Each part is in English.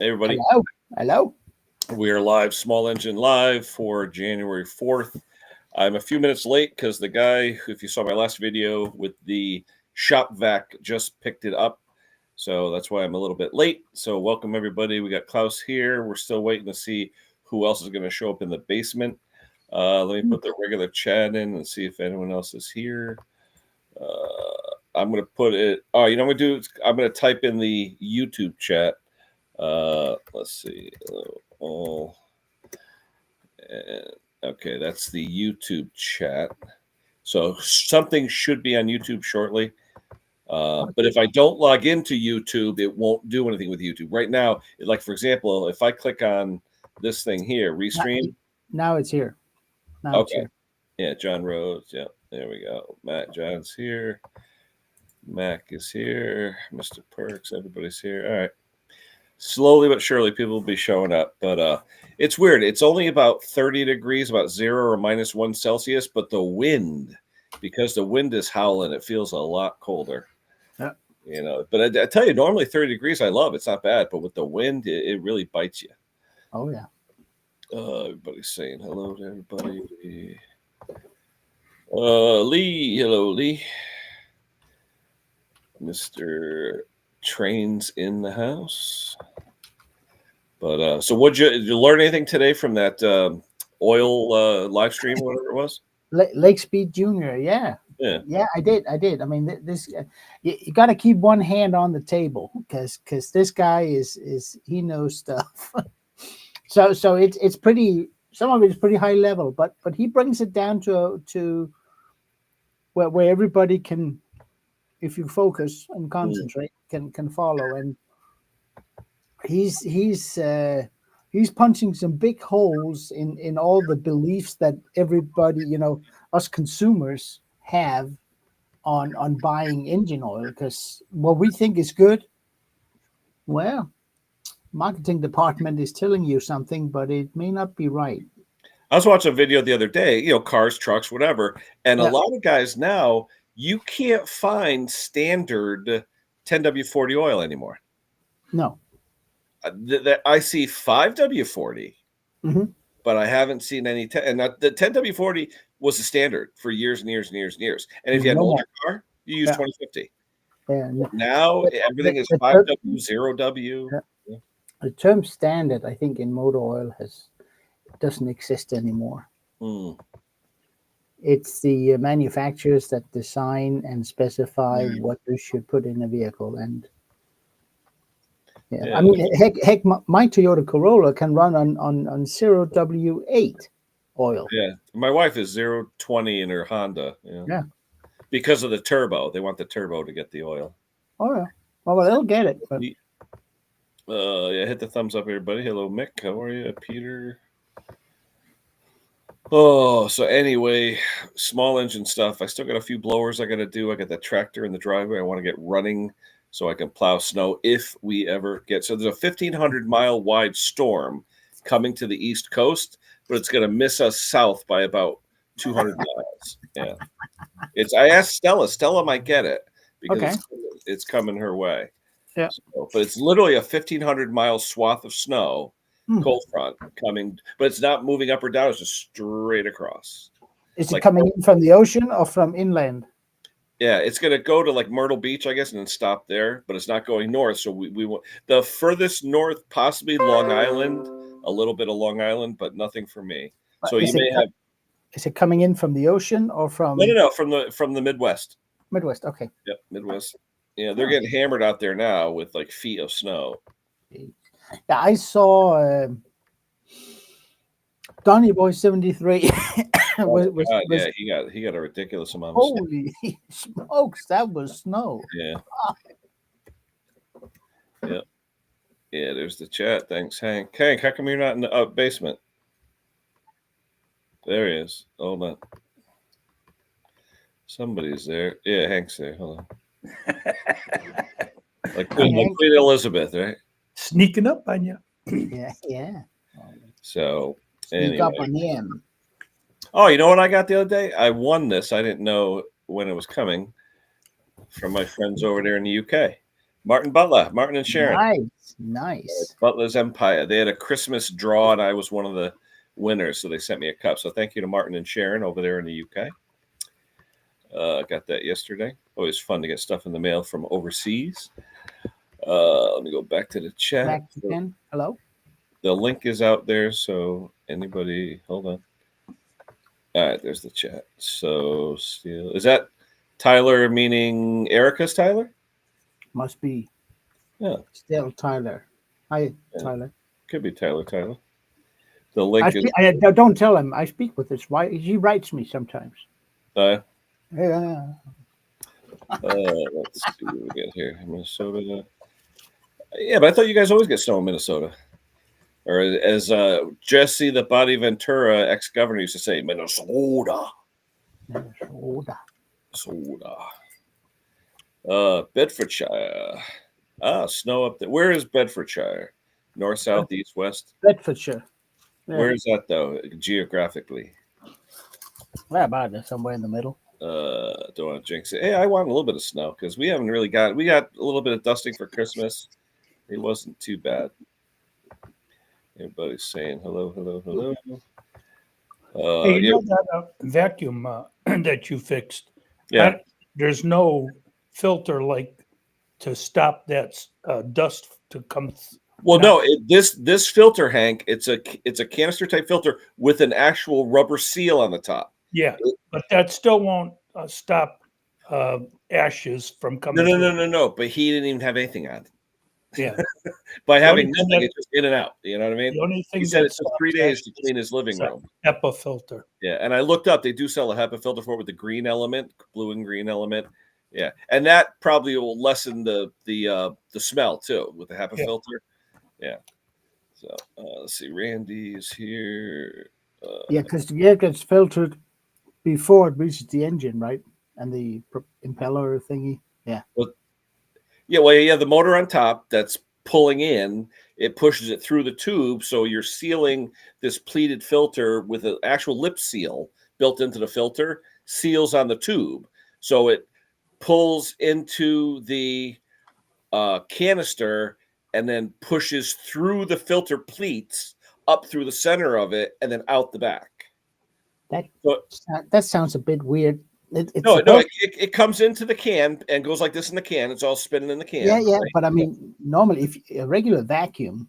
Hey, everybody. Hello. Hello. We are live, Small Engine Live for January 4th. I'm a few minutes late because the guy, if you saw my last video with the shop vac, just picked it up. So that's why I'm a little bit late. So welcome, everybody. We got Klaus here. We're still waiting to see who else is going to show up in the basement. Let me put the regular chat in and see if anyone else is here. I'm going to put it. Oh, you know what I'm going to do? I'm going to type in the YouTube chat. Let's see. Oh, okay, that's the YouTube chat. So something should be on YouTube shortly. But if I don't log into YouTube, it won't do anything with YouTube. Right now, like for example, if I click on this thing here, restream. Now it's here. Now it's Okay. here. Yeah, John Rhodes. Yeah, there we go. Matt John's here. Mac is here. Mr. Perks, everybody's here. All right. Slowly but surely, people will be showing up. But it's weird. It's only about 30 degrees, about 0 or -1 Celsius. But the wind, because the wind is howling, it feels a lot colder. Yeah. You know, but I tell you, normally 30 degrees I love. It's not bad. But with the wind, it really bites you. Oh, yeah. Everybody's saying hello to everybody. Lee, hello, Lee. Mr. Trains in the house. But so, did you learn anything today from that oil live stream, whatever it was? Lake Speed Junior. Yeah. Yeah. I did. I mean, this you got to keep one hand on the table because this guy is he knows stuff. so it's pretty. Some of it is pretty high level, but he brings it down to where everybody can, if you focus and concentrate, can follow. And he's punching some big holes in all the beliefs that everybody, us consumers have on buying engine oil, because what we think is good, well, marketing department is telling you something, but it may not be right. I was watching a video the other day, cars, trucks, whatever, and a lot of guys now, you can't find standard 10W40 oil anymore. No. I see 5W40, but I haven't seen any. And the 10W40 was the standard for years and years and years and years. And if you had an older car, you use 2050. Yeah. Now everything is 5W, 0W. Yeah. The term standard, I think, in motor oil doesn't exist anymore. It's the manufacturers that design and specify what you should put in a vehicle. And I mean, heck, my Toyota Corolla can run on 0W8 oil. Yeah, my wife is 020 in her Honda. Yeah, because of the turbo. They want the turbo to get the oil. Oh yeah, well they'll get it. But... yeah, hit the thumbs up, everybody. Hello, Mick. How are you, Peter? Oh, so anyway, small engine stuff. I still got a few blowers I got to do. I got the tractor in the driveway. I want to get running so I can plow snow if we ever get. So there's a 1,500-mile wide storm coming to the East Coast, but it's going to miss us south by about 200 miles. Yeah. I asked Stella. Stella might get it because it's coming her way. Yeah. So, but it's literally a 1,500-mile swath of snow. Cold front coming, but it's not moving up or down. It's just straight across. Is it coming in from the ocean or from inland? Yeah, it's going to go to like Myrtle Beach, I guess, and then stop there. But it's not going north. So we want the furthest north, possibly Long Island, a little bit of Long Island, but nothing for me. So you may have. Is it coming in from the ocean or from? No, from the Midwest. Midwest, okay. Yep, Midwest. Yeah, they're getting hammered out there now with like feet of snow. Yeah, I saw Donny Boy 73. He got a ridiculous amount of snow. Holy smokes, that was snow. Yeah. Yeah. Yeah, there's the chat. Thanks, Hank. Hank, how come you're not in the basement? There he is. Hold on. Somebody's there. Yeah, Hank's there. Hold on. like Queen Elizabeth, right? Sneaking up on you. Yeah. So, sneak up on him. Oh, you know what I got the other day? I won this. I didn't know when it was coming from my friends over there in the UK. Martin Butler, Martin and Sharon. Nice. Butler's Empire. They had a Christmas draw, and I was one of the winners, so they sent me a cup. So thank you to Martin and Sharon over there in the UK. Got that yesterday. Always fun to get stuff in the mail from overseas. Let me go back to the chat. Back to Ken. Hello. The link is out there, so anybody, hold on. All right, there's the chat. So, Steele, is that Tyler meaning Erica's Tyler? Must be. Yeah. Still Tyler. Hi, Yeah. Tyler. Could be Tyler. The link is. Don't tell him. I speak with his wife. He writes me sometimes. Yeah. Let's see what we get here. Minnesota. Yeah, but I thought you guys always get snow in Minnesota. Or as Jesse the Body Ventura ex-governor used to say, Minnesota. Bedfordshire. Snow up there. Where is Bedfordshire? North, south, east, west? Bedfordshire. Yeah. Where is that, though, geographically? Where about it? Somewhere in the middle. Don't want to jinx it. Hey, I want a little bit of snow because we haven't really got. We got a little bit of dusting for Christmas. It wasn't too bad. Everybody's saying hello. Hey, you know that vacuum that you fixed? Yeah. There's no filter like to stop that dust to come. Well, no, this filter, Hank, it's a canister type filter with an actual rubber seal on the top. Yeah, but that still won't stop ashes from coming. No. But he didn't even have anything on. Yeah. By having nothing, it's just in and out. You know what I mean? The only thing he said it took 3 days to clean his living room. HEPA filter. Yeah, and I looked up. They do sell a HEPA filter for it with the green element, blue and green element. Yeah, and that probably will lessen the smell too with the HEPA filter. Yeah. So let's see. Randy's here. Because the air gets filtered before it reaches the engine, right? And the impeller thingy. Yeah. Well, you have the motor on top that's pulling in. It pushes it through the tube, so you're sealing this pleated filter with an actual lip seal built into the filter, seals on the tube. So it pulls into the canister and then pushes through the filter pleats up through the center of it and then out the back. That sounds a bit weird. It comes into the can and goes like this in the can. It's all spinning in the can. Yeah. Right? But I mean, normally, if a regular vacuum,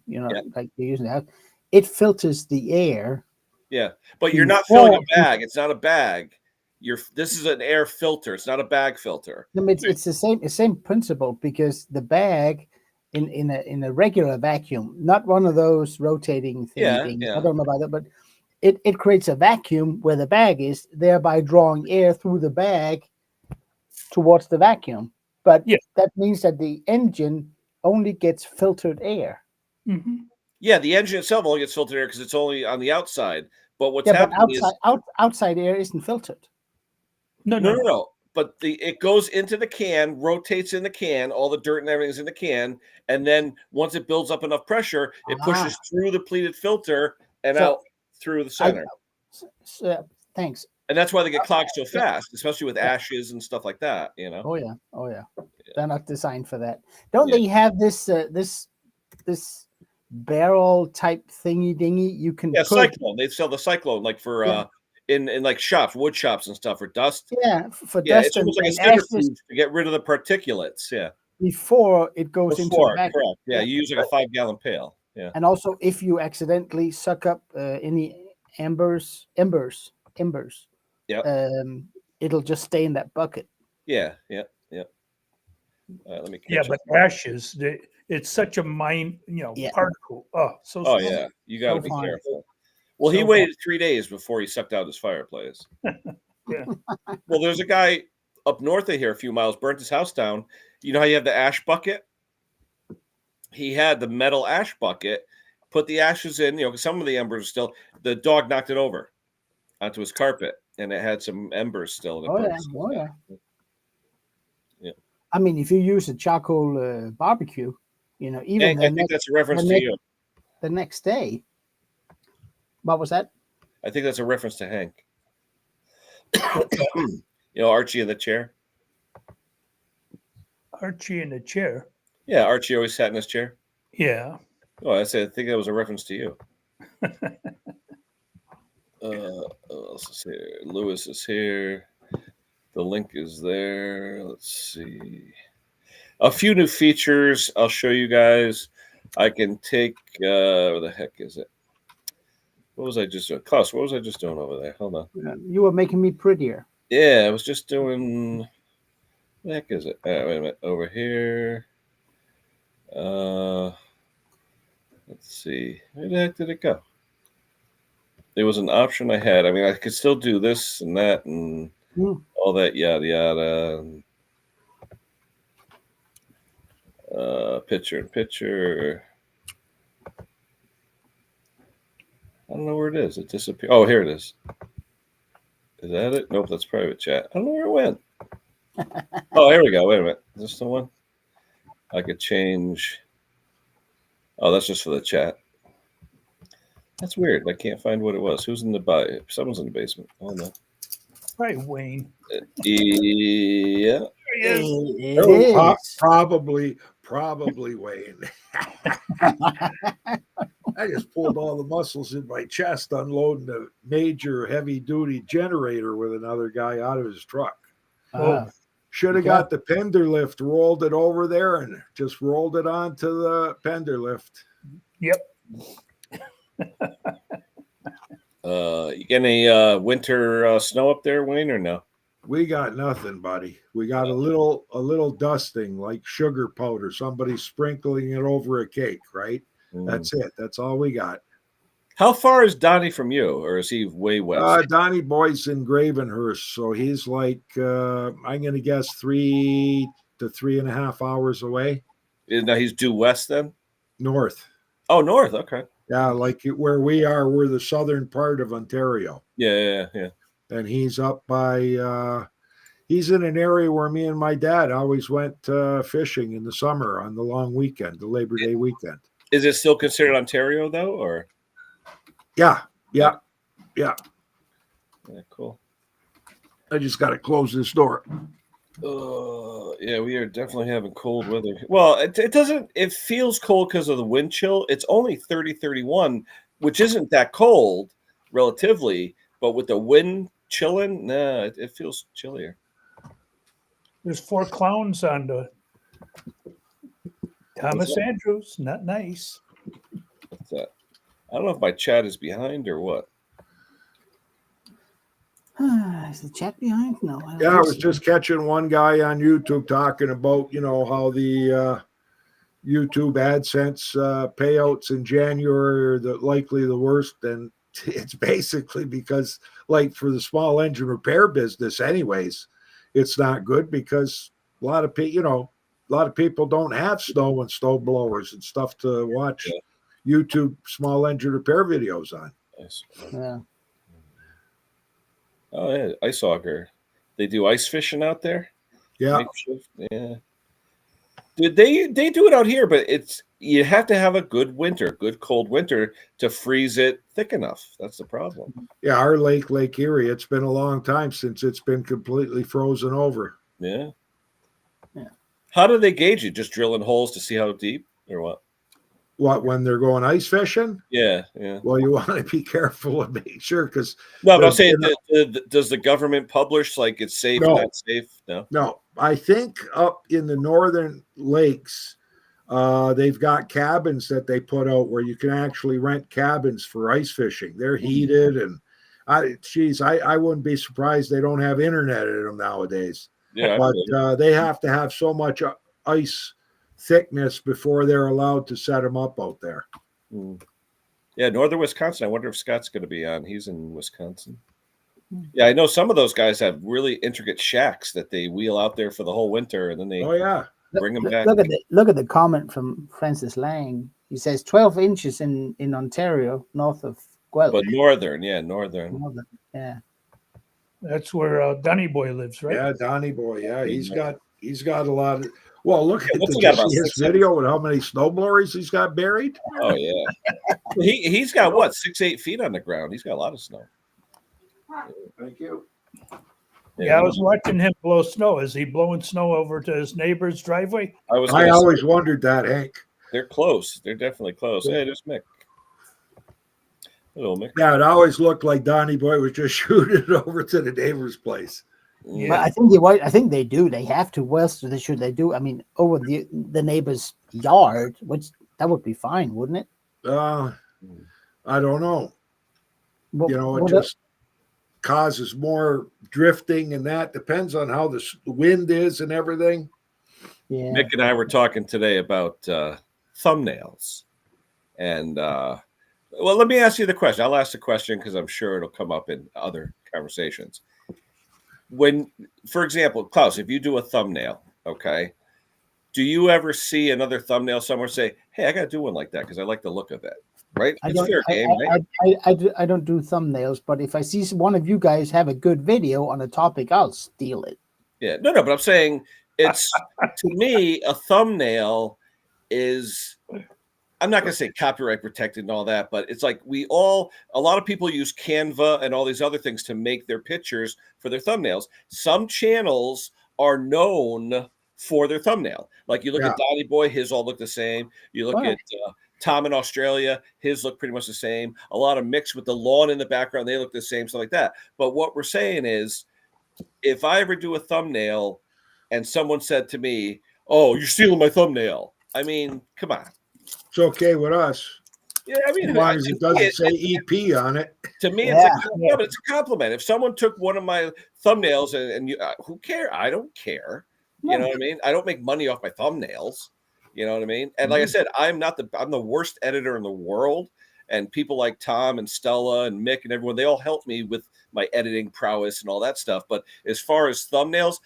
like you're using that, it filters the air. Yeah, but you're not filling a bag. It's not a bag. This is an air filter. It's not a bag filter. No, it's the same principle because the bag in a regular vacuum, not one of those rotating things. I don't know about that, but it creates a vacuum where the bag is, thereby drawing air through the bag towards the vacuum. But that means that the engine only gets filtered air. Mm-hmm. Yeah, the engine itself only gets filtered air because it's only on the outside. But what's happening outside air isn't filtered. No. But it goes into the can, rotates in the can, all the dirt and everything's in the can, and then once it builds up enough pressure, it pushes through the pleated filter and out through the center. Thanks. And that's why they get clogged so fast, especially with ashes and stuff like that. You know. Oh yeah. They're not designed for that. Don't they have this barrel type thingy dingy? You can Cyclone. They sell the Cyclone like for in like shops, wood shops and stuff for dust. Yeah, for dust. It's almost like a centrifuge to get rid of the particulates. Yeah. Before it goes into the bag. Correct. Yeah, you use like a 5-gallon pail. Yeah. And also, if you accidentally suck up any embers, it'll just stay in that bucket. Yeah. Let me. But ashes, it's such a particle. Oh, yeah, you got to be careful. Well, he waited 3 days before he sucked out his fireplace. Yeah. Well, there's a guy up north of here, a few miles, burnt his house down. You know how you have the ash bucket? He had the metal ash bucket, put the ashes in, some of the embers are still, the dog knocked it over onto his carpet and it had some embers still. Yeah. I mean, if you use a charcoal barbecue, even I think that's a reference to you. The next day. What was that? I think that's a reference to Hank. Archie in the chair. Archie in the chair? Yeah, Archie always sat in his chair. Yeah. Oh, I think that was a reference to you. Who else is here? Lewis is here. The link is there. Let's see. A few new features I'll show you guys. I can take where the heck is it? What was I just doing? Klaus, what was I just doing over there? Hold on. You were making me prettier. Yeah, I was just doing. What the heck is it? Wait a minute. Over here. Let's see. Where the heck did it go? There was an option I had. I mean, I could still do this and that and all that yada yada. And, picture in picture. I don't know where it is. It disappeared. Oh, here it is. Is that it? Nope, that's private chat. I don't know where it went. Oh, here we go. Wait a minute. Is this the one? I could change. Oh, that's just for the chat. That's weird. I can't find what it was. Who's in the Someone's in the basement. Oh no. Right, Wayne. Yeah. It Oh, is. probably Wayne. I just pulled all the muscles in my chest unloading a major heavy duty generator with another guy out of his truck. Should have got the Pender lift, rolled it over there, and just rolled it onto the Pender lift. Yep. You get any winter snow up there, Wayne, or no? We got nothing, buddy. We got a little dusting like sugar powder. Somebody sprinkling it over a cake, right? That's it. That's all we got. How far is Donnie from you, or is he way west? Donnie Boy's in Gravenhurst, so he's like I'm going to guess 3 to 3.5 hours away. Now he's due west then? North. Oh, north. Okay. Yeah, like where we are, we're the southern part of Ontario. Yeah. And he's up by he's in an area where me and my dad always went fishing in the summer on the long weekend, the Labor Day weekend. Is it still considered Ontario though, or? Yeah. Yeah, cool. I just got to close this door. Yeah, we are definitely having cold weather. Well, it feels cold because of the wind chill. It's only 30, 31, which isn't that cold relatively, but with the wind chilling, it feels chillier. There's 4 clowns on the Thomas Andrews. Not nice. What's that? I don't know if my chat is behind or what. Is the chat behind? No. Yeah, I was just catching one guy on YouTube talking about, how the YouTube AdSense payouts in January are likely the worst. And it's basically because, like, for the small engine repair business anyways, it's not good because a lot of people don't have snow and snow blowers and stuff to watch YouTube small engine repair videos on. Nice. Yeah. Oh yeah, ice auger. They do ice fishing out there. Yeah. Makeshift. Yeah. Dude, they do it out here, but you have to have a good cold winter to freeze it thick enough. That's the problem. Yeah, our Lake Erie, it's been a long time since it's been completely frozen over. Yeah. Yeah. How do they gauge it? Just drilling holes to see how deep or what? What, when they're going ice fishing? Yeah. Well, you want to be careful and make sure because No, but I'm saying, does the government publish like it's safe and not safe? No. I think up in the northern lakes, they've got cabins that they put out where you can actually rent cabins for ice fishing. They're heated, and I wouldn't be surprised they don't have internet in them nowadays. Yeah, but they have to have so much ice thickness before they're allowed to set them up out there. Yeah, northern Wisconsin. I wonder if Scott's going to be on. He's in Wisconsin. Yeah, I know some of those guys have really intricate shacks that they wheel out there for the whole winter, and then they bring them back. Look at the comment from Francis Lang. He says 12 inches in Ontario, north of Guelph. But northern. Yeah. That's where Donnie Boy lives, right? Yeah, Donnie Boy. Yeah, he's got a lot of. Well, look at his video and how many snowblowers he's got buried. Oh yeah, he's got what 6-8 feet on the ground. He's got a lot of snow. Thank you. Yeah, I was watching him blow snow. Is he blowing snow over to his neighbor's driveway? I always wondered that, Hank. They're close. They're definitely close. Yeah. Hey, there's Mick. Hello, Mick. Yeah, it always looked like Donnie Boy was just shooting it over to the neighbor's place. Yeah. But I think I think they do. They have to. What else should they do? I mean, over the neighbor's yard, which that would be fine, wouldn't it? I don't know. What, You know, it what just causes more drifting, and that depends on how the wind is and everything. yeah. Mick and I were talking today about thumbnails. And, well, let me ask you the question. I'll ask the question because I'm sure it'll come up in other conversations. When, for example, Klaus, if you do a thumbnail, okay, do you ever see another thumbnail somewhere say, hey, I got to do one like that because I like the look of it? Right? I It's don't, fair game, right? I don't do thumbnails, but if I see one of you guys have a good video on a topic, I'll steal it. Yeah, no, but I'm saying it's to me a thumbnail is. I'm not going to say copyright protected and all that, but it's like a lot of people use Canva and all these other things to make their pictures for their thumbnails. Some channels are known for their thumbnail. Like you look at Donnie Boy, his all look the same. You look at Tom in Australia, his look pretty much the same. A lot of mix with the lawn in the background, they look the same, stuff like that. But what we're saying is, if I ever do a thumbnail and someone said to me, oh, you're stealing my thumbnail. I mean, come on. It's okay with us. Yeah, I mean, As long as it doesn't say EP on it. To me, but it's a compliment. If someone took one of my thumbnails and you, who cares? I don't care. You know what I mean? I don't make money off my thumbnails. You know what I mean? And like I said, I'm the worst editor in the world. And people like Tom and Stella and Mick and everyone, they all help me with my editing prowess and all that stuff. But as far as thumbnails,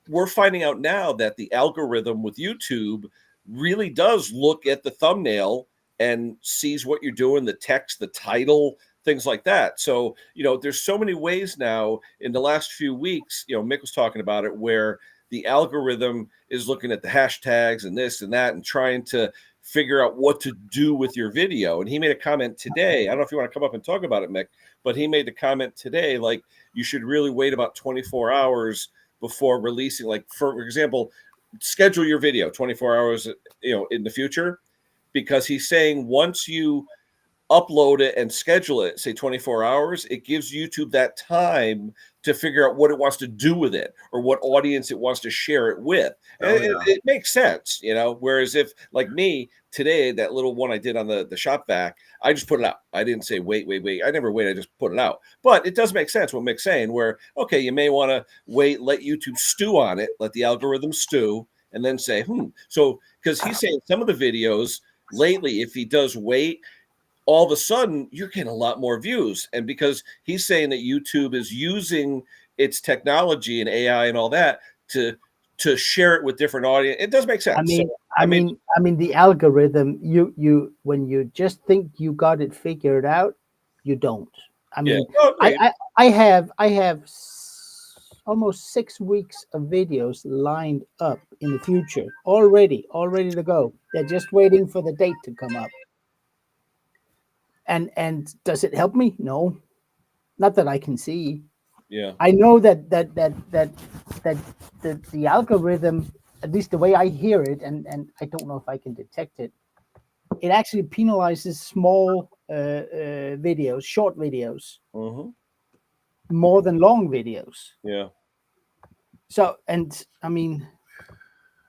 we're finding out now that the algorithm with YouTube really does look at the thumbnail and sees what you're doing, the text, the title, things like that. So, you know, there's so many ways now in the last few weeks, you know, Mick was talking about it, where the algorithm is looking at the hashtags and this and that and trying to figure out what to do with your video. And he made a comment today. I don't know if you want to come up and talk about it, Mick, but he made the comment today, like you should really wait about 24 hours before releasing, like, for example, schedule your video 24 hours, you know, in the future, because he's saying once you upload it and schedule it, say 24 hours, it gives YouTube that time to figure out what it wants to do with it or what audience it wants to share it with. It makes sense, you know, whereas if like me today, that little one I did on the shop vac, I just put it out. I didn't say wait. I never wait. I just put it out. But it does make sense what Mick's saying, where, okay, you may want to wait, let YouTube stew on it, let the algorithm stew, and then say, So, because he's saying some of the videos lately, if he does wait, all of a sudden you're getting a lot more views. And because he's saying that YouTube is using its technology and AI and all that to share it with different audience, it does make sense. I mean, the algorithm, you when you just think you got it figured out, you don't. I mean, I have almost 6 weeks of videos lined up in the future, all ready to go. They're just waiting for the date to come up. And does it help me? No, not that I can see. Yeah, I know that the algorithm, at least the way I hear it, and I don't know if I can detect it, it actually penalizes small videos, short videos, more than long videos. Yeah. So, and I mean,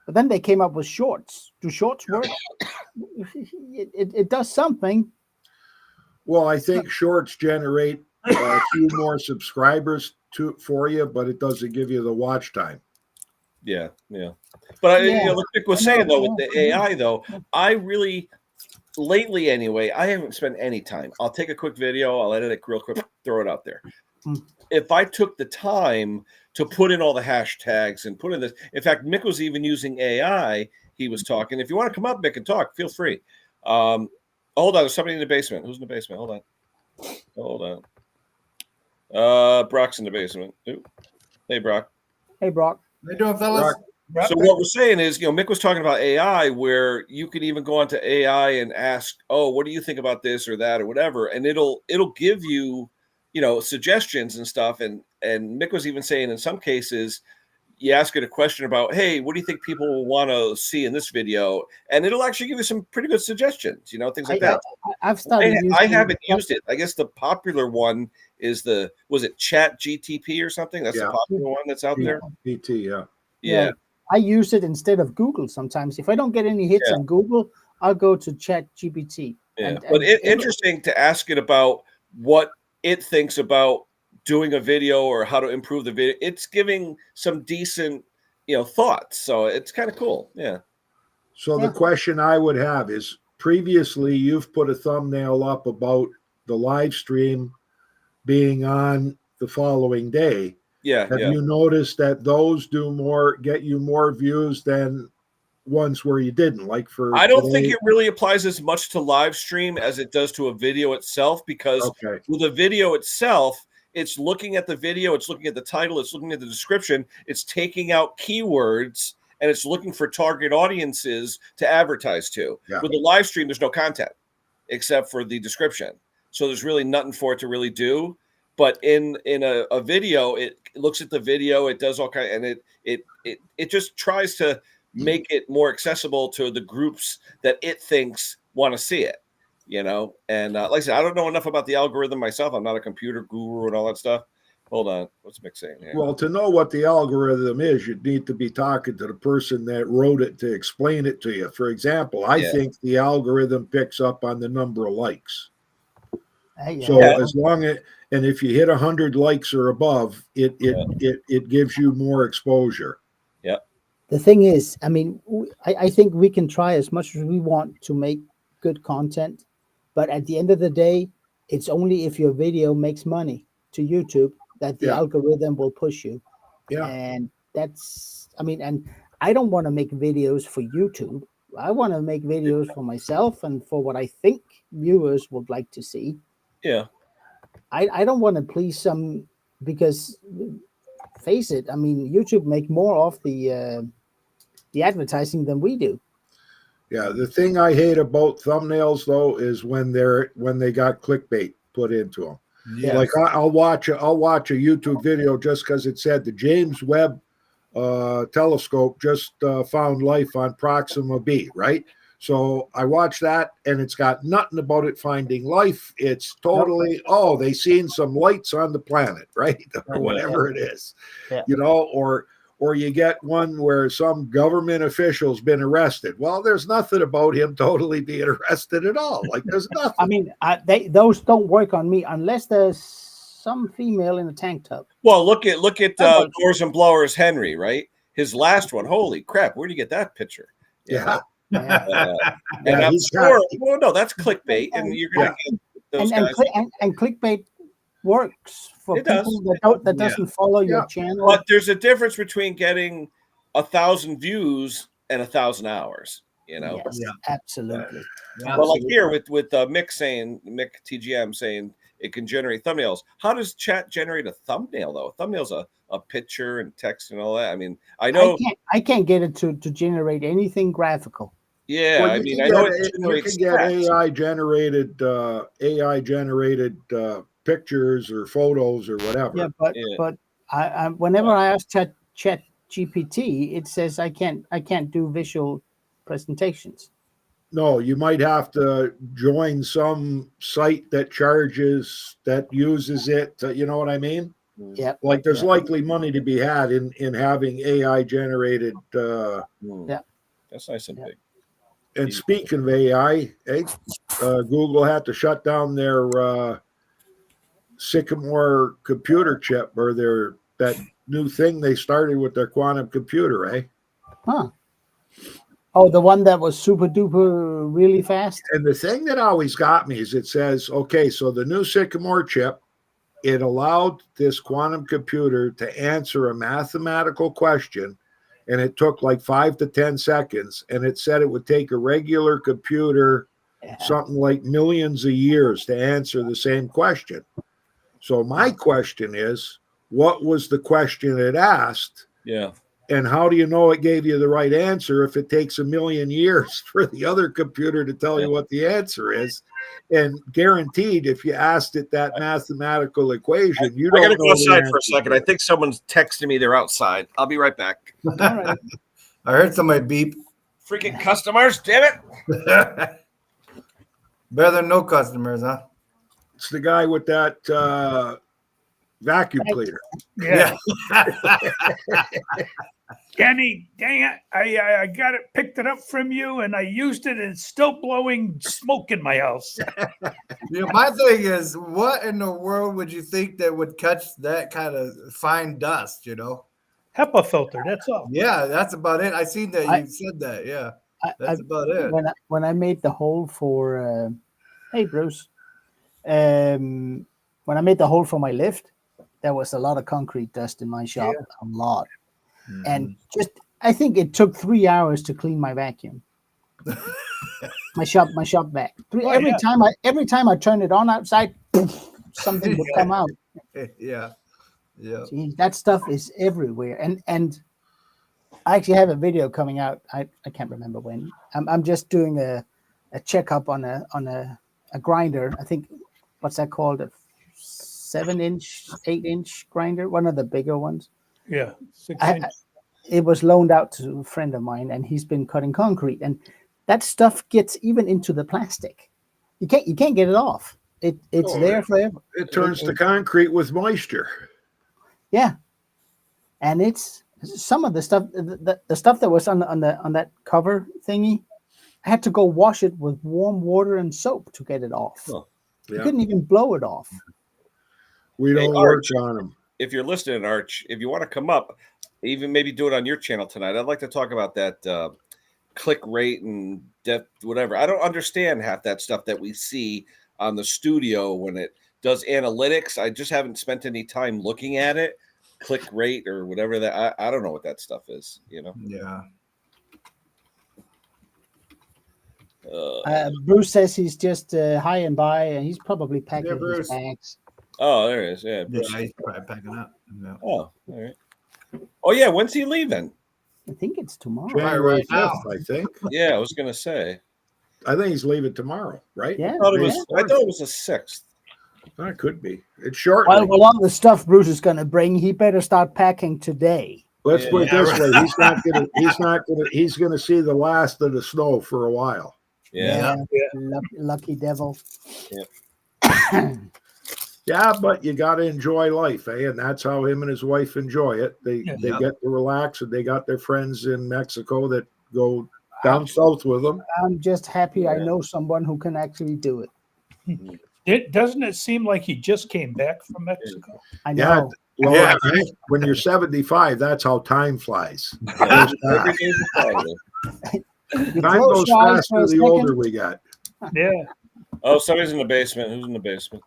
but then they came up with shorts. Do shorts work? It does something. Well, I think shorts generate a few more subscribers for you, but it doesn't give you the watch time. Yeah. But you know, like Mick was saying though, with the AI though, I really lately anyway, I haven't spent any time. I'll take a quick video, I'll edit it real quick, throw it out there. If I took the time to put in all the hashtags and put in this, in fact, Mick was even using AI. He was talking. If you want to come up, Mick, and talk, feel free. Hold on, there's somebody in the basement. Who's in the basement? Hold on. Brock's in the basement. Ooh. Hey, Brock. Hey, Brock. How you doing, fellas? So what we're saying is, you know, Mick was talking about AI, where you can even go onto AI and ask, oh, what do you think about this or that or whatever, and it'll give you, you know, suggestions and stuff. And Mick was even saying in some cases, you ask it a question about, hey, what do you think people will want to see in this video? And it'll actually give you some pretty good suggestions, things like that. I've started using. I haven't used it. I guess the popular one is was it Chat GTP or something? That's the popular one that's out there. PT, Yeah. I use it instead of Google sometimes. If I don't get any hits on Google, I'll go to Chat GPT. Yeah. But interesting to ask it about what it thinks about doing a video or how to improve the video. It's giving some decent, thoughts. So it's kind of cool. Yeah. So the question I would have is, previously you've put a thumbnail up about the live stream being on the following day. Yeah. Have you noticed that those get you more views than ones where you didn't? Like I don't think it really applies as much to live stream as it does to a video itself, because with a video itself, it's looking at the video, it's looking at the title, it's looking at the description, it's taking out keywords, and it's looking for target audiences to advertise to. Yeah. With a live stream, there's no content except for the description. So there's really nothing for it to really do. But in a video, it looks at the video, it does all kind of, and it just tries to make it more accessible to the groups that it thinks want to see it. And like I said, I don't know enough about the algorithm myself. I'm not a computer guru and all that stuff. Hold on. What's Mick saying here? Well, to know what the algorithm is, you'd need to be talking to the person that wrote it to explain it to you. For example, I think the algorithm picks up on the number of likes. So as long as, and if you hit 100 likes or above, it gives you more exposure. Yeah. The thing is, I mean, I think we can try as much as we want to make good content. But at the end of the day, it's only if your video makes money to YouTube that the algorithm will push you. Yeah. And that's, and I don't want to make videos for YouTube. I want to make videos for myself and for what I think viewers would like to see. Yeah. I don't want to please some, because face it, YouTube make more off the advertising than we do. Yeah, the thing I hate about thumbnails though is when they got clickbait put into them. Yes. Like I'll watch a YouTube video just because it said the James Webb telescope just found life on Proxima B, right? So I watch that, and it's got nothing about it finding life. It's totally they seen some lights on the planet, right, or whatever it is, Or you get one where some government official's been arrested. Well, there's nothing about him totally being arrested at all. Like there's nothing. Those don't work on me unless there's some female in a tank top. Well, look at Doors and Blowers Henry, right? His last one. Holy crap! Where do you get that picture? Yeah. And I'm sure. Well, no, that's clickbait, and you're gonna get those guys. And clickbait works for people that doesn't follow your channel. But there's a difference between getting 1,000 views and 1,000 hours. Yes, absolutely. Well, like here with Mick TGM saying it can generate thumbnails. How does chat generate a thumbnail though? A thumbnail's a picture and text and all that. I know I can't get it to generate anything graphical. Yeah, well, I know you can get AI generated pictures or photos or whatever. Yeah, but I whenever I ask Chat GPT, it says I can't do visual presentations. No, you might have to join some site that uses it. You know what I mean? Yeah. Like there's likely money to be had in having AI generated. That's nice and big. And speaking of AI, Google had to shut down their Sycamore computer chip, or that new thing they started with their quantum computer, eh? Huh. Oh, the one that was super duper really fast? And the thing that always got me is it says, okay, so the new Sycamore chip, it allowed this quantum computer to answer a mathematical question, and it took like 5 to 10 seconds, and it said it would take a regular computer something like millions of years to answer the same question. So my question is, what was the question it asked? Yeah. And how do you know it gave you the right answer if it takes a million years for the other computer to tell you what the answer is? And guaranteed, if you asked it that mathematical equation, you I don't gotta go know the outside for a answer. second. I think someone's texting me. They're outside. I'll be right back. All right. I heard somebody beep. Freaking customers, damn it! Better than no customers, huh? It's the guy with that vacuum cleaner. Yeah. Kenny, dang it. I got it, picked it up from you, and I used it, and it's still blowing smoke in my house. You know, my thing is, what in the world would you think that would catch that kind of fine dust, you know? HEPA filter, that's all. Yeah, that's about it. I seen that I- you said that. Yeah, I, that's about it. when I made the hole for hey Bruce, when I made the hole for my lift, there was a lot of concrete dust in my shop, a lot, and just I think it took 3 hours to clean my vacuum. my shop vac. Every time I turned it on outside, something would come out. Yeah. See, that stuff is everywhere, and I actually have a video coming out. I can't remember when. I'm just doing a checkup on a grinder. I think what's that called? A 7-inch, 8-inch grinder, one of the bigger ones. Yeah. 6 inch. It was loaned out to a friend of mine, and he's been cutting concrete, and that stuff gets even into the plastic. You can't get it off. It's there forever. It turns to concrete with moisture. Yeah, and it's some of the stuff. The stuff that was on that cover thingy, I had to go wash it with warm water and soap to get it off. Oh, You yeah. couldn't even blow it off. We don't Hey, work Arch. on them. If you're listening, Arch, if you want to come up, even maybe do it on your channel tonight. I'd like to talk about that click rate and depth, whatever. I don't understand half that stuff that we see on the studio when it does analytics. I just haven't spent any time looking at it. Click rate or whatever that I don't know what that stuff is, you know. Yeah. Bruce says he's just high and by, and he's probably packing his Bruce. bags. Oh, there it is. Yeah. Yeah, he's probably packing up. Yeah. Oh, all right. Oh yeah, when's he leaving? I think it's tomorrow. January right now. 5th, I think. Yeah, I was gonna say. I think he's leaving tomorrow, right? Yeah. I thought it yeah. was the 6th. That could be. It's short. Well, a lot of the stuff Bruce is going to bring, he better start packing today. Let's put it Yeah, this right. way: he's gonna see the last of the snow for a while. Yeah. Lucky devil. Yeah, but you got to enjoy life, eh? And that's how him and his wife enjoy it. They Yeah. get to relax, and they got their friends in Mexico that go down south with them. I'm just happy I Yeah. know someone who can actually do it. Doesn't it seem like he just came back from Mexico? I Yeah. know. Well, Yeah. when you're 75, that's how time flies. Every day's a Friday. You Time close goes your eyes for faster a the second, older we get. Yeah. Oh, somebody's in the basement. Who's in the basement?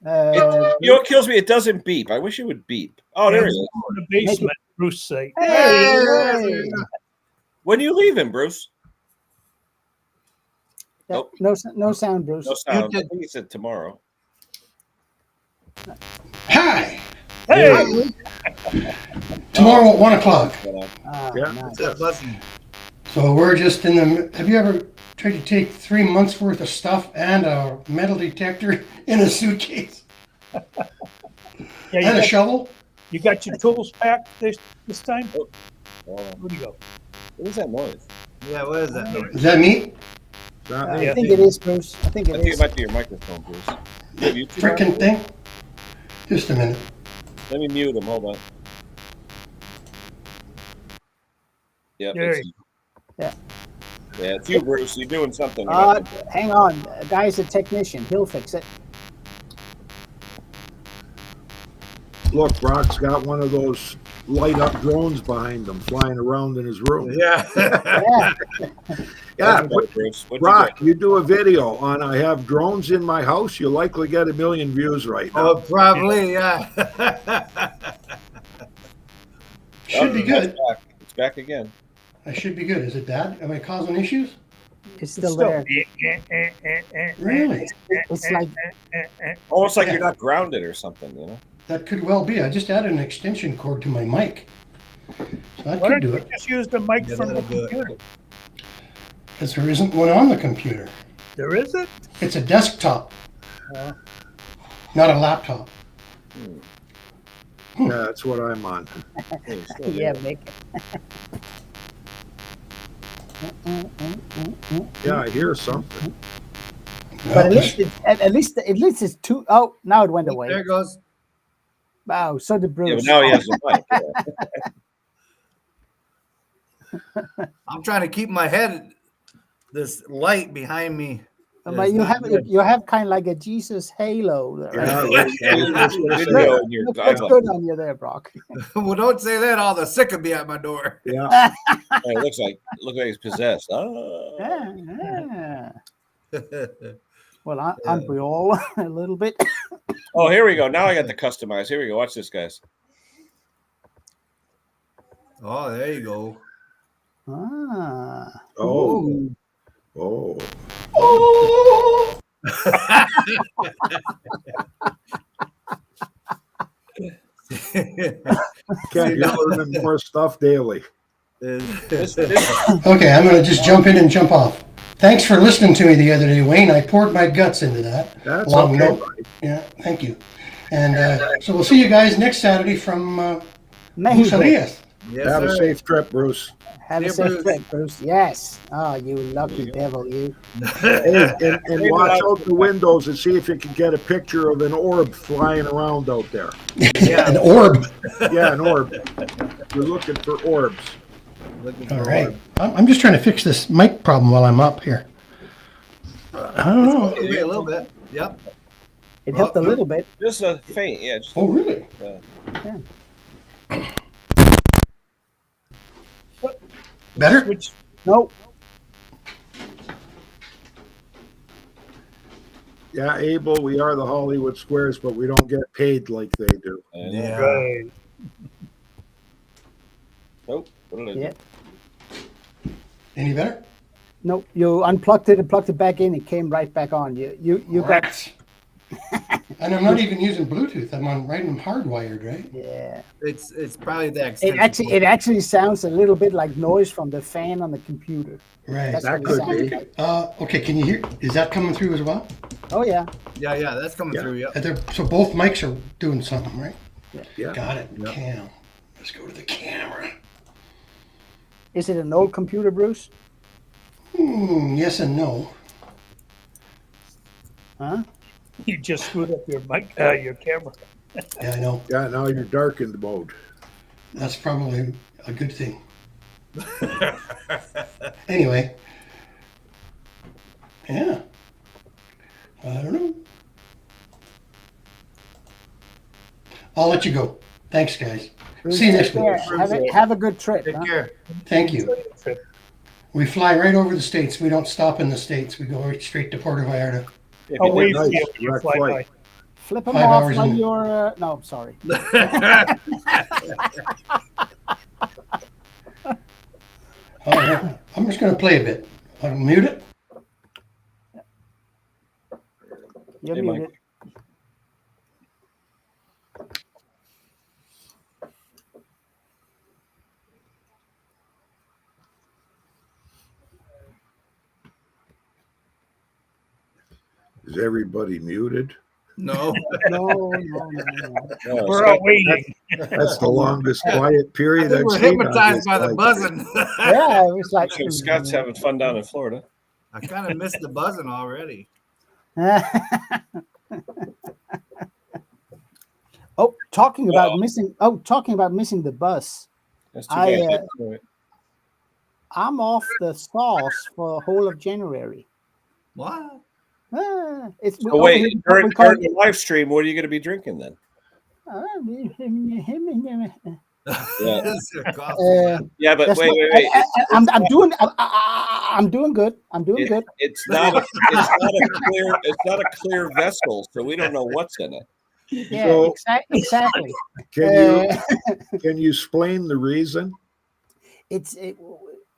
uh, You know what kills me? It doesn't beep. I wish it would beep. Oh, there it is. In the basement, Bruce say. hey, When are you leaving, Bruce? Nope. no sound, Bruce. No sound. I think he said tomorrow. Hi. Hey, Tomorrow at 1 o'clock. Ah, Yeah. nice. That's a blessing. So we're just in the. Have you ever tried to take 3 months worth of stuff and a metal detector in a suitcase yeah, and a shovel? you got your tools packed this time? Oh, Where'd you go? what is that noise? Yeah, what is that? Is that me? Not I me. Yeah. think it is, Bruce. I think I it think it is. might be your microphone, Bruce. Have you two Frickin' on? thing? Just a minute. Let me mute him. Hold on. Yep. There it's you you. Yeah. Yeah, it's you, Bruce. You're doing something. You got to- Hang on. The guy's a technician. He'll fix it. Look, Brock's got one of those light up drones behind him flying around in his room. Yeah. Yeah. Yeah, That's right, Bruce. What'd you Brock, get? you do a video on I have drones in my house, you'll likely get 1 million views right now. Oh, probably, yeah. Should be Oh, good. It's back. It's back again. I should be good. Is it bad? Am I causing issues? It's still there. Really? It's like Almost like you're not grounded or something, you know? That could well be. I just added an extension cord to my mic. So that Why could don't do you it, just use the mic Yeah, from the that'll do it. computer? because there isn't one on the computer. There isn't? It's a desktop, Uh, not a laptop. Yeah, that's what I'm on. Yeah, make Yeah, I hear something. But at least it's two. Oh, now it went There away. it goes. Wow, so did Yeah, Bruce. but now he has the mic. I'm trying to keep my head. This light behind me. But is you not have good. you have kind of like a Jesus halo. Yeah, Video in your Looks eyeball. good on you there, Brock. Well, don't say that. All the sick will be at my door. yeah. It looks like he's possessed. Oh. Yeah, yeah. Well, aren't we all a little bit? Oh, here we go. Now I got the customized. Here we go. Watch this, guys. Oh, there you go. Ah. Oh. Oh. Can't get learning more stuff daily. This, Okay, I'm going to just jump in and jump off. Thanks for listening to me the other day, Wayne. I poured my guts into that. That's Long okay. note. Yeah, thank you. And so we'll see you guys next Saturday from Mexico. Musalias. Yes, Have a sir. safe trip, Bruce. Have a Yeah, safe Bruce. trip, Bruce. Yes. Oh, you lucky devil, you. Hey, and watch out the windows and see if you can get a picture of an orb flying around out there. An orb. Yeah, an orb. You're looking for orbs. Looking All for right. one. I'm just trying to fix this mic problem while I'm up here. I don't know. Maybe a little bit. Yep. It helped a little bit. just a faint. Yeah. Just, Oh, really? Better? which No. Yeah, Abel, we are the Hollywood Squares, but we don't get paid like they do. Yeah. right. Nope. What did I do? Yeah. Any better? No. You unplugged it and plugged it back in. It came right back on. You got. Rats. And I'm not even using Bluetooth. I'm on hardwired, right? Yeah. It's probably the It extension. actually sounds a little bit like noise from the fan on the computer. Right. That's That what it could sounds be. like. Okay, can you hear? Is that coming through as well? Oh yeah. Yeah, that's coming Yeah. through. Yep. So both mics are doing something, right? Yeah. Got it. Yep. Cam. Let's go to the camera. Is it an old computer, Bruce? Yes and no. Huh? You just screwed up your mic, your camera. Yeah, I know. Yeah, now you're darkened mode. That's probably a good thing. Anyway. Yeah. I don't know. I'll let you go. Thanks, guys. See you next week. Yeah, have a good trip. Take Huh? care. Thank you. We fly right over the States. We don't stop in the States. We go right straight to Puerto Vallarta. If I'll you wait did- for nice. you when you Direct fly flight. by. Flip them 5 off hours while in. you're. No, I'm sorry. All right. I'm just going to play a bit. I'll mute it. You're Hey, Mike. muted. Is everybody muted? No. No. No, We're Scott- all waiting. That's the longest quiet I period think I've we're seen. on hypnotized this by the live. buzzing. Yeah, it was like. So Scott's having fun down in Florida. I kind of missed the buzzing already. Oh, talking about missing. Oh, talking about missing the bus. That's too I, bad. I'm off the sauce for the whole of January. What? It's So wait, we during call the live stream, what are you going to be drinking then? Yeah. This is coffee. Yeah, but That's wait, what- wait, wait. I'm doing. I'm doing good. I'm doing good. It's not a clear vessel, so we don't know what's in it. Yeah, So- exactly. Can you explain the reason?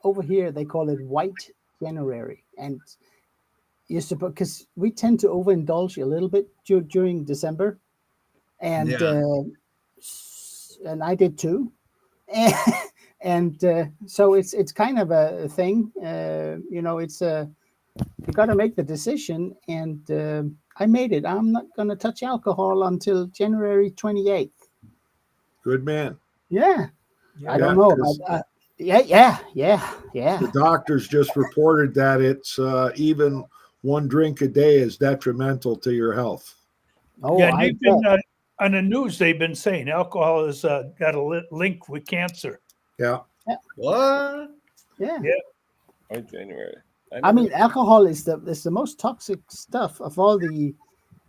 Over here they call it White January, and you're supposed because we tend to overindulge a little bit during December, and Yeah. and I did too, and so it's kind of a thing. It's you got to make the decision, and I made it. I'm not going to touch alcohol until January 28th. Good man. Yeah, I Yeah, don't know. 'cause Yeah. the doctors just reported that it's even one drink a day is detrimental to your health. Oh, Yeah, and I they've been bet. on the news. They've been saying alcohol has got a link with cancer. Yeah. What? Yeah. By January. I mean, alcohol is the most toxic stuff of all the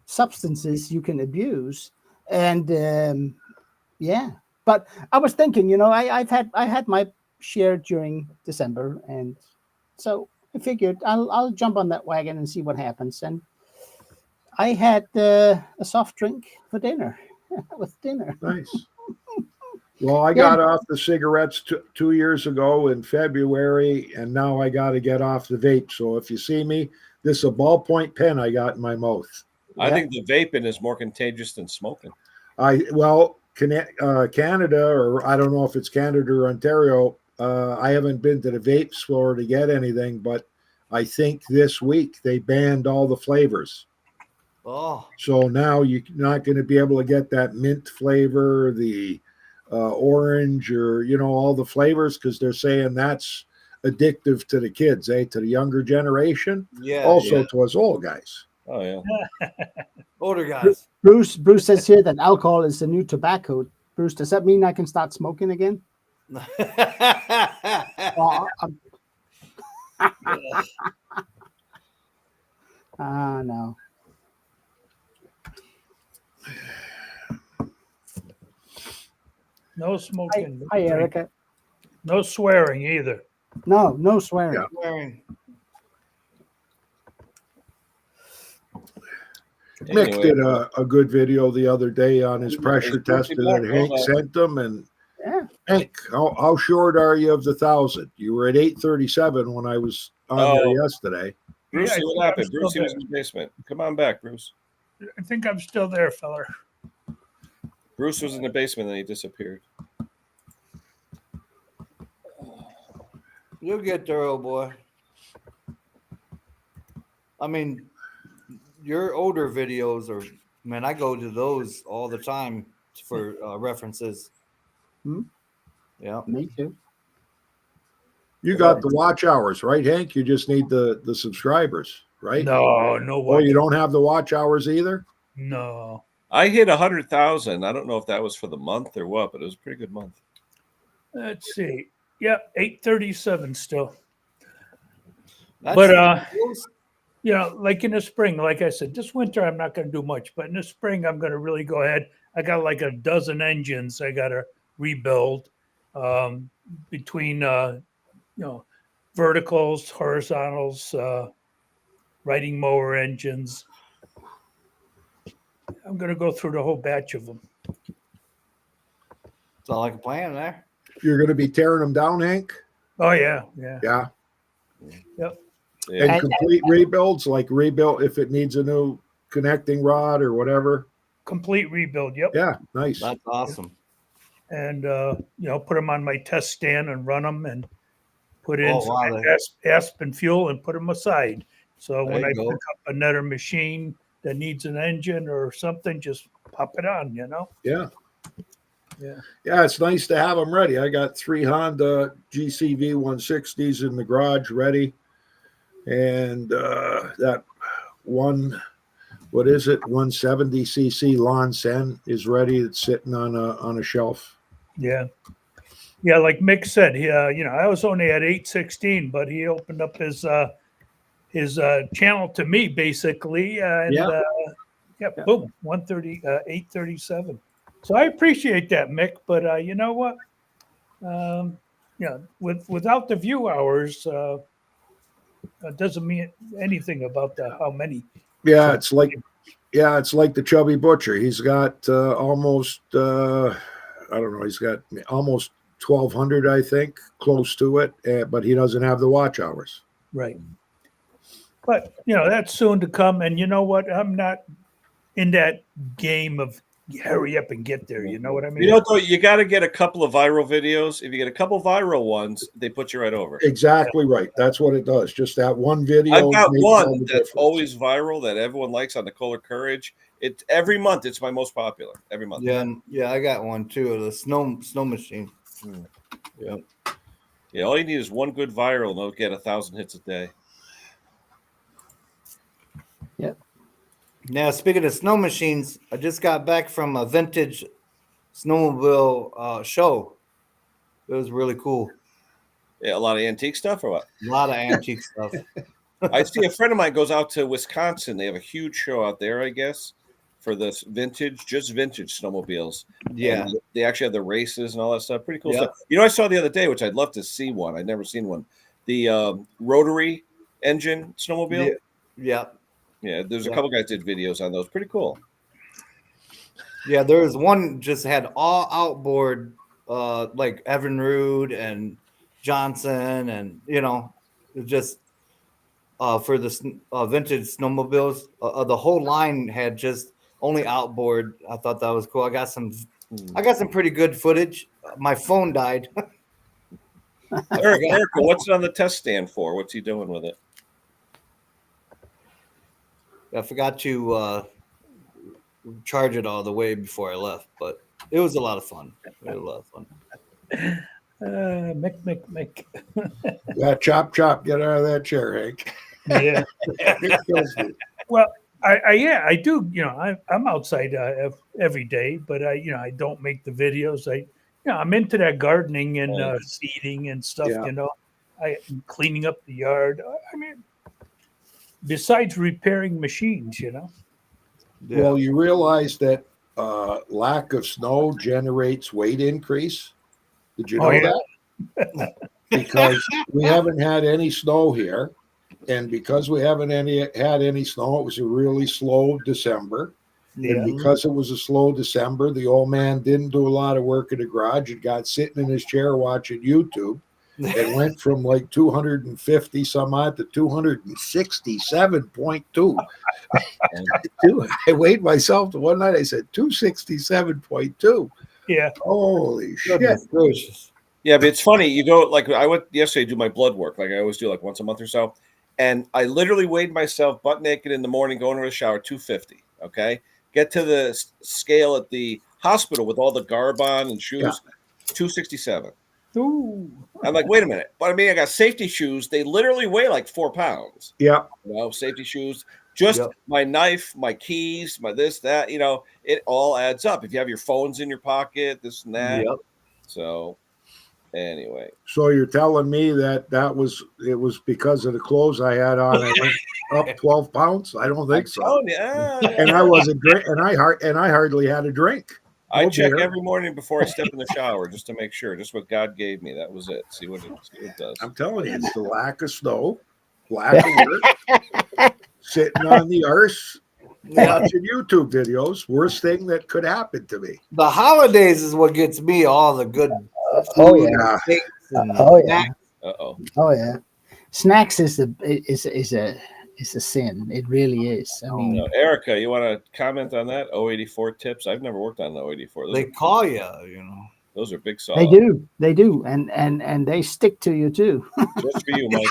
substances you can abuse, and yeah. But I was thinking, I had my share during December, and so I figured I'll jump on that wagon and see what happens. And I had a soft drink for dinner. With dinner. Nice. Well, I got off the cigarettes 2 years ago in February, and now I got to get off the vape. So if you see me, this is a ballpoint pen I got in my mouth. I think the vaping is more contagious than smoking. Canada, or I don't know if it's Canada or Ontario. I haven't been to the vape store to get anything, but I think this week they banned all the flavors. Oh, So now you're not going to be able to get that mint flavor, the orange, or all the flavors, because they're saying that's addictive to the kids, to the younger generation, yeah. also to us old guys. Oh yeah. Older guys. Bruce says here that alcohol is the new tobacco. Bruce, does that mean I can start smoking again? No. No smoking. Hi, Erica. No swearing either. No swearing. Yeah. Wearing- Mick Anyway, did a good video the other day on his pressure Is Brucey tester that back? Hank Hold on. sent him. And Yeah. Hank, how short are you of the 1,000? You were at 837 when I was on there yesterday. Bruce, Yeah, I think what I'm happened? still Bruce was there. in the basement. Come on back, Bruce. I think I'm still there, feller. Bruce was in the basement and he disappeared. You'll get there, old boy. I mean, your older videos are, man, I go to those all the time for references. Hmm? Yeah. Me too. You got the watch hours, right, Hank? You just need the subscribers, right? No Oh, way. you don't have the watch hours either? No. I hit 100,000. I don't know if that was for the month or what, but it was a pretty good month. Let's see. Yeah, 837 still. That's But like in the spring, like I said, this winter I'm not going to do much, but in the spring I'm going to really go ahead. I got like a dozen engines I got to rebuild between verticals, horizontals, riding mower engines. I'm going to go through the whole batch of them. sound like a plan there. You're going to be tearing them down, Hank? Oh yeah. Yeah. Yep. Yeah. And complete rebuilds, like rebuild if it needs a new connecting rod or whatever. Complete rebuild. Yep. Yeah, nice. That's awesome. And put them on my test stand and run them and put in Oh, wow, aspen fuel and put them aside. So when There I you go. pick up another machine that needs an engine or something, just pop it on. Yeah. Yeah. Yeah, it's nice to have them ready. I got 3 Honda GCV 160s in the garage ready. And that one, what is it? 170cc Lawn Sen is ready. It's sitting on a shelf. Yeah. Yeah. Like Mick said, I was only at 816, but he opened up his channel to me basically. Yeah. Boom, 837. So I appreciate that, Mick. But you know what? Without the view hours, it doesn't mean anything about how many. Yeah, it's like the Chubby Butcher. He's got almost I don't know. He's got almost 1,200, I think, close to it. But he doesn't have the watch hours. Right. But that's soon to come. And you know what? I'm not in that game of hurry up and get there. You know what I mean? You know, though, you got to get a couple of viral videos. If you get a couple viral ones, they put you right over. Exactly right. That's what it does. Just that one video. I've got makes all one the that's difference. always viral that everyone likes on the Kohler Courage. It every month it's my most popular. Every month. Yeah, I got one too. The snow machine. Yeah. Yeah. All you need is one good viral, and they'll get 1,000 hits a day. Now, speaking of snow machines, I just got back from a vintage snowmobile show. It was really cool. Yeah, a lot of antique stuff or what? A lot of antique stuff. I see a friend of mine goes out to Wisconsin. They have a huge show out there, I guess, for this just vintage snowmobiles. Yeah. And they actually have the races and all that stuff. Pretty cool Yeah. stuff. You know, I saw the other day, which I'd love to see one. I'd never seen one. The rotary engine snowmobile. Yeah. Yeah, there's a Yeah. couple guys did videos on those. Pretty cool. Yeah, there was one just had all outboard, like Evan Rood and Johnson, and it just for the vintage snowmobiles, the whole line had just only outboard. I thought that was cool. I got some pretty good footage. My phone died. Erica, what's it on the test stand for? What's he doing with it? I forgot to charge it all the way before I left, but it was a lot of fun. Mick. Yeah, chop, get out of that chair, Hank. Yeah. It kills me. Well, I do. I'm outside every day, but I don't make the videos. I'm into that gardening and seeding and stuff. Yeah. I'm cleaning up the yard. I mean, besides repairing machines, Well, you realize that lack of snow generates weight increase. Did you know that? Because we haven't had any snow here, and because we haven't had any snow, it was a really slow December. Yeah. And because it was a slow December, the old man didn't do a lot of work in the garage and got sitting in his chair watching YouTube. It went from like 250 some odd to 267.2. I weighed myself to one night. I said 267.2. Yeah. Holy shit. Goodness gracious. Yeah, but it's funny. You go like I went yesterday to do my blood work, like I always do, like once a month or so. And I literally weighed myself butt naked in the morning, going to the shower, 250. Okay. Get to the scale at the hospital with all the garb on and shoes, 267. Ooh. I'm like, wait a minute. But I mean, I got safety shoes. They literally weigh like 4 pounds. Yeah. Safety shoes. Just my knife, my keys, my this, that, it all adds up. If you have your phones in your pocket, this and that. Yep. So anyway. So you're telling me that it was because of the clothes I had on. I went up 12 pounds? I don't think so. Oh, yeah. And I wasn't drink, and I hardly had a drink. I Oh, check dear. every morning before I step in the shower just to make sure, just what God gave me. That was it. See what it does. I'm telling you, it's the lack of snow, lack of work, sitting on the arse, watching YouTube videos. Worst thing that could happen to me. The holidays is what gets me all the good Oh, food yeah. and cakes and Oh, yeah. snacks. Uh-oh. Oh yeah, snacks is a sin. It really is. I mean, Erica, you want to comment on that? 084 tips. I've never worked on the 084. They call you, Those are big sauce. they do, and they stick to you too. Just for you, Mike.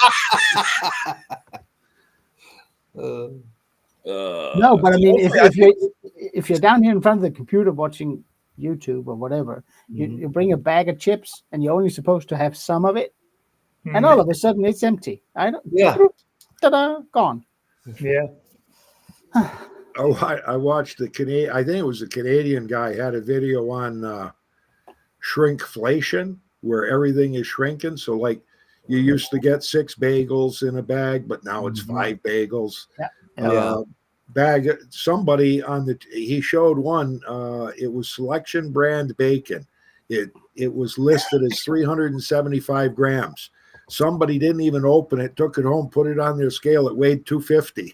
No, but I mean, if you're down here in front of the computer watching YouTube or whatever, you bring a bag of chips and you're only supposed to have some of it, and all of a sudden it's empty. Yeah. Ta-da, gone. Yeah. I watched the Canadian. I think it was a Canadian guy had a video on shrinkflation, where everything is shrinking. So like you used to get 6 bagels in a bag, but now it's 5 bagels. Bag. Somebody he showed one. It was Selection brand bacon. It was listed as 375 grams. Somebody didn't even open it, took it home, put it on their scale. It weighed 250.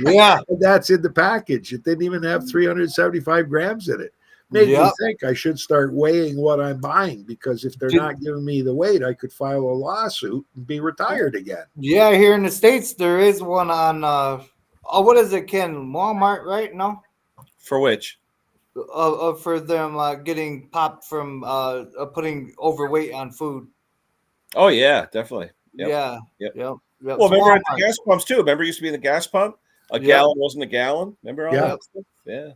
Yeah. And that's in the package. It didn't even have 375 grams in it. Made me think I should start weighing what I'm buying, because if they're not giving me the weight, I could file a lawsuit and be retired again. Yeah, here in the States, there is one on, what is it, Ken? Walmart, right? No? For which? for them getting popped from putting overweight on food. Oh yeah, definitely. Yep. Yeah. Yep. Yep. Well, remember at Walmart. the gas pumps too. Remember, it used to be in the gas pump. A Yep. gallon wasn't a gallon. Remember all Yeah. that stuff? Yeah.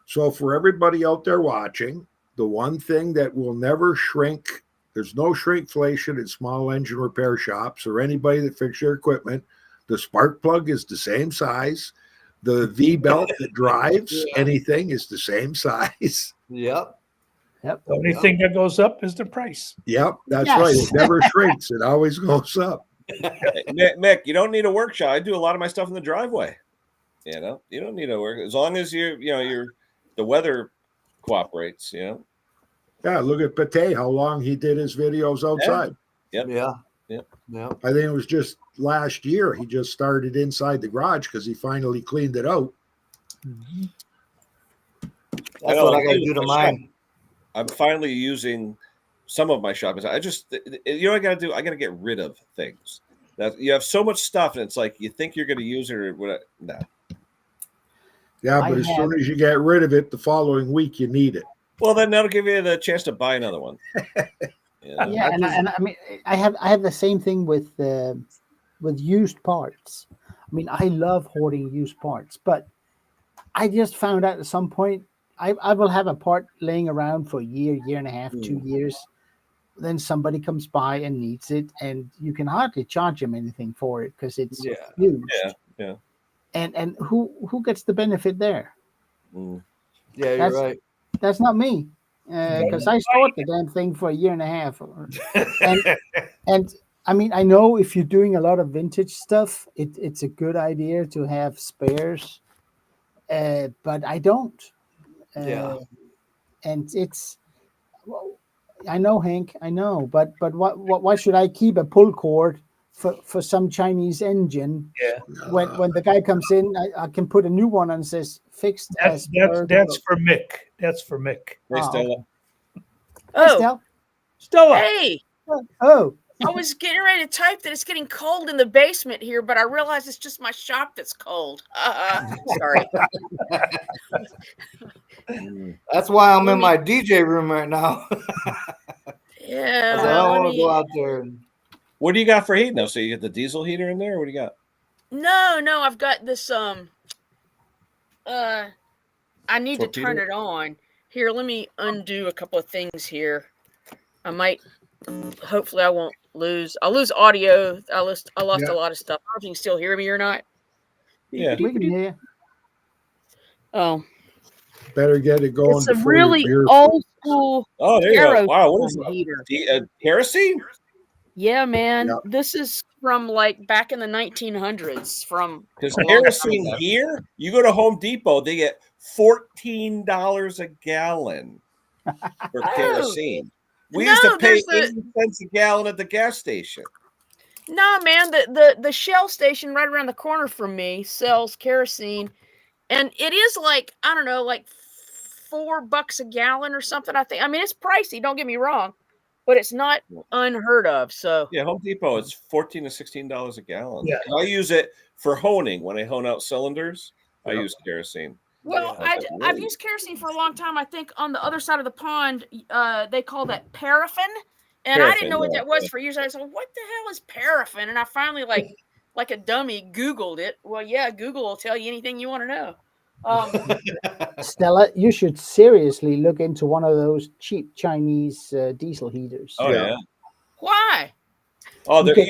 So for everybody out there watching, the one thing that will never shrink, there's no shrinkflation at small engine repair shops or anybody that fixes your equipment. The spark plug is the same size. The V belt that drives Yeah. anything is the same size. Yep. Yep. The only thing that goes up is the price. Yep, that's Yes. right. It never shrinks. It always goes up. Hey, Mick, you don't need a workshop. I do a lot of my stuff in the driveway. You know, you don't need to work as long as the weather cooperates. You know. Yeah, look at Pate, how long he did his videos outside. Yep. Yeah. Yep. Yep. I think it was just last year. He just started inside the garage because he finally cleaned it out. That's what I got to do to mine. I'm finally using some of my shopping. I just, what I got to do? I got to get rid of things. That you have so much stuff, and it's like you think you're going to use it or whatever. No. Yeah, but as soon as you get rid of it, the following week you need it. Well, then that'll give you the chance to buy another one. Yeah, and I mean, I have the same thing with used parts. I mean, I love hoarding used parts, but I just found out at some point I will have a part laying around for a year, year and a half, 2 years. Then somebody comes by and needs it, and you can hardly charge them anything for it because it's used. Yeah. And who gets the benefit there? Mm. Yeah, you're right. That's not me, because I stored the damn thing for a year and a half. And I mean, I know if you're doing a lot of vintage stuff, it's a good idea to have spares, but I don't. Yeah. And it's, well, I know, Hank, I know, but why should I keep a pull cord for some Chinese engine? Yeah. When the guy comes in, I can put a new one and says fixed. That's for Mick. That's for Mick. Hey, Stella. Hey, Oh, Stel. Stella. hey, Oh, I was getting ready to type that it's getting cold in the basement here, but I realized it's just my shop that's cold. Sorry. That's why I'm in my DJ room right now. Yeah. I well, don't let want to me- go out there. And, What do you got for heat now? So you get the diesel heater in there? Or what do you got? No, I've got this I need to turn Torpedo? it on. Here, let me undo a couple of things here. Hopefully I won't lose. I'll lose audio. I lost a lot of stuff. I don't know if you can still hear me or not. Yeah. we can hear you. Oh, Better get it going. it's a before your really beer- old school Oh, there you go. kerosene Wow. What is heater. that? Kerosene? Yeah, man. Yeah. This is from like back in the 1900s. From Because a long time kerosene ago. here, you go to Home Depot, they get $14 a gallon for Oh. kerosene. We used to No, pay there's 80 cents a gallon at the gas station. No, man, the Shell station right around the corner from me sells kerosene, and it is like, I don't know, like $4 a gallon or something. I think. I mean, it's pricey. Don't get me wrong, but it's not unheard of. So Yeah, Home Depot, it's $14 to $16 a gallon. Yeah. And I use it for honing. When I hone out cylinders, I use kerosene. well, Yeah. I've used kerosene for a long time. I think on the other side of the pond, they call that paraffin. And I Paraffin, didn't know what yeah, that was yeah. for years. I was like, what the hell is paraffin? And I finally, like a dummy, Googled it. Well, yeah, Google will tell you anything you want to know. Stella, you should seriously look into one of those cheap Chinese diesel heaters. Oh, yeah. Why? Oh, You they're get,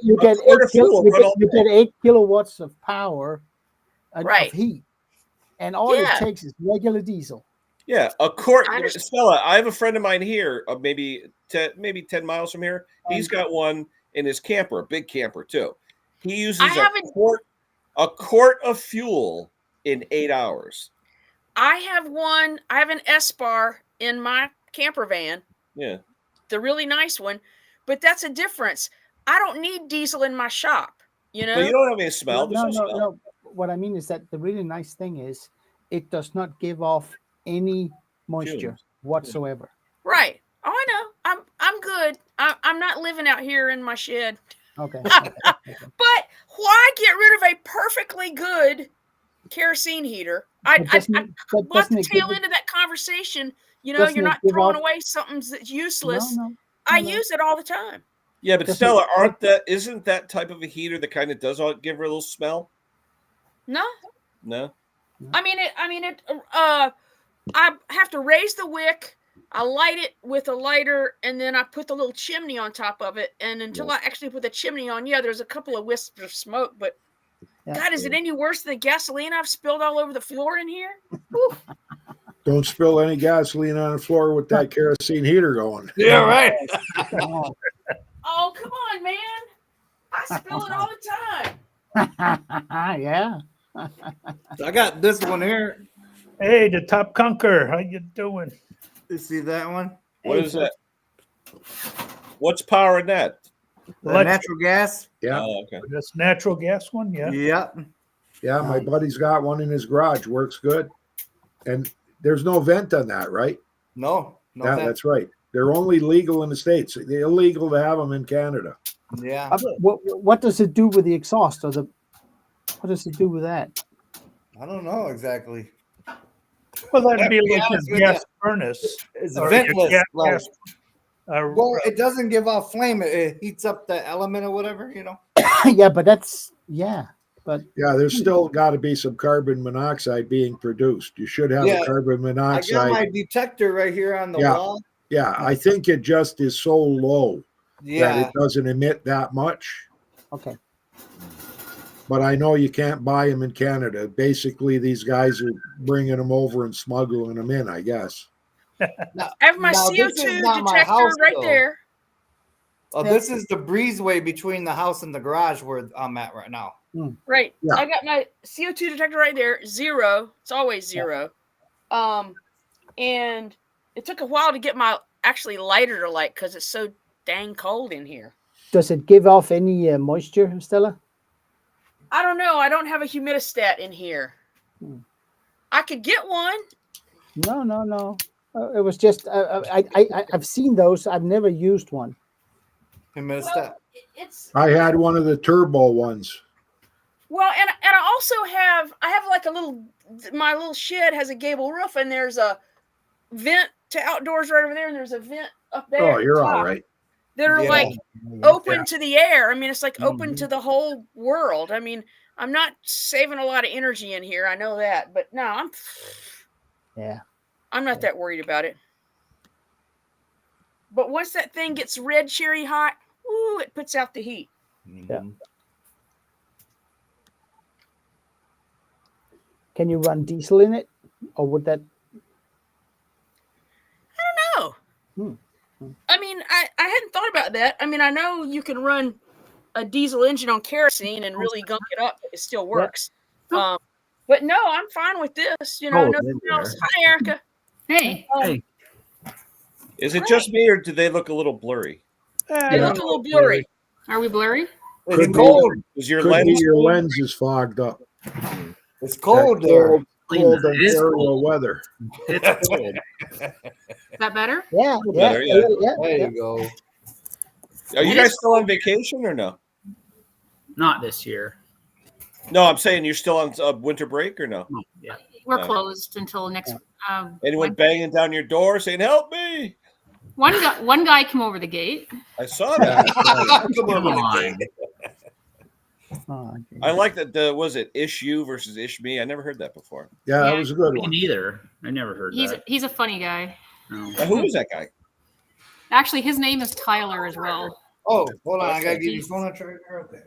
you get 8 kilowatts of power Right. of heat, and all Yeah. it takes is regular diesel. Yeah, a quart. I understand. Stella, I have a friend of mine here, maybe 10 miles from here. He's got one in his camper, a big camper too. He uses a quart of fuel in 8 hours. I have an S-Bar in my camper van, Yeah. the really nice one, but that's a difference. I don't need diesel in my shop, you know? But you don't have any smell. There's no smell. No. What I mean is that the really nice thing is it does not give off any moisture Fumes. whatsoever. Right. Oh, I know. I'm good. I'm not living out here in my shed. Okay. But why get rid of a perfectly good kerosene heater. I But doesn't it- but bought the doesn't it give tail it- end of that conversation. You know, doesn't you're it not give throwing off- away something that's useless. No, I no. use it all the time. Yeah, but Doesn't- Stella, isn't that type of a heater that kind of does give her a little smell? No, No. I mean it. I have to raise the wick. I light it with a lighter, and then I put the little chimney on top of it. And until I actually put the chimney on, yeah, there's a couple of wisps of smoke. But Yeah. God, is it any worse than the gasoline I've spilled all over the floor in here? Whew. Don't spill any gasoline on the floor with that kerosene heater going. Yeah, right. Oh, Oh, come on, man! I spill it all the time. yeah. I got this one here. Hey, the Top Conquer, how you doing? You see that one? What is that? What's powering that? The Electric. natural gas. Yeah. Oh, okay. This natural gas one, yeah. Yep. Yeah, my buddy's got one in his garage. Works good. And there's no vent on that, right? No. Yeah, that's right. They're only legal in the States. They're illegal to have them in Canada. Yeah. What does it do with the exhaust or what does it do with that? I don't know exactly. Well, that'd be be like honest a with gas furnace. It's Or ventless. gas- like, gas- well, it doesn't give off flame. It heats up the element or whatever, you know. Yeah, but but Yeah, there's still got to be some carbon monoxide being produced. You should have Yeah, a carbon I got monoxide. my detector right here on the Yeah. wall. Yeah, I think it just is so low that Yeah. it doesn't emit that much. okay. But I know you can't buy them in Canada. Basically, these guys are bringing them over and smuggling them in, I guess. Now, I have my now, this is CO2 not my detector house, right though. there. This is the breezeway between the house and the garage where I'm at right now. Right. Yeah. I got my CO2 detector right there. 0. It's always 0. And it took a while to get my actually lighter to light because it's so dang cold in here. Does it give off any moisture, Stella? I don't know. I don't have a humidistat in here. I could get one. No. It was just I've seen those. I've never used one. Humidistat. It's I had one of the turbo ones. well, and I also have like a little, my little shed has a gable roof, and there's a vent to outdoors right over there, and there's a vent up there. Oh, at the you're all top right. That are Yeah. like open to the air. I mean, it's like open to the whole world. I mean, I'm not saving a lot of energy in here. I know that, but no, I'm not that worried about it. But once that thing gets red cherry hot, woo, it puts out the heat. Yeah. Can you run diesel in it, or would that? No. I mean, I hadn't thought about that. I mean, I know you can run a diesel engine on kerosene and really gunk it up. It still works. But no, I'm fine with this. You know, Oh, nothing there. else. Hi, Erica. Hey, Hey, Is it just me, or do they look a little blurry? They look a little blurry. are we blurry? It's Could be- cold. Is your Could be lens? your lens is fogged up. It's cold That there. Cold It is Ontario cold. weather. It's cold. Is that better? Yeah, better, yeah. There you go. Are you guys still on vacation or no? Not this year. No, I'm saying you're still on winter break or no? Oh, yeah. We're No. closed until next. Anyone banging down your door saying "Help me"? One guy came over the gate. I saw that. Come Come on. on. Oh, okay. I like that. Was it Ish You versus Ish Me? I never heard that before. Yeah, that Yeah. was a good Me one. neither. I never heard that. He's a funny guy. No. Now, who is that guy? Actually, his name is Tyler as well. Oh, hold on. I got to give you phone a charger. Okay.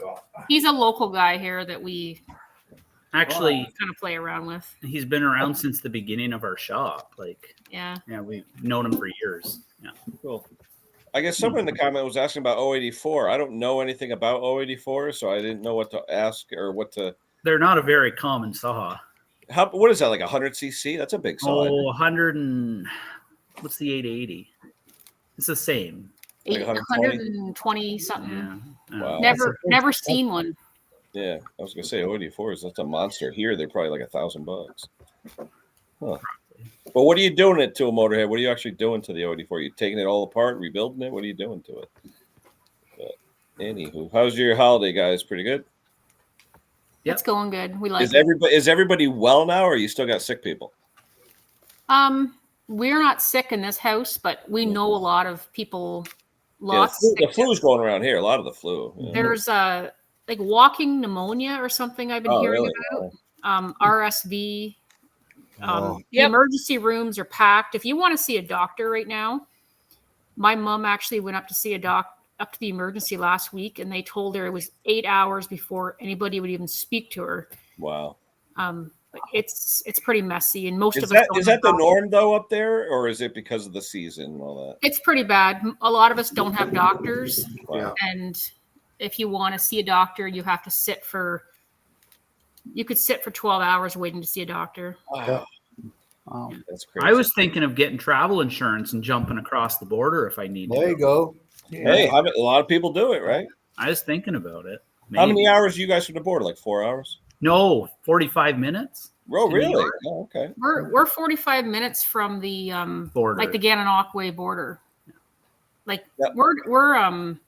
He's a local guy here that we Actually, kind of play around with. he's been around since the beginning of our shop. Like, Yeah. yeah, we've known him for years. Yeah. Cool. I guess someone in the comment was asking about 084. I don't know anything about 084, so I didn't know what to ask or what to. They're not a very common saw. What is that, like 100 cc? That's a big saw. Oh, 100 and what's the 880? It's the same. Like 120? 120 something. Yeah. Wow. Never seen one. Yeah, I was gonna say 084 is that's a monster. Here they're probably like $1,000. Huh. But what are you doing it to a motorhead? What are you actually doing to the 084? You taking it all apart, rebuilding it? What are you doing to it? But anywho, how's your holiday, guys? Pretty good. Yep. It's going good. We like Is it. everybody well now, or you still got sick people? We're not sick in this house, but we know a lot of people Yeah, lost. the flu's going around here. A lot of the flu. Yeah. There's like walking pneumonia or something I've been hearing really? about. RSV. Oh. The emergency rooms are packed. If you want to see a doctor right now, my mom actually went up to see up to the emergency last week, and they told her it was 8 hours before anybody would even speak to her. Wow. It's pretty messy, and most Is of us don't that have the doctors. norm though up there, or is it because of the season and all that? It's pretty bad. A lot of us don't have doctors, Wow. and if you want to see a doctor, you have to sit for 12 hours waiting to see a doctor. Wow. Wow. That's crazy. I was thinking of getting travel insurance and jumping across the border if I need to. There you go. Hey, a lot of people do it, right? I was thinking about it. How many Maybe. hours are you guys from the border? Like 4 hours? No, 45 minutes. Oh, To New really? York. Oh, okay. We're 45 minutes from the Border. like the Gananoque border. Like Yep. we're an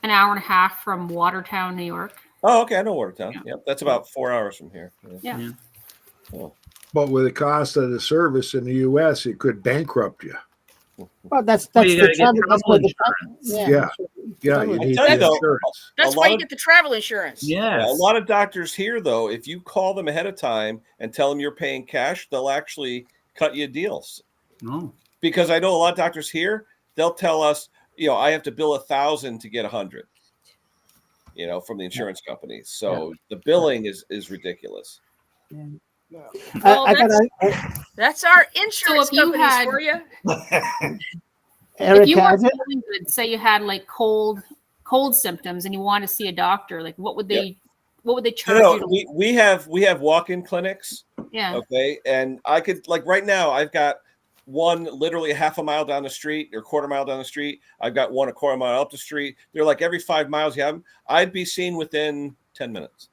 hour and a half from Watertown, New York. Oh, okay. I know Watertown. Yeah. Yep. That's about 4 hours from here. Yeah. But with the cost of the service in the U.S., it could bankrupt you. Well, that's Well, you the gotta get trouble. That's travel where the insurance. Yeah. Yeah, you I need tell you the though, insurance. That's A why lot you of- get the travel insurance. Yes. A lot of doctors here, though, if you call them ahead of time and tell them you're paying cash, they'll actually cut you deals. No. Because I know a lot of doctors here, they'll tell us, I have to bill 1,000 to get 100. From the insurance companies. So the billing is ridiculous. Well, I gotta, That's our insurance if you companies had- for you. Eric if you were has it. feeling good, say you had like cold symptoms and you want to see a doctor, like what would they charge you? We have walk-in clinics. Yeah. Okay. And I could, like, right now, I've got one literally half a mile down the street or quarter mile down the street. I've got one a quarter mile up the street. They're like every 5 miles you have them. I'd be seen within 10 minutes.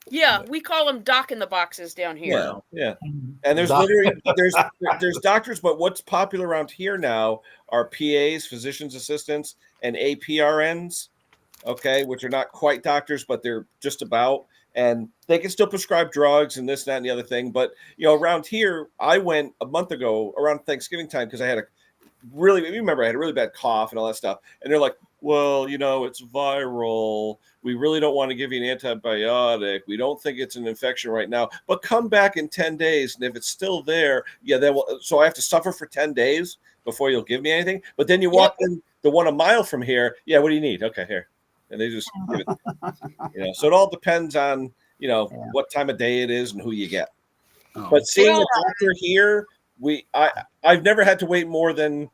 Yeah, we call them dock in the boxes down here. Yeah. And there's literally there's doctors, but what's popular around here now are PAs, physician's assistants, and APRNs, okay, which are not quite doctors, but they're just about, and they can still prescribe drugs and this, that, and the other thing. But around here, I went a month ago around Thanksgiving time because I had a really bad cough and all that stuff. And they're like, well, it's viral. We really don't want to give you an antibiotic. We don't think it's an infection right now, but come back in 10 days. And if it's still there, so I have to suffer for 10 days before you'll give me anything. But then you walk in the one a mile from here. Yeah. What do you need? Okay, here. And they just give it, so it all depends on, what time of day it is and who you get. Oh. But seeing a doctor here, I've never had to wait more than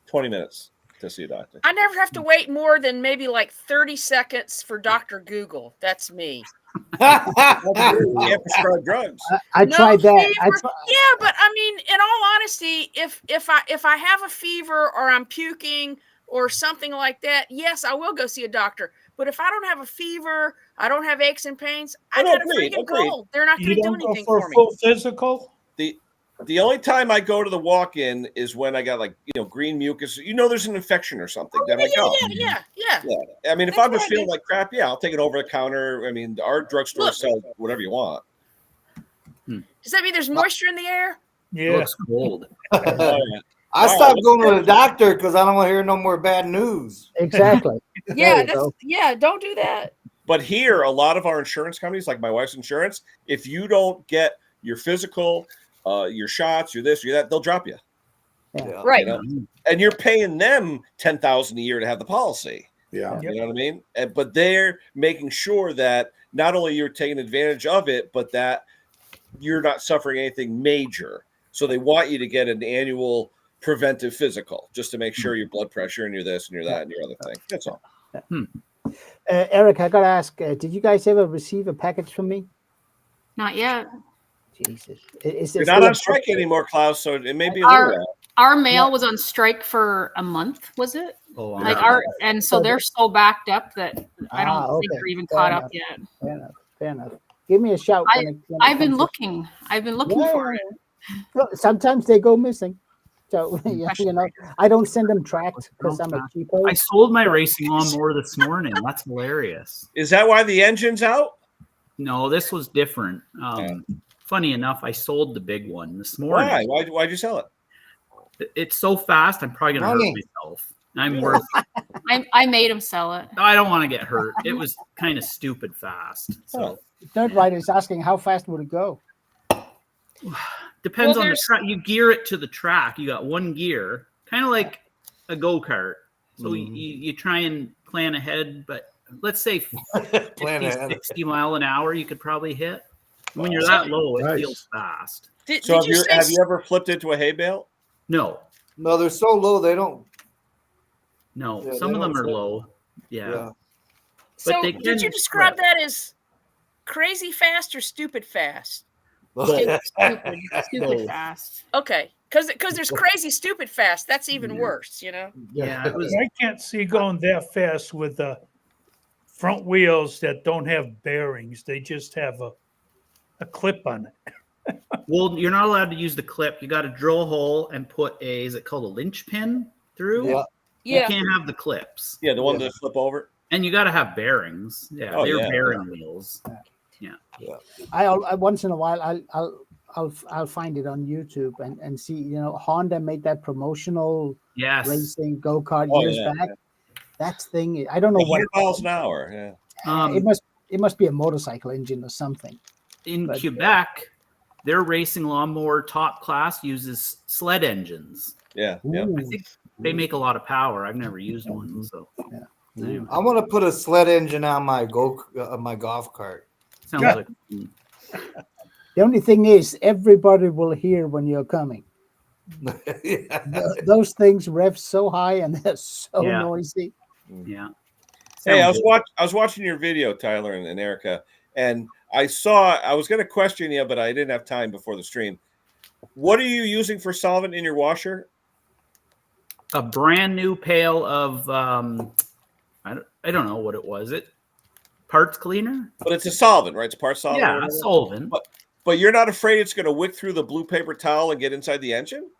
20 minutes to see a doctor. I never have to wait more than maybe like 30 seconds for Dr. Google. That's me. You can't prescribe drugs. I No tried that. fever. Yeah, but I mean, in all honesty, if I have a fever or I'm puking or something like that, yes, I will go see a doctor. But if I don't have a fever, I don't have aches and pains, I got a agreed. freaking cold. They're not going You to do don't go anything for for a me. full physical? The only time I go to the walk-in is when I got green mucus. There's an infection or something. Then I go. Yeah. I mean, if That's I'm just what I feeling do. like crap, I'll take it over the counter. I mean, our drugstore Look. sells whatever you want. Does that mean there's moisture in the air? It Yeah. looks cold. I stopped going to the doctor because I don't want to hear no more bad news. Exactly. Yeah, There you go. don't do that. But here, a lot of our insurance companies, like my wife's insurance, if you don't get your physical, your shots, your this, your that, they'll drop you. Yeah. Right. And you're paying them $10,000 a year to have the policy. Yeah. You know what I mean? But they're making sure that not only you're taking advantage of it, but that you're not suffering anything major. So they want you to get an annual preventive physical just to make sure your blood pressure and your this and your that and your other thing. That's all. Eric, I gotta ask, did you guys ever receive a package from me? Not yet. Jesus. Is You're it not still on a- strike anymore, Klaus, so it may be a little while. Our mail was on strike for a month, was it? Oh, Like wow. and so they're so backed up that I don't think okay. they're even Fair caught enough. up yet. Fair enough. Give me a shout. when it I've been comes looking. I've been looking Yeah, for it. Well, sometimes they go missing. So, I don't send them tracked because I'm a cheapo. I sold my racing lawnmower this morning. That's hilarious. Is that why the engine's out? No, this was different. Funny enough, I sold the big one this morning. Why'd you sell it? It's so fast, I'm probably gonna hurt Money. myself. I'm worth. I made him sell it. I don't want to get hurt. It was kind of stupid fast. So Third rider is asking how fast would it go? depends Well, on the there's- track. You gear it to the track. You got one gear, kind of like a go-kart. So you try and plan ahead, but let's say 50, Plan ahead. 60 mile an hour, you could probably hit. When you're that low, it Nice. feels fast. Did, So did you say have you ever flipped into a hay bale? No, No, they're so low they don't. no. Yeah, Some they of them don't are fit. low. Yeah. Yeah. so? they Did can you describe flip. that as crazy fast or stupid fast? Stupid Both. fast. Okay, because there's crazy stupid fast. That's even Yeah. worse, you know. Yeah, it was. I can't see going that fast with the front wheels that don't have bearings. They just have a clip on it. Well, you're not allowed to use the clip. You got to drill a hole and put is it called a linch pin through? Yeah. You Yeah. can't have the clips. Yeah, the one Yeah. that flip over. And you got to have bearings. Yeah, Oh, they're yeah. bearing wheels. I once in a while I'll find it on YouTube and see, you know, Honda made that promotional Yes. racing go-kart Oh, years yeah, back. That thing, I don't know what 100 miles an hour. Yeah. it must be a motorcycle engine or something. In but- Quebec, their racing lawnmower top class uses sled engines. Yeah. Yeah. Ooh. I think they make a lot the power. I've never used one, so anyway, I want to put a sled engine on my my golf cart. sounds Yeah. like The only thing is, everybody will hear when you're coming. Yeah. Those things rev so high and they're so Yeah. noisy. yeah. Hey, I Sounds was watching your video, Tyler and Erica, and I was going to question you, but I didn't have time before the stream. What are you using for solvent in your washer? a brand new pail of I don't know what it was. It parts cleaner? But it's a solvent, right? It's part solvent. or Yeah, whatever. solvent. But you're not afraid it's going to wick through the blue paper towel and get inside the engine?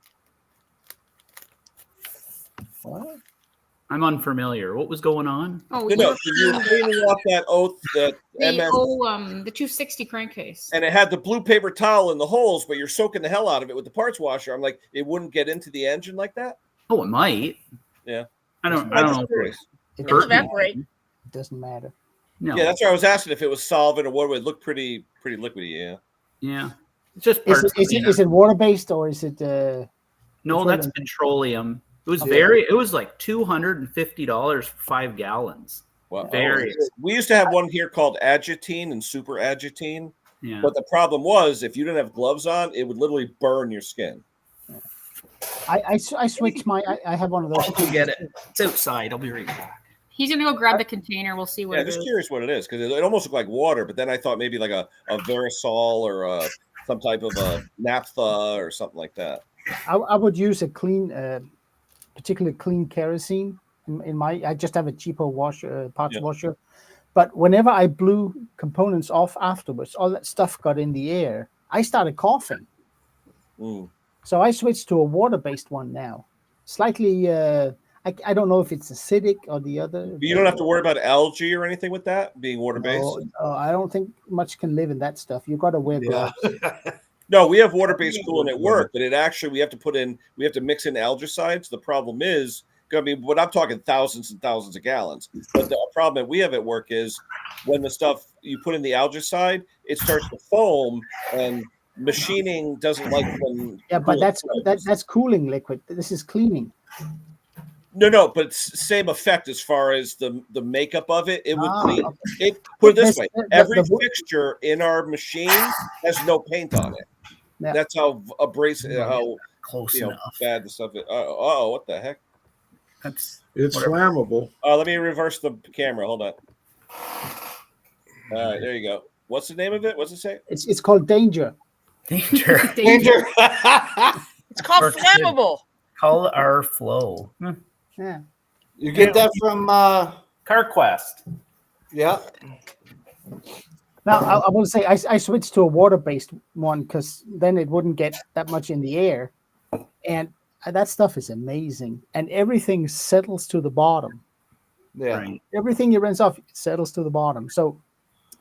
What? I'm unfamiliar. What was going on? Oh, No, no. You were cleaning off that oath, that the MS, the 260 crankcase. and it had the blue paper towel in the holes, but you're soaking the hell out of it with the parts washer. I'm like, it wouldn't get into the engine like that? Oh, it might. Yeah. I don't I'm know. just curious. It It'll doesn't, evaporate. it doesn't matter. No. Yeah, that's why I was asking if it was solvent or what would look pretty liquidy. Yeah. Yeah. It's just Is parts it, cleaner. is it water based or is it? No, that's petroleum. It was it was like $250 for 5 gallons. Well, Very. we used to have one here called Agitine and Super Agitine, Yeah. but the problem was if you didn't have gloves on, it would literally burn your skin. I switched my. I have one of those. I'll go get it. It's outside. I'll be right back. He's gonna go grab the container. We'll see what Yeah, it just is. curious what it is because it almost looked like water, but then I thought maybe like a Verisol or some type of a naphtha or something like that. I would use a clean, particularly clean kerosene. In my, I just have a cheaper washer, parts Yeah. washer. But whenever I blew components off afterwards, all that stuff got in the air. I started coughing, Mm. so I switched to a water-based one now. Slightly, I don't know if it's acidic or the other. But you don't have to worry about algae or anything with that being water based. No, I don't think much can live in that stuff. You got to wear Yeah. gloves. No, we have water-based coolant at work, but it actually we have to mix in algicides. The problem is, I mean, what I'm talking thousands and thousands of gallons. But the problem that we have at work is when the stuff you put in the algicide, it starts to foam, and machining doesn't like when. Yeah, but coolant foams. that's cooling liquid. This is cleaning. No, but it's same effect as far as the makeup of it. It would clean. okay. It, put it this way: The- every the- fixture in our machine has no paint on it. Yeah. That's how abrasive, how Close enough bad the stuff is. Oh, what the heck? That's It's Whatever. flammable. Let me reverse the camera. Hold on. All right, there you go. What's the name of it? What's it say? It's called danger. danger. Danger. It's called Works good. flammable. Call our flow. Yeah. You get that from CarQuest. yeah. Now I will say I switched to a water-based one because then it wouldn't get that much in the air, and that stuff is amazing. And everything settles to the bottom. Yeah. Right. Everything you rinse off settles to the bottom. So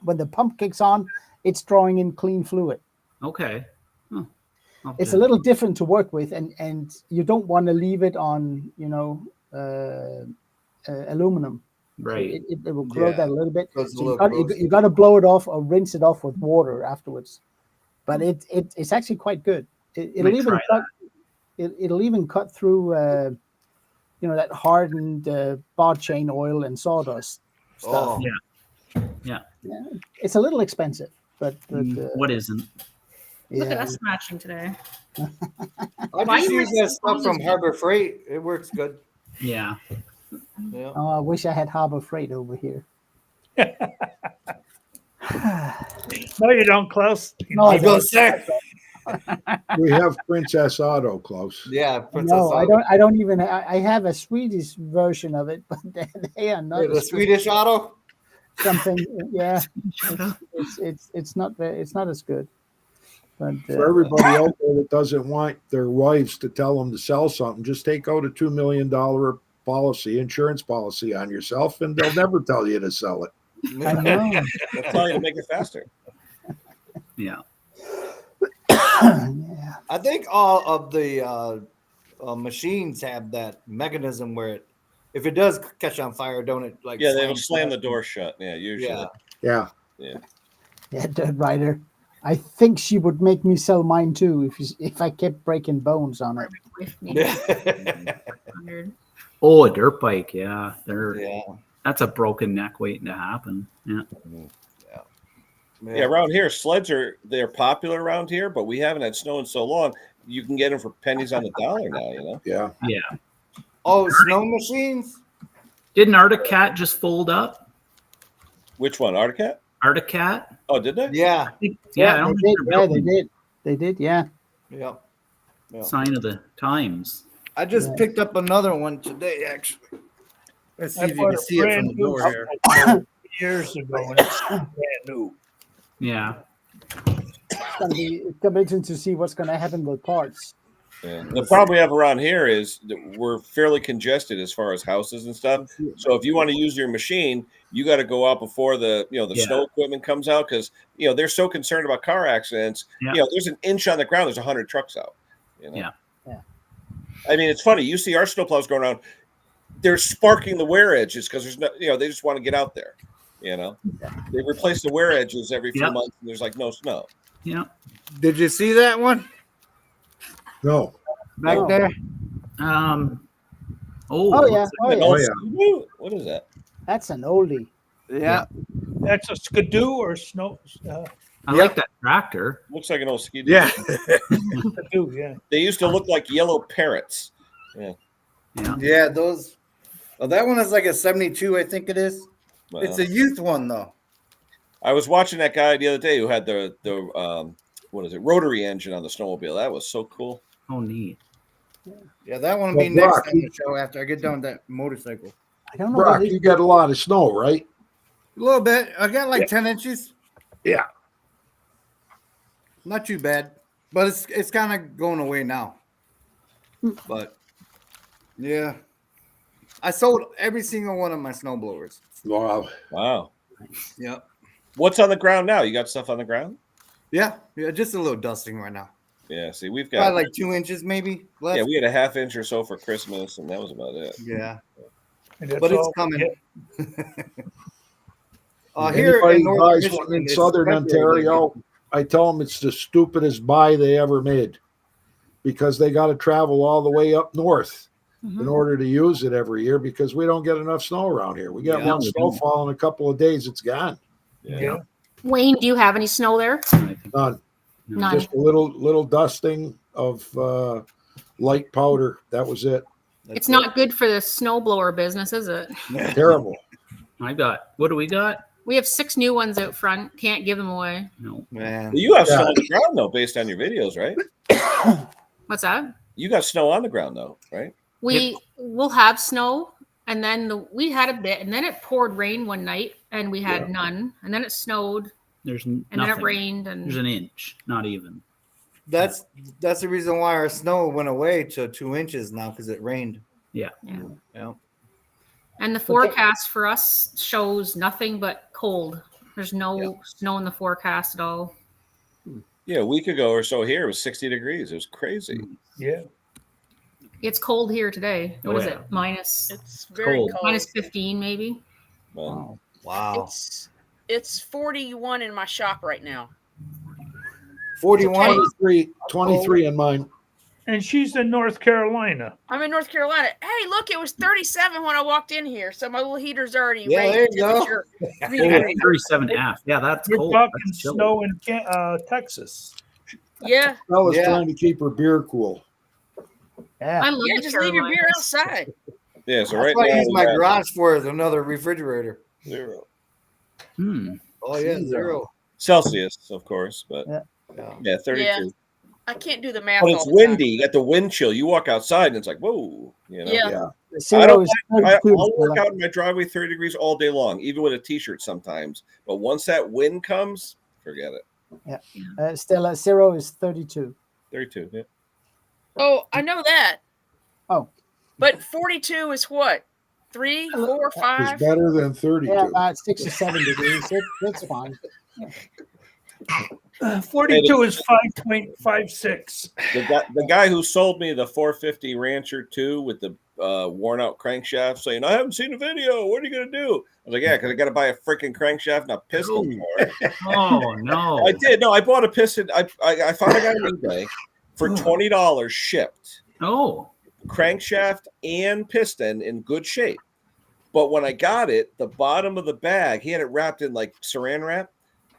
when the pump kicks on, it's drawing in clean fluid. Okay. Oh, It's a little different to work with, and you don't want to leave it on, aluminum. right. It will corrode that a little bit. Goes a So little you got to blow it off or rinse it off with water afterwards. But it's actually quite good. It'll Might even try cut. It'll even cut through, that hardened bar chain oil and sawdust stuff. Oh, Yeah. It's a little expensive, but What isn't? Look at yeah. us matching today. I Why just you use wearing that stuff from clothes? Harbor Freight. It works good. Yeah. Yeah. Oh, I wish I had Harbor Freight over here. No, you don't, Klaus. No, I I was gonna don't. say. We have Princess Auto, Klaus. Yeah, Princess No, I Auto. don't. I don't even. I have a Swedish version of it, but they are not Wait, the as good. Swedish Auto. Something. Yeah, it's not. It's not as good. But For everybody out there that doesn't want their wives to tell them to sell something, just take out a $2 million insurance policy on yourself, and they'll never tell you to sell it. I know. They'll tell you to make it faster. Yeah. Yeah. I think all of the machines have that mechanism where if it does catch on fire, don't it like? Yeah, they'll slam the door shut. Yeah, usually. Yeah. Yeah. Yeah, Dirt Rider. I think she would make me sell mine too if I kept breaking bones on it. With me. Yeah. 100. Oh, a dirt bike. Yeah. Yeah. That's a broken neck waiting to happen. Yeah. Yeah, around here, sleds they're popular around here, but we haven't had snow in so long. You can get them for pennies on the dollar now. Yeah. Yeah. Oh, snow machines. Didn't Arctic Cat just fold up? Which one, Articat? Arctic Cat? Oh, did they? Yeah. Yeah. I don't they think did. they're Yeah, they building. did. They did. Yeah. Yep. Yeah. Sign of the times. I just Yeah. picked up another one today, actually. Let's see I if you bought can a see it from brand the new door here. couple years ago, and it's brand new. Yeah. It's gonna be interesting to see what's going to happen with parts. Yeah. The problem we have around here is that we're fairly congested as far as houses and stuff. So if you want to use your machine, you got to go out before the Yeah. snow equipment comes out because they're so concerned about car accidents. Yeah. There's an inch on the ground. There's 100 trucks out. Yeah. Yeah. I mean, it's funny. You see our snowplows going around. They're sparking the wear edges because there's no. They just want to get out there. They replace the wear edges every few Yeah. months, and there's like no snow. Yeah. Did you see that one No. back No. there? Oh yeah. Oh An yeah. old yeah. Skidoo? What is that? That's an oldie. Yeah. That's a skidoo or snow. I like that tractor. Looks like an old Skidoo. Yeah. Skidoo, yeah. They used to look like yellow parrots. Yeah. Yeah. Those. Oh, that one is like a 72, I think it is. Well, It's a youth one though. I was watching that guy the other day who had the what is it, rotary engine on the snowmobile. That was so cool. Oh, neat. Yeah, that one will Well, be next Brock, on the show after I get done with that motorcycle. I don't know. Brock, what it you is. got a lot of snow, right? A little bit. I got like 10 inches. Yeah. Not too bad, but it's kind of going away now. But yeah, I sold every single one of my snowblowers. Wow. Wow. Yep. What's on the ground now? You got stuff on the ground? Yeah, just a little dusting right now. Yeah. See, we've Probably got like 2 inches maybe left. we had a half inch or so for Christmas, and that was about it. Yeah, And that's but it's all we coming. get. Here Anybody in Northern buys Michigan, one in it's Southern February, Ontario, I tell them it's the stupidest buy they ever made because they got to travel all the way up north in order to use it every year because we don't get enough snow around here. We got Yeah, one we snowfall in a couple of days, it's gone. Yeah. Wayne, do you have any snow there? None. None. Just a little dusting of light powder. That was it. It's not good for the snowblower business, is it? Terrible. What do we got? We have 6 new ones out front. Can't give them away. No. Man. You have Yeah. snow on the ground though, based on your videos, right? What's that? You got snow on the ground though, right? We will have snow, and then we had a bit, and then it poured rain one night, and we had none, and then it snowed, There's and nothing. then it rained, There's and an inch, not even. That's the reason why our snow went away to 2 inches now because it rained. Yeah. Yeah. and the forecast for us shows nothing but cold. There's no snow in the forecast at all. Yeah, a week ago or so here it was 60 degrees. It was crazy. Yeah. It's cold here today. What is yeah. it? Minus It's very cold. cold. minus 15 maybe. Well, Wow. It's 41 in my shop right now. 41. 23 in mine. And she's in North Carolina. I'm in North Carolina. Hey, look, it was 37 when I walked in here, so my little heater's already Yeah, raised there the you go. temperature. Oh, 3 degrees. 37F. Yeah, that's We're cold. talking That's chilly. snow in Texas. Yeah, Bella's Yeah. trying to keep her beer cool. Yeah. I love yeah, the just leave your beer Carolinas. outside. yeah, so That's right what I now use my we're at garage for is another refrigerator. 0 Hmm. Oh yeah, 0. Celsius, of course, but Yeah. yeah, 32. Yeah. I can't do the math. But all it's the windy. time. You got the wind chill. You walk outside and it's like, whoa, you know. Yeah. Yeah. The I zero don't is I'll 32. work out in my driveway 30 degrees all day long, even with a t-shirt sometimes. But once that wind comes, forget it. Stella, zero is 32. 32. Yeah. Oh, I know that. Oh. But 42 is what? 3, 4, It's 5? better than 32. Yeah, about 6 or 7 degrees. It's fine. 42 is 5.56. The guy who sold me the 450 Rancher 2 with the worn out crankshaft saying, I haven't seen a video. What are you going to do? I was like, yeah, because I got to buy a freaking crankshaft and a piston for it. Oh no. I did. No, I bought a piston. I found a guy on eBay for $20 shipped. Oh. Crankshaft and piston in good shape. But when I got it, the bottom of the bag, he had it wrapped in like saran wrap.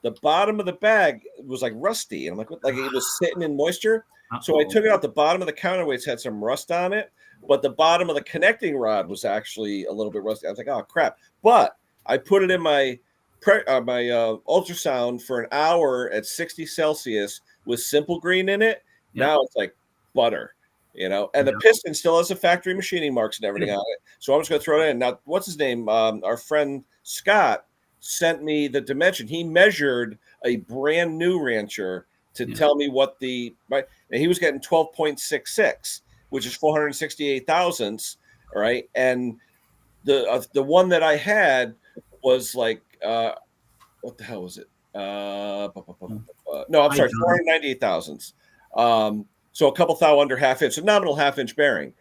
The bottom of the bag was like rusty. And I'm like, what? Like it was sitting in moisture. So I took it out. The bottom of the counterweights had some rust on it, but the bottom of the connecting rod was actually a little bit rusty. I was like, oh crap. But I put it in my ultrasound for an hour at 60 Celsius with Simple Green in it. Yeah. Now it's like butter. You know, and the piston still has the factory machining marks and everything on it. So I'm just going to throw it in. Now, what's his name? Our friend Scott sent me the dimension. He measured a brand new Rancher to tell me what the right, and he was getting 12.66, which is 468 thousandths. All right, and the one that I had was like what the hell was it? No, I'm sorry, 498 thousandths. So a couple thou under half inch, so nominal half inch bearing.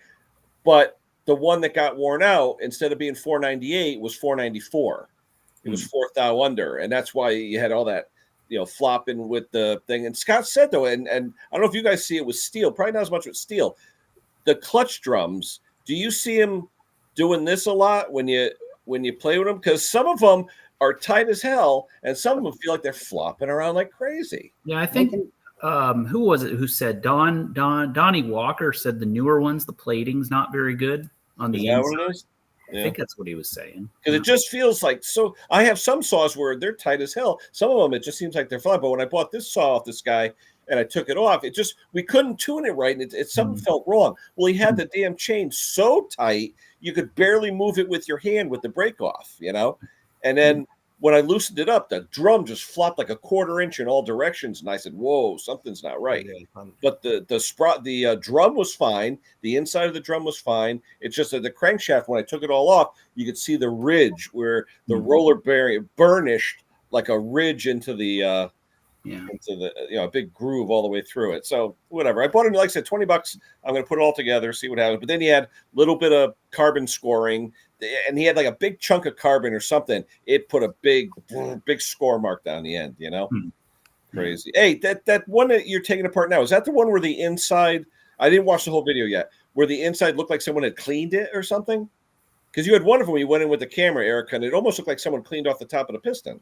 But the one that got worn out, instead of being 498, was 494. It was 4 thou under. And that's why you had all that, flopping with the thing. And Scott said, though, and I don't know if you guys see it with steel, probably not as much with steel. The clutch drums, do you see him doing this a lot when you play with them? Because some of them are tight as hell, and some of them feel like they're flopping around like crazy. Yeah, I think who was it who said Donnie Walker said the newer ones, the plating's not very good on the inside. What it is? I think that's what he was saying. Because it just feels like so. I have some saws where they're tight as hell. Some of them it just seems like they're fine. But when I bought this saw off this guy and I took it off, we couldn't tune it right, and it something felt wrong. Well, he had the damn chain so tight you could barely move it with your hand with the brake off, And then when I loosened it up, the drum just flopped like a quarter inch in all directions, and I said, "Whoa, something's not right." But the drum was fine. The inside of the drum was fine. It's just that the crankshaft, when I took it all off, you could see the ridge where the roller bearing burnished like a ridge into the a big groove all the way through it. So whatever. I bought it, like I said, $20. I'm going to put it all together, see what happens. But then he had a little bit of carbon scoring, and he had like a big chunk of carbon or something. It put a big score mark down the end, Crazy. Hey, that one that you're taking apart now, is that the one where the inside, I didn't watch the whole video yet, where the inside looked like someone had cleaned it or something? Because you had one of them, you went in with the camera, Erica, and it almost looked like someone cleaned off the top of the piston.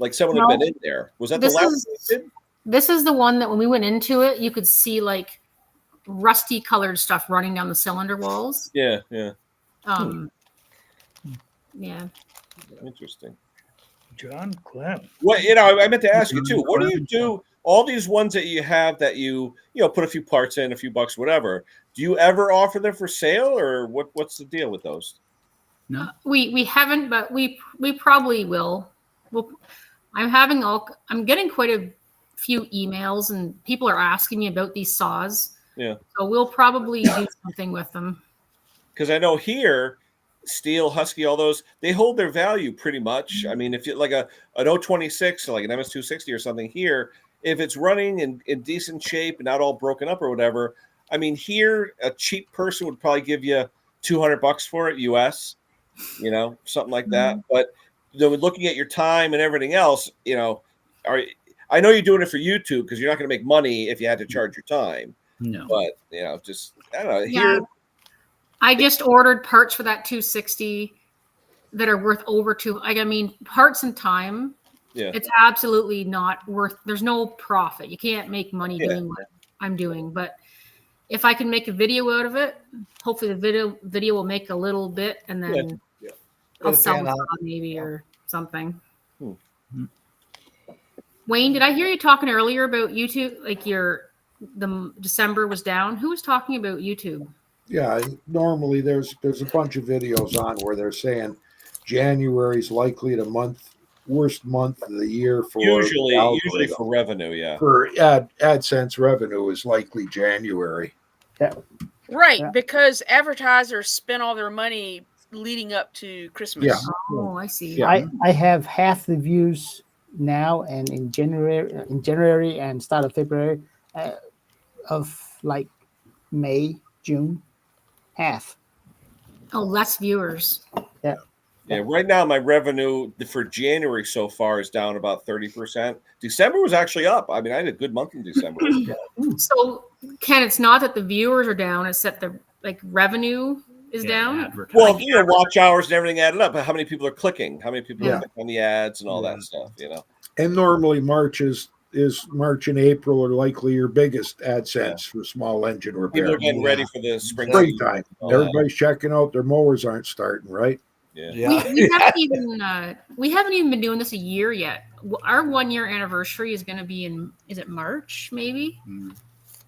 Like someone had been in there. Was that the last one you did? This is the one that when we went into it, you could see like rusty colored stuff running down the cylinder walls. Yeah. Yeah. Interesting. John Clem. Well, I meant to ask you too. What do you do? All these ones that you have that you put a few parts in, a few bucks, whatever. Do you ever offer them for sale, or what's the deal with those? No, we haven't, but we probably will. I'm getting quite a few emails, and people are asking me about these saws. Yeah. So we'll probably do something with them. Because I know here, Steel, Husky, all those, they hold their value pretty much. I mean, if you like an 026, like an MS260 or something here, if it's running in decent shape and not all broken up or whatever, I mean, here a cheap person would probably give you $200 for it, US, you know, something like that. But looking at your time and everything else, you know, I know you're doing it for YouTube because you're not going to make money if you had to charge your time. No. But you know, just I don't know. Yeah. Here, I just ordered parts for that 260 that are worth over I mean, parts and time. Yeah. It's absolutely not worth. There's no profit. You can't make money Yeah. doing what I'm doing. But if I can make a video out of it, hopefully the video will make a little bit, and then I'll sell it maybe or something. Wayne, did I hear you talking earlier about YouTube? Like the December was down. Who was talking about YouTube? Yeah, normally there's a bunch of videos on where they're saying January's likely the worst month of the year for usually for revenue, yeah. For AdSense revenue is likely January. Right, Yeah. because advertisers spend all their money leading up to Christmas. Yeah. Oh, I see. Yeah. I have half the views now, and in January and start of February, of like May, June, half. Oh, less viewers. Yeah, right now my revenue for January so far is down about 30%. December was actually up. I mean, I had a good month in December. So, Ken, it's not that the viewers are down; it's that the revenue is down. Advertising. Well, you know, watch hours and everything added up, but how many people are clicking? How many people Yeah. are clicking on the ads and all that stuff, you know? And normally March March and April are likely your biggest AdSense for small engine People repair. are getting ready for the spring. Springtime. all that. Everybody's checking out their mowers aren't starting, right? Yeah. Yeah. We haven't even been doing this a year yet. Our 1 year anniversary is going to be is it March maybe?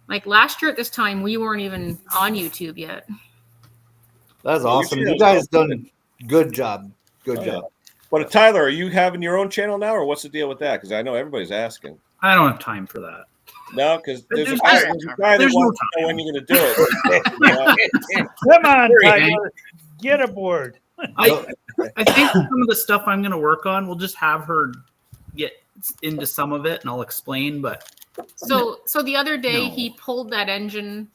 Like last year at this time, we weren't even on YouTube yet. That's awesome. channel's You guys awesome. done good job. Good Oh, job. But Tyler, are you having your own channel now, or what's the deal with that? Because I know everybody's asking. I don't have time for that. No, because there's a There's guy, no there's a time. guy that There's no wants to know when you're going to do it. Come on, Very Tyler. Get aboard. I think some of the stuff I'm going to work on, we'll just have her get into some of it, and I'll explain. But So the other day No. he pulled that engine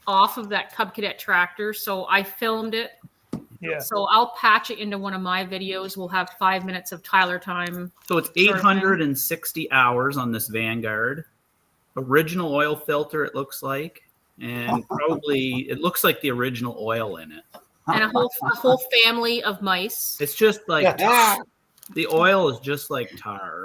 off of that Cub Cadet tractor. So I filmed it. Yeah. So I'll patch it into one of my videos. We'll have 5 minutes of Tyler time. so it's 860 hours on this Vanguard. Original oil filter, it looks like, and probably it looks like the original oil in it. And a whole family of mice. It's just like Yeah. the oil is just like tar,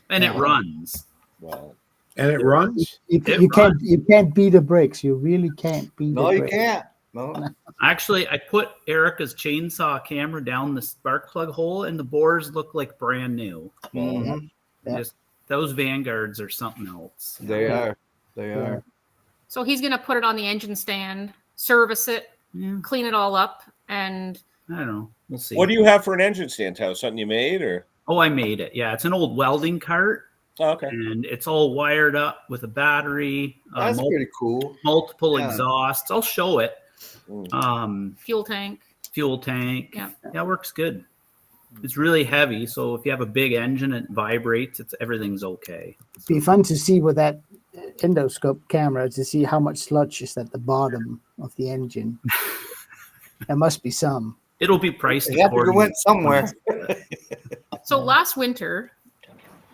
and it runs. Wow. And it runs. You It can't beat the brakes. You really can't beat No, the you brakes. can't. No. Actually, I put Erica's chainsaw camera down the spark plug hole, and the bores look like brand new. Mhm. Yeah. Just those Vanguards are something else. They are. They are. So he's going to put it on the engine stand, service it, Yeah, clean it all up, and I don't know. We'll see. What do you have for an engine stand, Tyler? Something you made, or? Oh, I made it. Yeah, it's an old welding cart, Oh, okay. and it's all wired up with a battery, That's pretty cool. multiple Yeah. exhausts. I'll show it. Mm. fuel tank. Fuel tank. Yeah. Yeah, it works good. It's really heavy, so if you have a big engine, it vibrates. Everything's okay. It'd be fun to see with that endoscope camera to see how much sludge is at the bottom of the engine. There must be some. It'll be priced They have to accordingly. went somewhere. So last winter,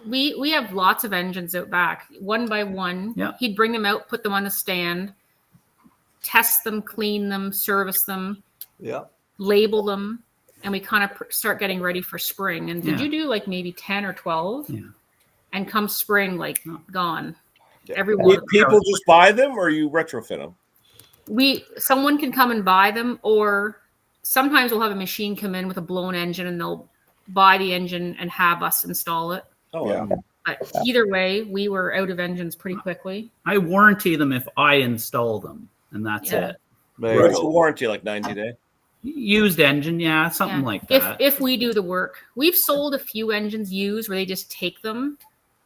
we have lots of engines out back, one by one. Yeah. He'd bring them out, put them on the stand, test them, clean them, service them, Yeah. label them, and we kind of start getting ready for spring. And did Yeah. you do like maybe 10 or 12? Yeah. And come spring, like gone. Yeah. Everyone. People just buy them, or you retrofit them? Someone can come and buy them, or sometimes we'll have a machine come in with a blown engine and they'll buy the engine and have us install it. Oh, Yeah. wow. But either way, we were out of engines pretty quickly. I warranty them if I install them, and that's Yeah. it. There you What's the go. warranty, like 90 day? Used engine, yeah, something Yeah. like that. If we do the work, we've sold a few engines used where they just take them,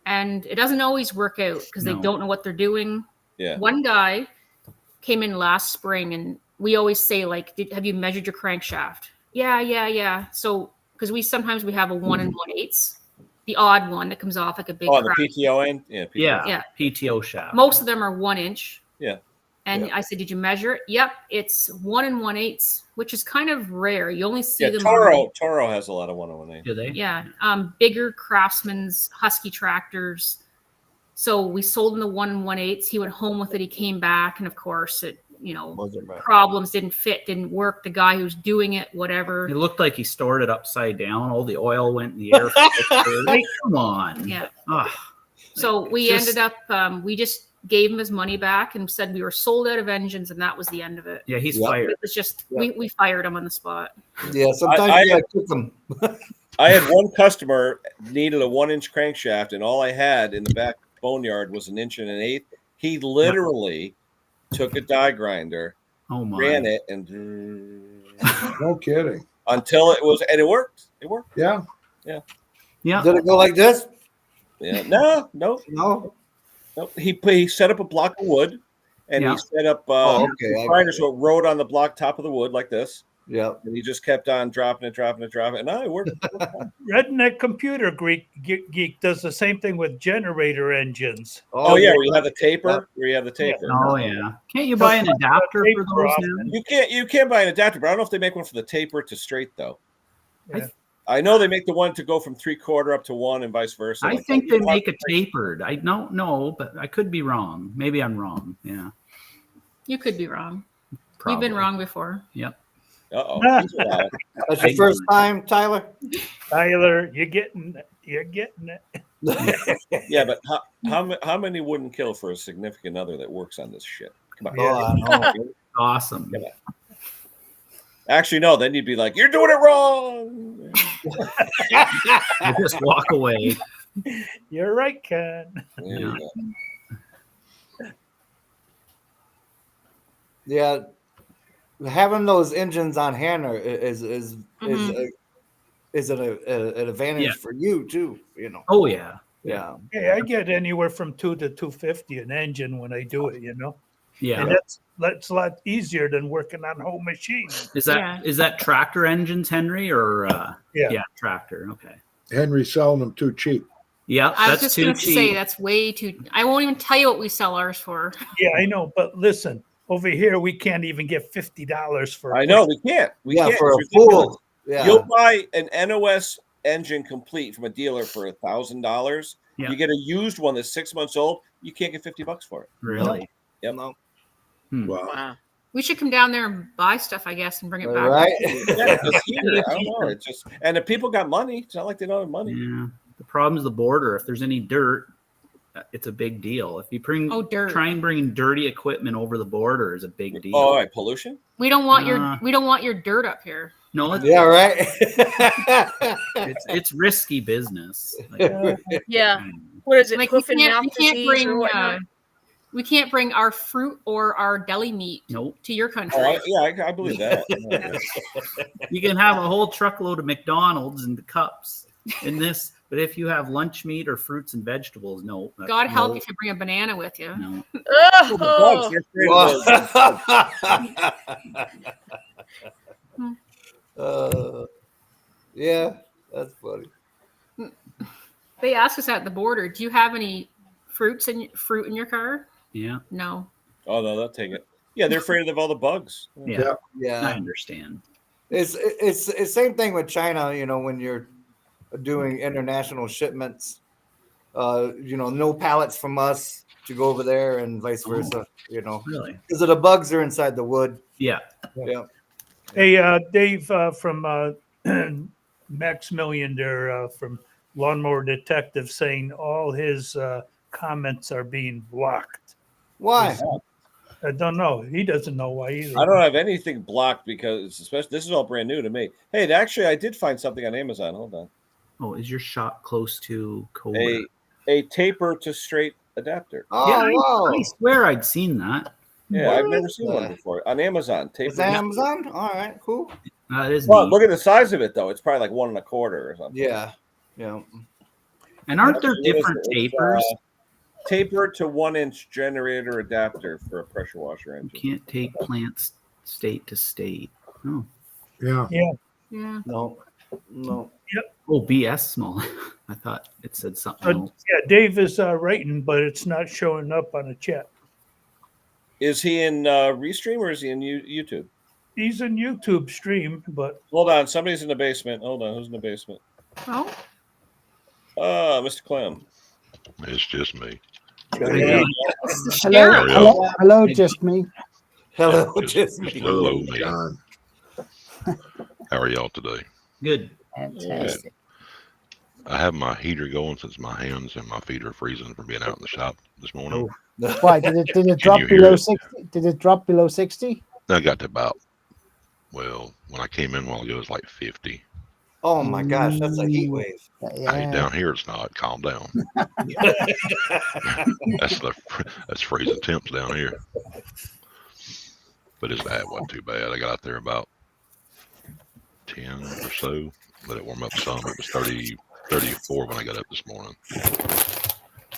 and it doesn't always work out because they No. don't know what they're doing. Yeah. One guy came in last spring, and we always say, like, have you measured your crankshaft? Yeah. So because we sometimes have a 1 1/8, the odd one that comes off like a big. Oh, the crack. PTO end? Yeah. PTO. Yeah. Yeah. PTO shaft. Most of them are 1 inch. Yeah. And Yeah. I said, "Did you measure it?" Yep, it's 1 1/8, which is kind of rare. You only see Yeah, them. Toro has a lot of 101A. Do they? Yeah, bigger Craftsman's Husky tractors. So we sold him the 1 1/8. He went home with it. He came back, and of course, it Wasn't right. problems, didn't fit, didn't work. The guy who's doing it, whatever. It looked like he stored it upside down. All the oil went in the air. Like, come on. Yeah. Ugh. So we Just- ended up, we just gave him his money back and said we were sold out of engines, and that was the end of it. Yeah, he's Yep. fired. It was just Yeah. we fired him on the spot. Yeah, sometimes I- you gotta kick them. I had one customer needed a 1-inch crankshaft, and all I had in the back boneyard was 1 1/8. He literally took a die grinder, Oh my. ran it, and No kidding. until it was, and it worked. It worked. Yeah. Yeah. Did it go like this? Yeah. No. No. He set up a block of wood, and Yeah. he set up Oh, okay. grinders so it rode on the block top of the wood like this, Yep. and he just kept on dropping it, and no, it worked. Redneck Computer Geek does the same thing with generator engines. Oh yeah, where you have the taper. Where you have the taper. Oh yeah. Can't you buy an adapter for those now? You can't buy an adapter, but I don't know if they make one for the taper to straight though. Yeah. I know they make the one to go from 3/4 up to 1 and vice versa. I Like, think they make a tapered. I don't know, but I could be wrong. Maybe I'm wrong. Yeah. You could be wrong. Probably. We've been wrong before. Yep. Uh-oh. That's your first time, Tyler? Tyler, you're getting it. Yeah, but how many wouldn't kill for a significant other that works on this shit? Come on. Oh, I know. Awesome. Yeah. Actually, no. Then you'd be like, "You're doing it wrong." I just walk away. You're right, Ken. There you go. Yeah, having those engines on hand is an advantage Yeah. for you too. You know. Oh yeah. Yeah. Hey, I get anywhere from 2 to 250 an engine when I do it, Yeah. And that's a lot easier than working on whole machines. Is that tractor engines, Henry, or Yeah. tractor? Okay. Henry's selling them too cheap. Yeah, I was that's just too going to cheap. say that's way too. I won't even tell you what we sell ours for. Yeah, I know, but listen, over here we can't even get $50 for. I know we can't. We Yeah, can't. for a It's ridiculous. fool. Yeah. You'll buy an NOS engine complete from a dealer for $1,000. Yeah. You get a used one that's 6 months old. You can't get $50 for it. Really? Yep. No. Wow. Wow. We should come down there and buy stuff, I guess, and bring it back. Right. Yeah, it's here. I don't know. It's just, and if people got money, it's not like they don't have money. Yeah. The problem is the border. If there's any dirt, it's a big deal. If you bring Dirt. try and bring dirty equipment over the border is a big deal. Oh, all right, pollution. We don't want Uh, your dirt up here. No, it's, Yeah. Right. it's risky business. Like, Yeah. What is it? Like Hoof and mouth we can't disease bring or whatnot? we can't bring our fruit or our deli meat nope. to your country. All right, yeah, I believe that. You can have a whole truckload of McDonald's and the cups in this, but if you have lunch meat or fruits and vegetables, no. God help no, if you bring a banana with you. No. Oh, Yeah, that's funny. They ask us at the border, do you have any fruit in your car? Yeah. No. Oh no, they'll take it. Yeah, they're afraid of all the bugs. Yeah. I Yeah, understand. it's same thing with China. You know, when you're doing international shipments, no pallets from us to go over there and vice versa. You know, Really? because of the bugs are inside the wood. Yeah. Yeah. Hey, Dave from Maximilian there from Lawnmower Detective saying all his comments are being blocked. Why? I don't know. He doesn't know why either. I don't have anything blocked because, especially, this is all brand new to me. Hey, actually, I did find something on Amazon. Hold on. Oh, is your shop close to Kohler? A taper to straight adapter. Oh, Yeah, wow. I swear I'd seen that. Yeah, I've What? never seen one before on Amazon. Taper. Is that Amazon? All right, cool. That is Well, neat. look at the size of it though. It's probably like 1 1/4 or something. Yeah, yeah. And aren't there What is it? different It's, tapers? Taper to 1-inch generator adapter for a pressure washer You engine. can't take plants state to state. Oh, Yeah. Yeah. Yeah. No. Oh, BS small. I thought it said something else. Yeah, Dave is writing, but it's not showing up on the chat. Is he in Restream or is he in YouTube? He's in YouTube stream, but Hold on, somebody's in the basement. Hold on, who's in the basement? Oh, Mr. Clem. It's just me. Hey, it's the Hello, sheriff. hello, just me. Hello, Just- just just me. hello, me. John. How are y'all today? Good. Fantastic. I have my heater going since my hands and my feet are freezing from being out in the shop this morning. Why did it drop you hear below it? 60? Did it drop below 60? I got to about, well, when I came in a while ago, it was like 50. Oh my gosh, that's a heat wave. Hey, Yeah. down here it's not. Calm down. That's freezing temps down here. But that wasn't too bad. I got out there about 10 or so. Let it warm up some. It was 30, 34 when I got up this morning.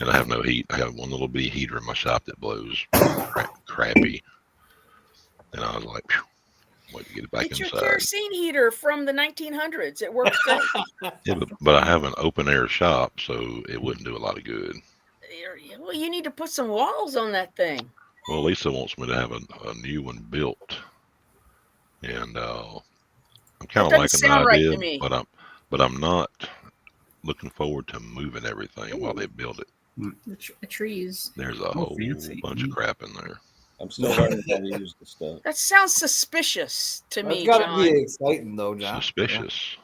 And I have no heat. I have one little bitty heater in my shop that blows crappy. And I was like, phew, wait to get it back Get your inside. kerosene heater from the 1900s. It works great. Yeah, but I have an open air shop, so it wouldn't do a lot of good. Well, you need to put some walls on that thing. Well, Lisa wants me to have a new one built, and I'm kind of That doesn't liking the sound right to idea, me. but I'm not looking forward to moving everything while they build it. The trees. There's a whole fancy. bunch of crap in there. I'm still learning how to use the stuff. That sounds suspicious to That's me, gotta John. be exciting though, John. Suspicious.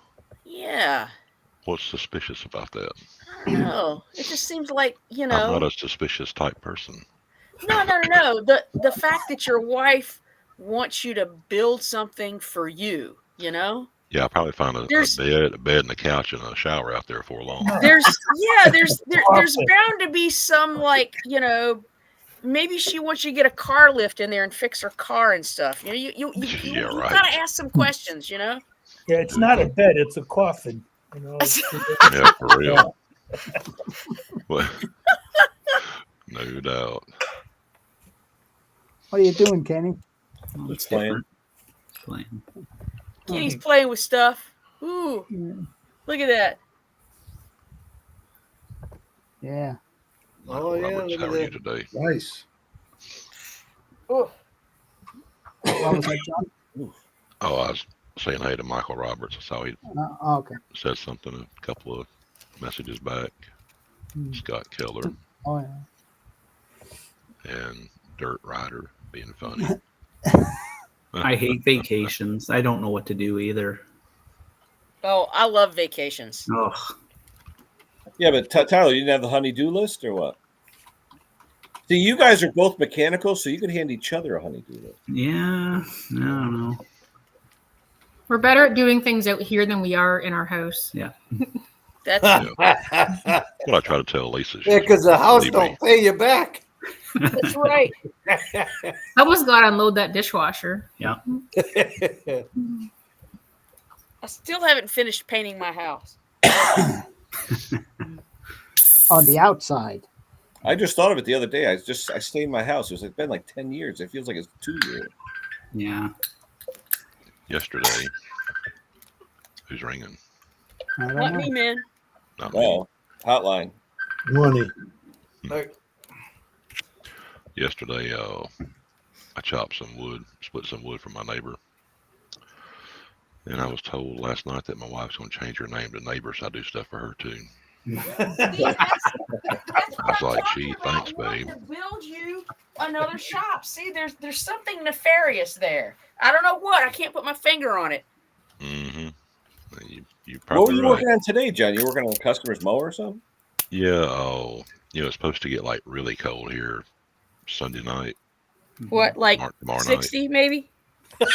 Yeah, What's suspicious about that? I don't know. It just seems like, I'm not a suspicious type person. No. The fact that your wife wants you to build something for you, you know? Yeah, I'll probably find a bed and a couch and a shower out there for long. There's bound to be some, like, you know, maybe she wants you to get a car lift in there and fix her car and stuff. You know, you Yeah, right. gotta ask some questions, you know? yeah, it's not a bed; it's a coffin. You know, Yeah, for real. Well, no doubt. What are you doing, Kenny? Well, it's Just playing. different. Playing. Kenny's playing with stuff. Ooh, look at that. Yeah. Oh, yeah, Roberts, look how at are you that. today? Nice. What was that, John? Oh, I was saying hey to Michael Roberts. I saw he Okay. said something a couple of messages back. Scott Keller Oh, yeah. and Dirt Rider being funny. I hate vacations. I don't know what to do either. Oh, I love vacations. Oh, Yeah, but Tyler, you didn't have the honey-do list or what? See, you guys are both mechanical, so you could hand each other a honey-do list. yeah. I don't know. We're better at doing things out here than we are in our house. Yeah. That's Yeah, What I try to tell Lisa. because the house Believe me. don't pay you back. that's right. I was got to unload that dishwasher. Yeah. I still haven't finished painting my house. On the outside. I just thought of it the other day. I stayed in my house. It's been like 10 years. It feels like it's 2 years. Yeah. Yesterday. Who's ringing? I don't Not know. me, man. Not me. Oh, hotline. Money. Yesterday, I chopped some wood, split some wood from my neighbor. And I was told last night that my wife's going to change her name to Neighbor, so I do stuff for her too. I was like, gee, thanks, babe. To build you another shop. See, there's something nefarious there. I don't know what. I can't put my finger on it. Mm-hmm. You What were probably you right. working on today, John? You working on a customer's mower or something? Yeah, it's supposed to get like really cold here Sunday night, What, like tomorrow 60 maybe? night.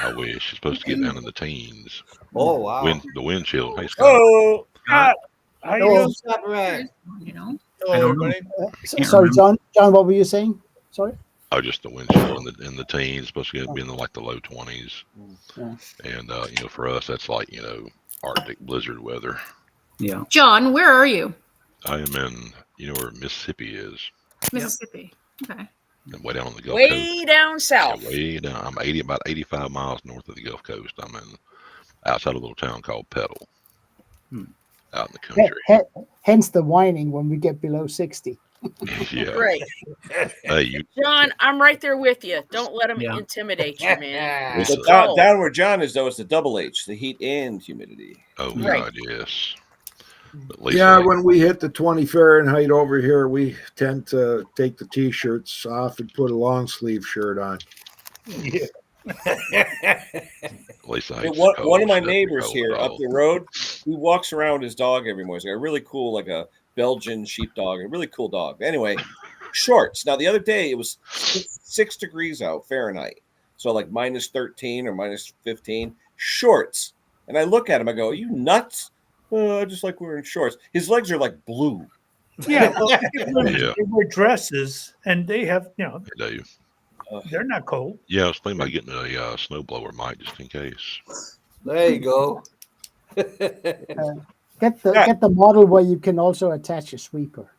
I wish. It's supposed to get down in the teens. Oh, wow. The wind chill. Hey, Scott. Oh, Scott, how you Oh, doing? stop right. You know, hello, I don't know. everybody. Sorry, John. John, what were you saying? Sorry. Oh, just the wind chill in the teens. Supposed to be in like the low 20s. Yeah. And for us, that's like Arctic blizzard weather. Yeah. John, where are you? I am in where Mississippi is, Mississippi. Okay. way down on the Gulf Coast. Way down Yeah, south. way down. I'm about 85 miles north of the Gulf Coast. I'm in outside a little town called Petal, Hmm. out in the country. Hence the whining when we get below 60. Yeah. Great. Hey, you. John, I'm right there with you. Don't let them Yeah. intimidate you, man. Listen, But It's cold. down where John is, though, it's the double H, the heat and humidity. Oh Right. God, yes. But Lisa, Yeah, when we hit the 20 Fahrenheit over here, we tend to take the t-shirts off and put a long sleeve shirt on. Yeah. Lisa Hey, hates one the cold. of my She doesn't neighbors cold here at up all. the road, he walks around his dog every morning. He's got a really cool, like a Belgian sheepdog, a really cool dog. Anyway, shorts. Now, the other day, it was 6 degrees out Fahrenheit. So like minus 13 or minus 15. Shorts. And I look at him, I go, are you nuts? I just like wearing shorts. His legs are like blue. Yeah, well, women, Yeah. they wear dresses, and they have, They do. they're not cold. Yeah, I was thinking about getting a snowblower, Mike, just in case. There you go. Get the model where you can also attach a sweeper.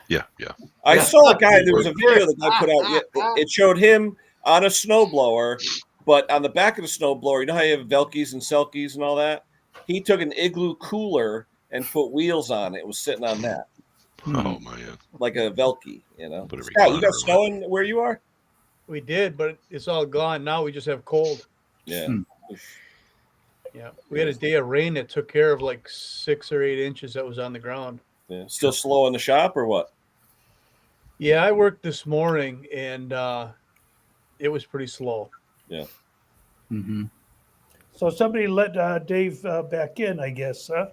Yeah, yeah. I Yeah. saw a guy, there was a video that guy put out. It showed him on a snowblower, but on the back of the snowblower, you know how you have Velkies and Selkies and all that? He took an igloo cooler and put wheels on it. It was sitting on that, Oh man. like a Velky, you know. Put a Scott, you got recliner snow in where you are? We did, but it's all gone. Now we just have cold. Yeah. Hmm. Yeah. We had a day of rain that took care of like 6 or 8 inches that was on the ground. Yeah. Still slow in the shop or what? Yeah, I worked this morning and it was pretty slow. Mm-hmm. So somebody let Dave back in, I guess, huh?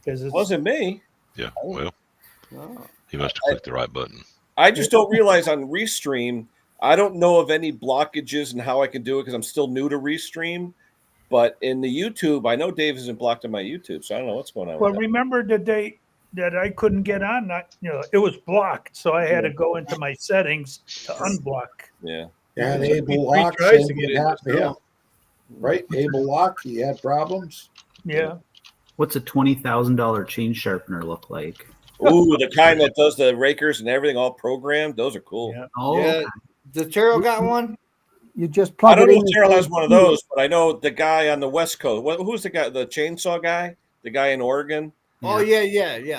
Because It wasn't me. Yeah. Well, Oh. he must have clicked the right button. I just don't realize on Restream, I don't know of any blockages and how I can do it because I'm still new to Restream. But in the YouTube, I know Dave isn't blocked on my YouTube, so I don't know what's going on. Well, with that. remember the day that I couldn't get on? It was blocked, so I had to go into my settings to unblock. Yeah. And It took me Abel 3 Locke, tries same to get thing in happened to this him. Right? Abel Locke, he had problems. Yeah. What's a $20,000 chain sharpener look like? Ooh, the kind that does the rakers and everything all programmed. Those are cool. Yeah. Oh, Yeah. Does Terrell got one? You just I plug don't it know in. if Terrell has one of those, but I know the guy on the West Coast. Who's the guy? The chainsaw guy? The guy in Oregon? Oh yeah.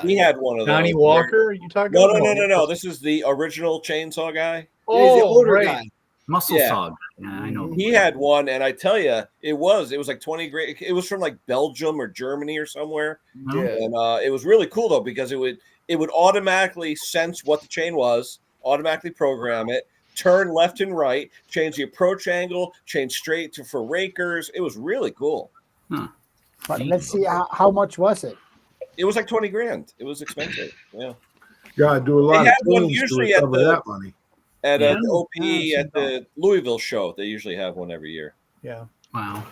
He had one of those. Johnny Walker, are you talking No, about? no. This is the original chainsaw guy. Yeah, he's the Oh, older right. guy. muscle Yeah. saw. Yeah, I know. He had one, and I tell you, it was like 20 grand. It was from like Belgium or Germany or somewhere, No? Yeah. and it was really cool though because it would automatically sense what the chain was, automatically program it, turn left and right, change the approach angle, change straight to for rakers. It was really cool. But let's see how much was it. It was like 20 grand. It was expensive. Yeah. Gotta do a lot They of had one things to usually at recover the- that money. At Yeah. the OPE at the Louisville show, they usually have one every year. Yeah. Wow.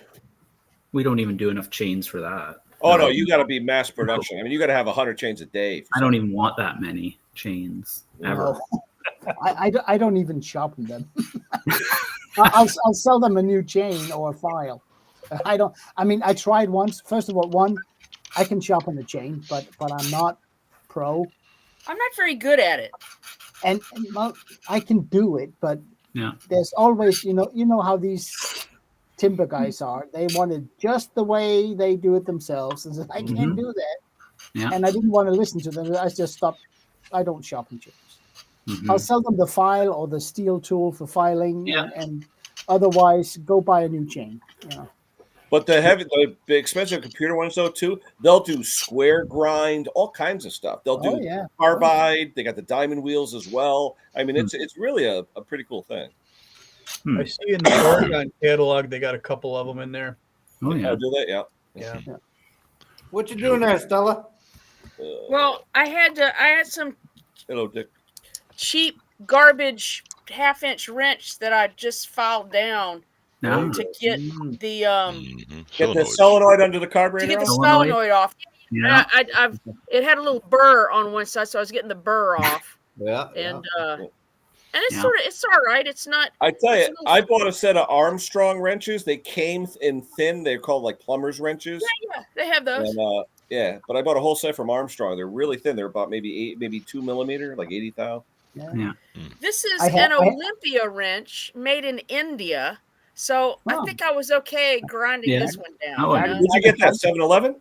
We don't even do enough chains for that. Oh no, you got to be mass production. I mean, you got to have 100 chains a day. I don't even want that many chains ever. I don't even sharpen them. I'll sell them a new chain or a file. I tried once. First of all, I can sharpen a chain, but I'm not pro. I'm not very good at it. And well, I can do it, but Yeah. there's always, you know how these timber guys are. They want it just the way they do it themselves. And I can't Mhm. do that. Yeah. And I didn't want to listen to them. I just stopped. I don't sharpen chains. Mhm. I'll sell them the file or the steel tool for filing, Yeah. and otherwise go buy a new chain. You know. But the expensive computer ones though too, they'll do square grind, all kinds of stuff. They'll do Oh yeah. carbide. They got the diamond wheels as well. I mean, it's really a pretty cool thing. I see in the Oregon catalog they got a couple of them in there. Oh yeah. Do that, yeah. Yeah. What you doing there, Stella? Well, I had some Hello, Dick. cheap garbage half-inch wrench that I just filed down No. to get the Get the solenoid under the to carburetor. get the off? Solenoid. solenoid off. Yeah. It had a little burr on one side, so I was getting the burr off, Yeah. and it's Yeah. it's all right. It's not. I tell It's you, a little- I bought a set of Armstrong wrenches. They came in thin. They're called like plumber's wrenches. Yeah, they have those. And, yeah, but I bought a whole set from Armstrong. They're really thin. They're about maybe 2 millimeter, like 80 thou. This is I an ha- I- Olympia wrench made in India So I Wow. think I was okay grinding Yeah. this one down. Oh, you yeah. know? Where'd you get that? 7-Eleven?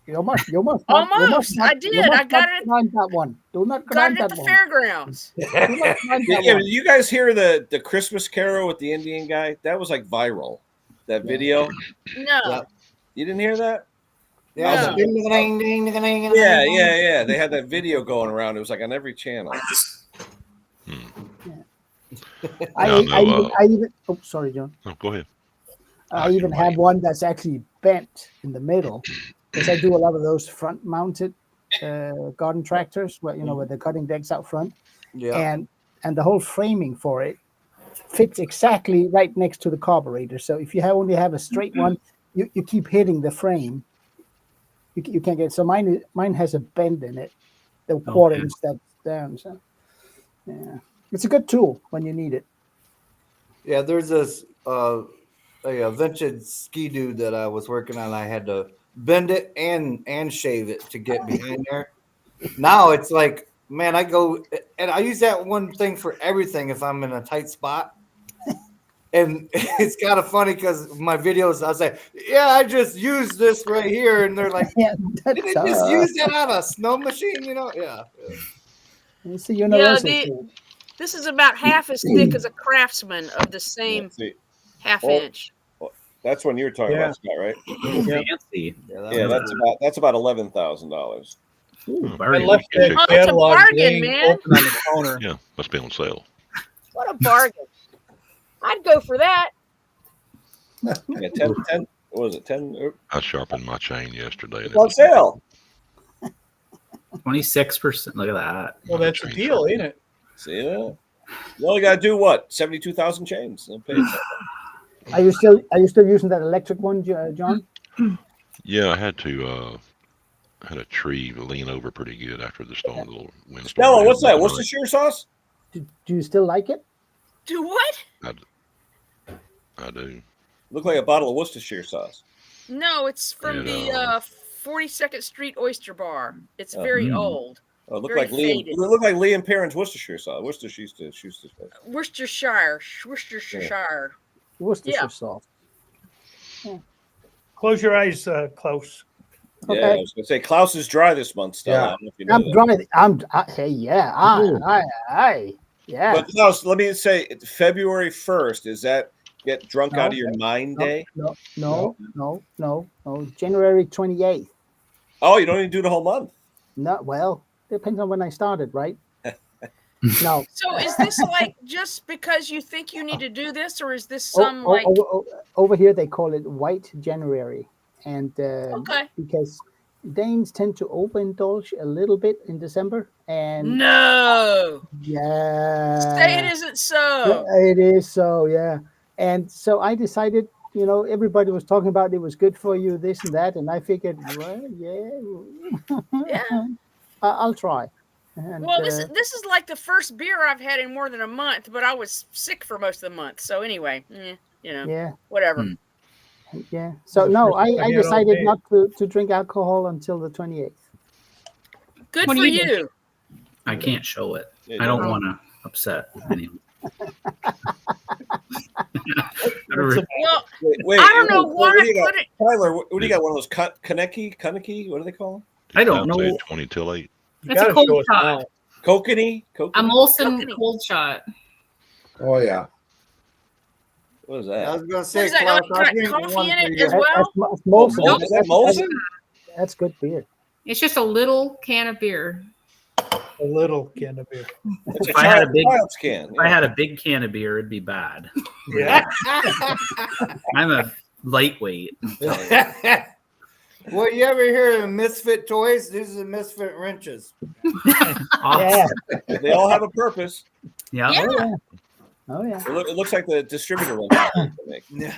You almost, you almost, Almost. I did. I got it. Grind that one. Do not Got grind it at that the one. fairgrounds. Do not grind that Yeah, one. did you guys hear the Christmas Carol with the Indian guy? That was like viral. That video. No. Yep. You didn't hear that? Yeah. No. Yeah. They had that video going around. It was like on every channel. I even. Oh, sorry, John. Oh, go ahead. I even have one that's actually bent in the middle because I do a lot of those front mounted garden tractors where where the cutting deck's out front, Yeah. and the whole framing for it fits exactly right next to the carburetor. So if you only have a straight one, you keep hitting the frame. You can't get. So mine has a bend in it, the quarter inch that's down. So yeah, it's a good tool when you need it. Yeah, there's this a vintage ski doo that I was working on. I had to bend it and shave it to get behind there. Now it's like, man, I go and I use that one thing for everything if I'm in a tight spot. And it's kind of funny because my videos, I say, yeah, I just used this right here. And they're like, Yeah, did they just use that on a snow machine? Yeah. It's a universal Yeah, tool. This is about half as thick as a Craftsman of the same See, half Oh. inch. that's when you were talking Yeah. about, Scott, right? Fancy. Yeah, that's about $11,000. Ooh, I bargain. left that Oh, it's a catalog bargain, laying man. open on the counter. Yeah, must be on sale. What a bargain. I'd go for that. Yeah, 10. What was it? 10? I sharpened my chain yesterday. And It's on sale. 26%. Look at that. Well, that's a deal, ain't it? See that? You only got to do what? 72,000 chains. They'll pay for it. Are you still using that electric one, John? Yeah, I had to. Had a tree lean over pretty good after the storm. The little windstorm. Stella, we what's had that? the other Worcestershire sauce? Do you still like it? Do what? night. I do. Look like a bottle of Worcestershire sauce. No, it's from And, the 42nd Street Oyster Bar. It's very old. Oh, look Very like Liam. faded. Look like Liam Perrin's Worcestershire sauce. Worcestershire. Worcestershire. Worcestershire Yeah. sauce. Close your eyes, Klaus. Yeah, Okay. I was gonna say Klaus is dry this month. Stella. Yeah. I don't know if you know I'm that. dry. Hey, yeah. Yeah. But Klaus, let me say, February 1st, is that get drunk out of your mind day? No. January 28th. Oh, you don't even do the whole month. No, well, depends on when I started, right? No. So is this like just because you think you need to do this, or is this some like Over here they call it White January, and okay? because Danes tend to overindulge a little bit in December, and No, yeah, say it isn't so. it is so, yeah. And so I decided, everybody was talking about it was good for you, this and that, and I figured, well, Yeah. I'll try. And, Well, this is like the first beer I've had in more than a month, but I was sick for most of the month. So anyway, yeah, whatever. yeah. So The no, first I I had all decided day. not to drink alcohol until the 28th. Good What for do you you. I can't show it. Yeah, I don't you want to upset anyone. Well, Wait, I don't know what why do you I got? put it. Tyler, what do you got? One of those Kaneki? What do they call them? I don't I'd say know. 20 till 8. You That's a gotta cold show us shot. now. Kokanee? A Molson Coconut. cold shot. Oh yeah. What is I that? was gonna What say, is that? Klaus, Like, I'll got drink coffee one in for it you. as well? That's Molson. Oh, is that Molson? That's good beer. It's just a little can of beer. A little can of beer. It's If I had a big- child's can. If I had a big can of beer, it'd be bad. Yeah. I'm a lightweight. Well, you ever hear of Misfit toys? These are Misfit wrenches. Yeah. They all have a purpose. Yeah. Yeah. Oh yeah. It looks like the distributor one. Yeah.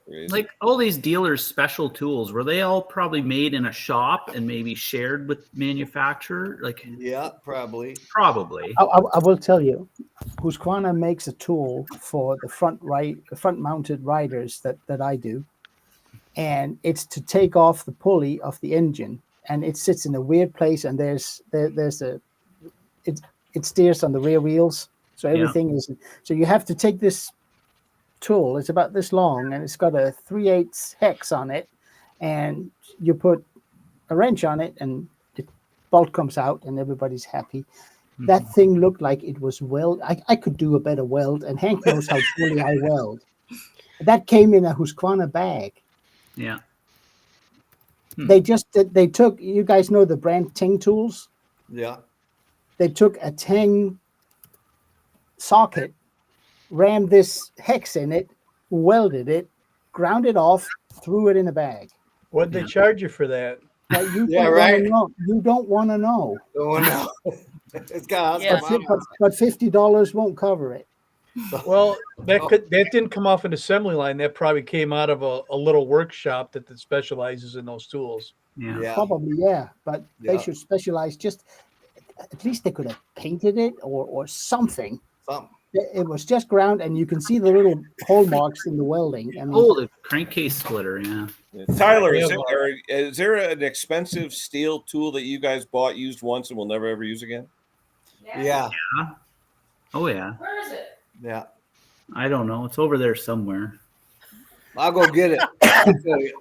Crazy. Like all these dealers' special tools, were they all probably made in a shop and maybe shared with manufacturer? Like Yeah, probably. probably. I will tell you, Husqvarna makes a tool for the front mounted riders that I do, and it's to take off the pulley of the engine, and it sits in a weird place, and it steers on the rear wheels, so So everything is. So you have to take this tool. It's about this long, and it's got a 3/8 hex on it, and you put a wrench on it, and the bolt comes out, and everybody's happy. That thing looked like it was weld. I could do a better weld, and Hank knows how poorly I weld. That came in a Husqvarna bag. Yeah. They took, you guys know the brand Ting Tools? Yeah. They took a Ting socket, rammed this hex in it, welded it, ground it off, threw it in a bag. What'd they charge you for that? Now, you Yeah, don't right. wanna know. You don't want to know. Oh no. It's got Yeah. But $50 won't cover it. Well, that didn't come off an assembly line. That probably came out of a little workshop that specializes in those tools. Yeah. Yeah. Probably, yeah. But they Yeah. should specialize. Just at least they could have painted it or something. Something. It was just ground, and you can see the little hole marks in the welding. I mean, Oh, the crankcase splitter. Yeah. Tyler, Yeah, is there an expensive steel tool that you guys bought, used once, and will never ever use again? Yeah. Oh yeah. Where is it? Yeah. I don't know. It's over there somewhere. I'll go get it. I'll tell you.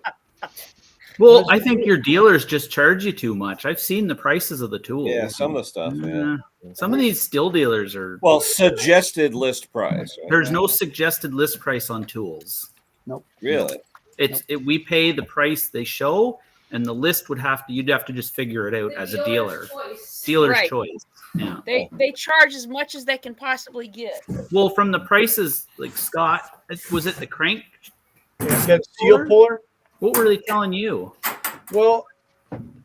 Well, I think your dealers just charge you too much. I've seen the prices of the tools. Yeah, some of the stuff. Yeah. Some of these steel dealers are. Well, suggested list price. Right? There's no suggested list price on tools. Really. We pay the price they show, and the list you'd have to just figure it out as a dealer. Dealer's Right. choice. Yeah. They charge as much as they can possibly get. Well, from the prices, like Scott, was it the crank? That steel puller? What were they telling you? Well,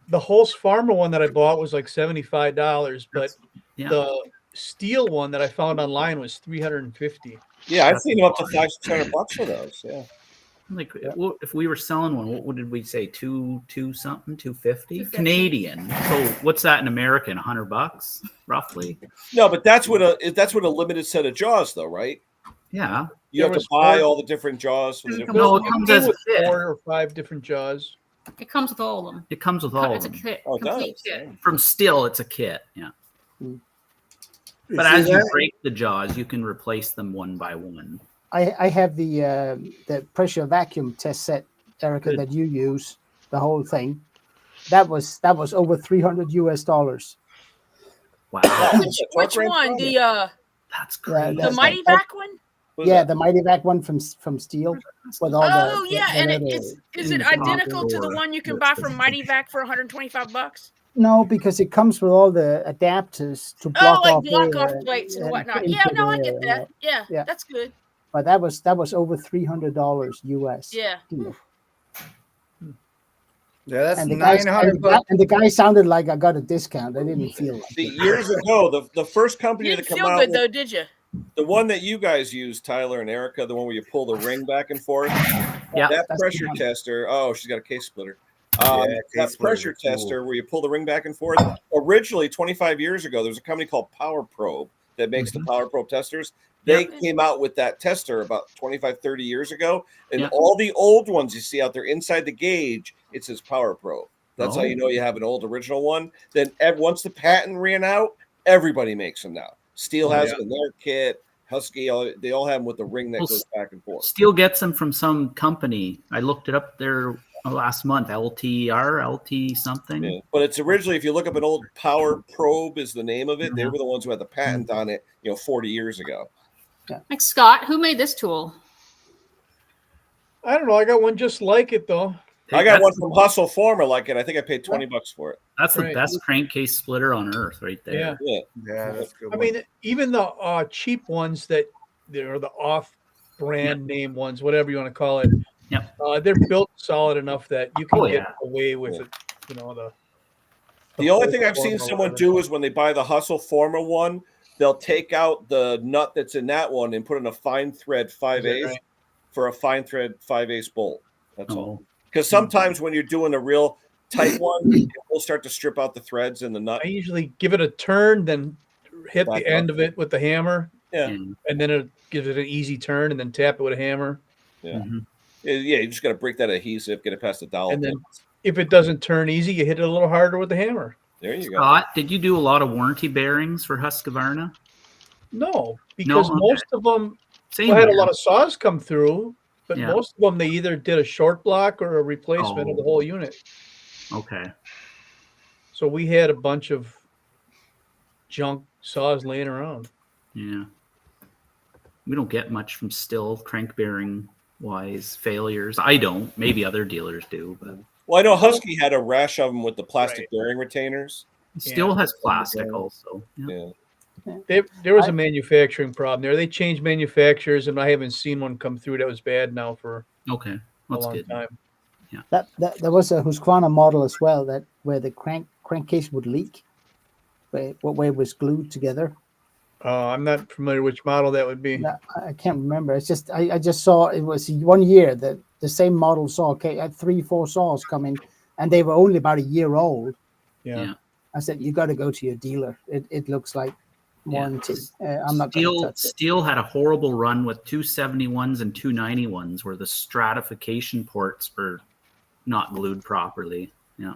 the Husqvarna one that I bought was like $75, but Yeah. the steel one that I found online was $350. Yeah, I've seen them up to $500-600 for those. Yeah. Like, if we were selling one, what did we say? Two something, 250 $250. Canadian. So what's that in American? $100 roughly. No, but that's what a limited set of jaws, though, right? Yeah. You There have to was buy four- all the different jaws. For the different No, it comes as a with kit. 4 or 5 different jaws. It comes with all of them. It comes with all of It's a them. kit. Oh, it complete does. kit. From steel, it's a kit. Yeah. But See, as you that- break the jaws, you can replace them one by one. I have the pressure vacuum test set, Erica, Good. that you use, the whole thing. That was over $300. Wow. Which one? The That's crazy. the That's Mighty that- Vac one? Yeah, the Mighty Vac one from Steel with all Oh the. yeah, and is it identical to the Or- one you can buy from Mighty Vac for $125? No, because it comes with all the adapters to Oh, block like off block air off plates and and whatnot. into Yeah, no, I the get air, that. Yeah, Yeah. that's good. But that was over $300 US. Yeah. Deal. Yeah, that's And the guy, $900. and the guy sounded like I got a discount. I didn't feel like See, it. years ago, the first company You to didn't come feel out good with though, did you? the one that you guys use, Tyler and Erica, the one where you pull the ring back and forth. Yeah. That That's pressure the one. tester. Oh, she's got a case splitter. Yeah, That case pressure splitter's cool. tester where you pull the ring back and forth. Originally, 25 years ago, there was a company called Power Probe that makes the Power Probe testers. They came out with that tester about 25, 30 years ago. And Yeah. all the old ones you see out there inside the gauge, it says Power Probe. That's how Oh. you know you have an old original one. Then once the patent ran out, everybody makes them now. Steel has it in their kit. Husky, they all have them with the ring that Well, goes back and forth. Steel gets them from some company. I looked it up there last month. LT something. Yeah. But it's originally, if you look up an old Power Probe, is the name of it. They were the ones who had the patent on it, 40 years ago. Like Scott, who made this tool? I don't know. I got one just like it though. I got That's one the- from Hustle Former like it. I think I paid $20 for it. That's the Right. best crankcase splitter on earth, right there. Yeah. Yeah. Yeah, that's a good. I mean, even the cheap ones that they're the off-brand name ones, whatever you want to call it. Yep. They're built solid enough that you can Oh, get yeah. away with Yeah. it. The The only full thing I've seen form or someone whatever. do is when they buy the Hustle Former one, they'll take out the nut that's in that one and put in a fine thread 5/8 right? for a fine thread 5/8 bolt. That's all. Oh, Because sometimes when you're doing a real tight one, it will start to strip out the threads in the nut. I usually give it a turn, then hit Back the end up. of it with the hammer, Yeah. and- and then it gives it an easy turn, and then tap it with a hammer. mhm. Yeah, you just got to break that adhesive, get it past the dowel. And then if it doesn't turn easy, you hit it a little harder with the hammer. There you go. Scott, did you do a lot of warranty bearings for Husqvarna? No, because okay. most of them Same had a here. lot of saws come through, but Yeah. most of them they either did a short block or a replacement of the Oh. whole unit. Okay. So we had a bunch of junk saws laying around. Yeah. We don't get much from Still crank bearing wise failures. I don't. Maybe other dealers do, but Well, I know Husky had a rash of them with the plastic Right. bearing retainers. Still Yeah. has plastic also. Yeah. Yeah. There was a manufacturing problem there. They changed manufacturers, and I haven't seen one come through that was bad now for Okay. a That's long good. time. That there was a Husqvarna model as well that where the crankcase would leak, where it was glued together. I'm not familiar which model that would be. No, I can't remember. It's just I just saw it was 1 year that the same model saw had 3-4 saws coming, and they were only about a year old. Yeah. I said you got to go to your dealer. It looks like warranty. I'm not going to Steel touch it. Steel had a horrible run with 271s and 291s where the stratification ports were not glued properly. Yeah.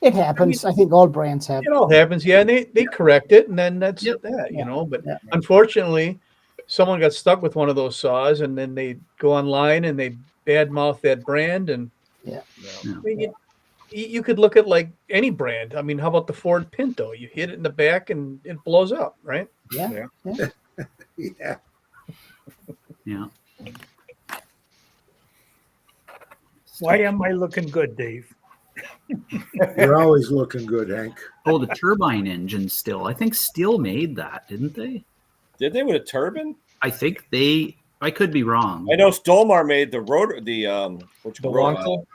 It happens. I think all brands have. It all happens. Yeah, and they correct it, and then that's Yep. that, Yeah. you know. But Yeah. unfortunately, someone got stuck with one of those saws, and then they go online and they badmouth that brand. And Yeah. I mean, you could look at like any brand. I mean, how about the Ford Pinto? You hit it in the back and it blows up, right? Yeah. Yeah. Yeah. Why am I looking good, Dave? You're always looking good, Hank. Oh, the turbine engine Still. I think Steel made that, didn't they? Did they with a turbine? I think I could be wrong. I know Dolmar made the rotor, the which The rotor- Wankel?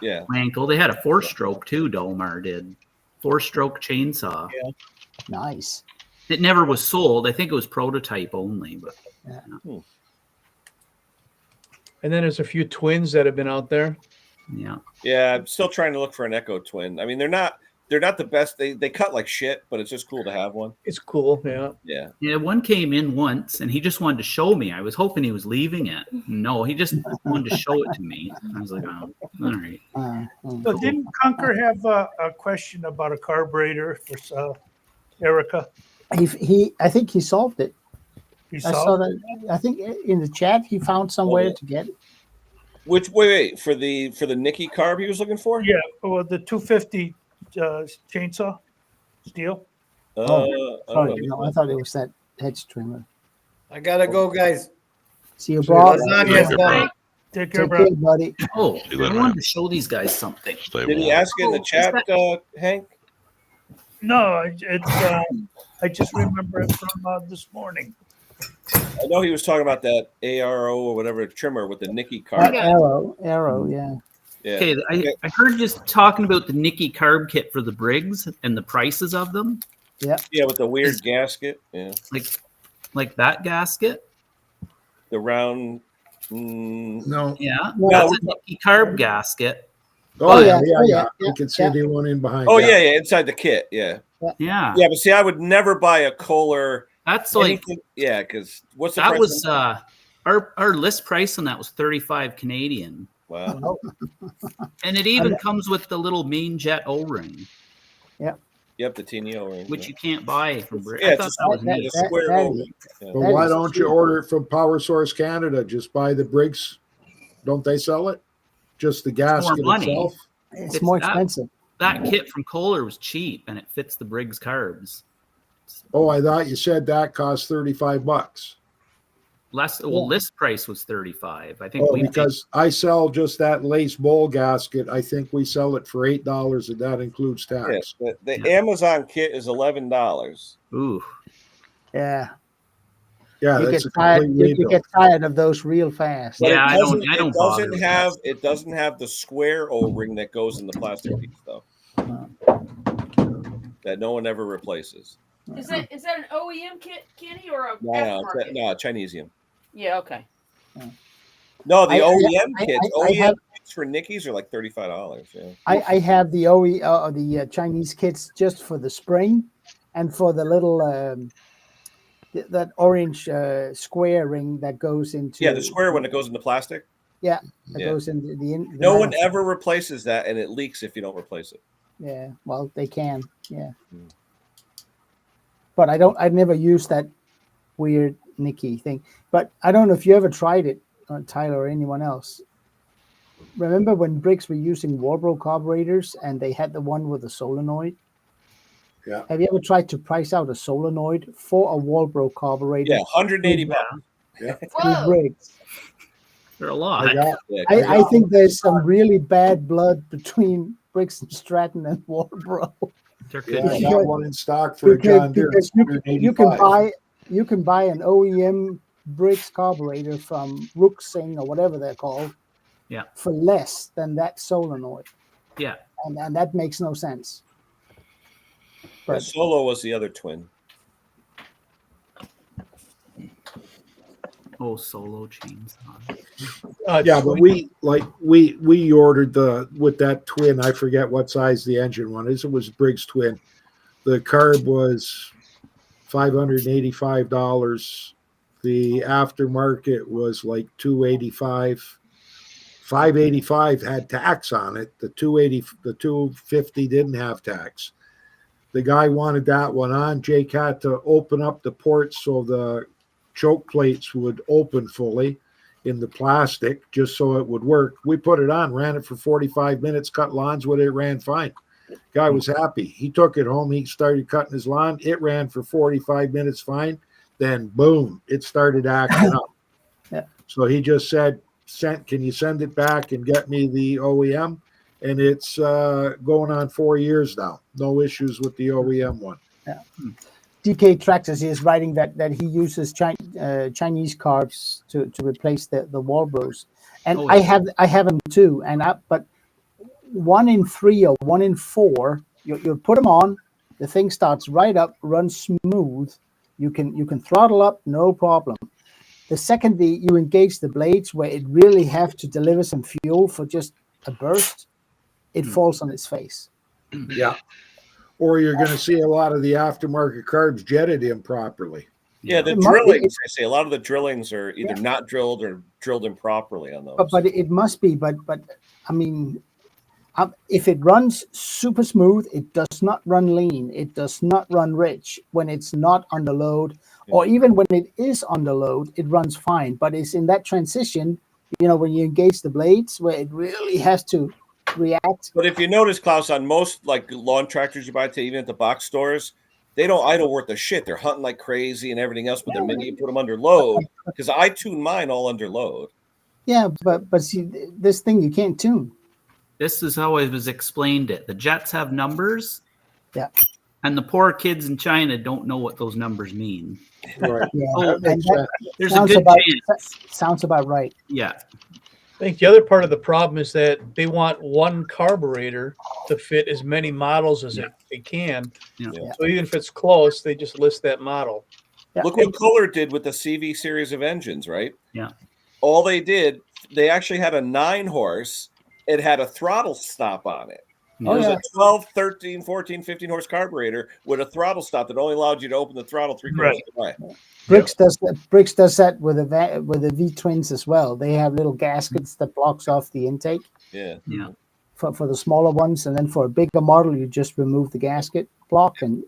Yeah. Ankle. They had a 4-stroke too, Dolmar did. 4-stroke chainsaw. Yeah. Nice. It never was sold. I think it was prototype only, but And then there's a few twins that have been out there. yeah. Yeah, I'm still trying to look for an Echo Twin. I mean, they're not the best. They cut like shit, but it's just cool to have one. It's cool. Yeah. Yeah. Yeah, one came in once and he just wanted to show me. I was hoping he was leaving it. No, he just wanted to show it to me. I was like, oh, all right. So didn't Conquer have a question about a carburetor for Erica? I think he solved it. He I saw solved that. I think in the chat he found somewhere to get it. Which wait for the Nicky carb he was looking for? Yeah, well, the 250 chainsaw steel. Sorry, I no, I thought it was that hedge trimmer. I gotta go, guys. See you, bro. Lasagna's done. Take care, Take bro. care, buddy. Oh, See you later, I wanted man. to show these guys something. Stay Did he warm. ask it in the chat, Hank? No, I just remember it from this morning. I know he was talking about that ARO or whatever trimmer with the Nicky carb. Arrow, yeah. Yeah. Okay, I heard just talking about the Nicky carb kit for the Briggs and the prices of them. Yeah, with the weird gasket. Yeah. Like that gasket. The round. No. Yeah, No, that's a Nicky carb gasket. Oh, yeah. yeah. You can see the one in behind. Oh yeah, inside the kit. Yeah. Yeah, Yeah, but see, I would never buy a Kohler. that's like Anything, yeah, because what's the that price was on our list price on that was 35 Canadian, wow. and it even comes with the little main jet O-ring, Yep, the teeny O-ring. which you can't buy from Briggs. Yeah, I it's thought a, that was it's neat. a square that O-ring. Yeah. But why don't you order it from Power Source Canada? Just buy the Briggs. Don't they sell it? Just the gasket money. itself? It's more that- expensive. That kit from Kohler was cheap, and it fits the Briggs carbs. Oh, I thought you said that cost $35. List price was 35. I think Oh, we paid because I sell just that lace bowl gasket. I think we sell it for $8, and that includes tax. Yeah, the Amazon kit is $11. Ooh, Yeah. Yeah, You that's get a tired. complete You rebuild. get tired of those real fast. But Yeah, I it don't doesn't bother with have it doesn't have the square O-ring that goes in the plastic piece though. That no one ever replaces. Is that an OEM kit, Kenny, or a No, aftermarket? no, Chinesium. Yeah, okay. No, the I- OEM I- kits. I OEM have- kits for Nickies are like $35. Yeah. I have the Chinese kits just for the spring, and for the little that orange square ring that goes into Yeah, the square one that goes in the plastic. that yeah. goes into the No one mouth. ever replaces that, and it leaks if you don't replace it. Yeah, well, they can. Yeah, but I never used that weird Nikki thing. But I don't know if you ever tried it, Tyler, or anyone else. Remember when Briggs were using Walbro carburetors and they had the one with the solenoid? Yeah. Have you ever tried to price out a solenoid for a Walbro carburetor? Yeah, 180 bucks. Through Briggs. They're a lot. Yeah, I think there's some really bad blood between Briggs and Stratton and Walbro. There Yeah, could I be. got one in stock for a John Deere. Because you can buy an OEM Briggs carburetor from Ruxing or whatever they're called, Yeah. for less than that solenoid, Yeah. and that makes no sense. Yeah, But Solo was the other twin. Oh, solo chainsaw. Yeah, but we ordered with that twin. I forget what size the engine one is. It was Briggs twin. The carb was $585. The aftermarket was like $285. $585 had tax on it. The $250 didn't have tax. The guy wanted that one on. Jake had to open up the ports so the choke plates would open fully in the plastic just so it would work. We put it on, ran it for 45 minutes, cut lawns with it, ran fine. Guy was happy. He took it home. He started cutting his lawn. It ran for 45 minutes fine. Then boom, it started acting up. Yeah. So he just said, can you send it back and get me the OEM? And it's going on 4 years now. No issues with the OEM one. Yeah. DK Tractors is writing that he uses Chinese carbs to replace the Walbros, and I have them too. But 1 in 3 or 1 in 4, you put them on, the thing starts right up, runs smooth. You can throttle up, no problem. The second you engage the blades where it really have to deliver some fuel for just a burst, it falls on its face. Yeah. Or you're going to see a lot of the aftermarket carbs jetted improperly. Yeah, the drillings, I say a lot of the drillings are either not drilled or drilled improperly on those. But it must be. But I mean, if it runs super smooth, it does not run lean. It does not run rich when it's not under load, or even when it is under load, it runs fine. But it's in that transition, when you engage the blades, where it really has to react. But if you notice, Klaus, on most like lawn tractors you buy today, even at the box stores, they don't idle worth a shit. They're hunting like crazy and everything else, but the minute you put them under load, because I tune mine all under load. Yeah, but see, this thing you can't tune. This is how it was explained it. The jets have numbers. Yeah. And the poor kids in China don't know what those numbers mean. Right. Yeah, Oh, there's a sounds good chance. Sounds about right. Yeah. I think the other part of the problem is that they want one carburetor to fit as many models as they can. Yeah. So even if it's close, they just list that model. Yeah. Look what Kohler did with the CV series of engines, right? Yeah. All they did, they actually had a 9-horse. It had a throttle stop on it. It was a 12, 13, 14, 15 horse carburetor with a throttle stop that only allowed you to open the throttle 3 quarters of the way. Briggs does that. Briggs does that with the V twins as well. They have little gaskets that blocks off the intake. Yeah. Yeah. For the smaller ones, and then for a bigger model, you just remove the gasket block and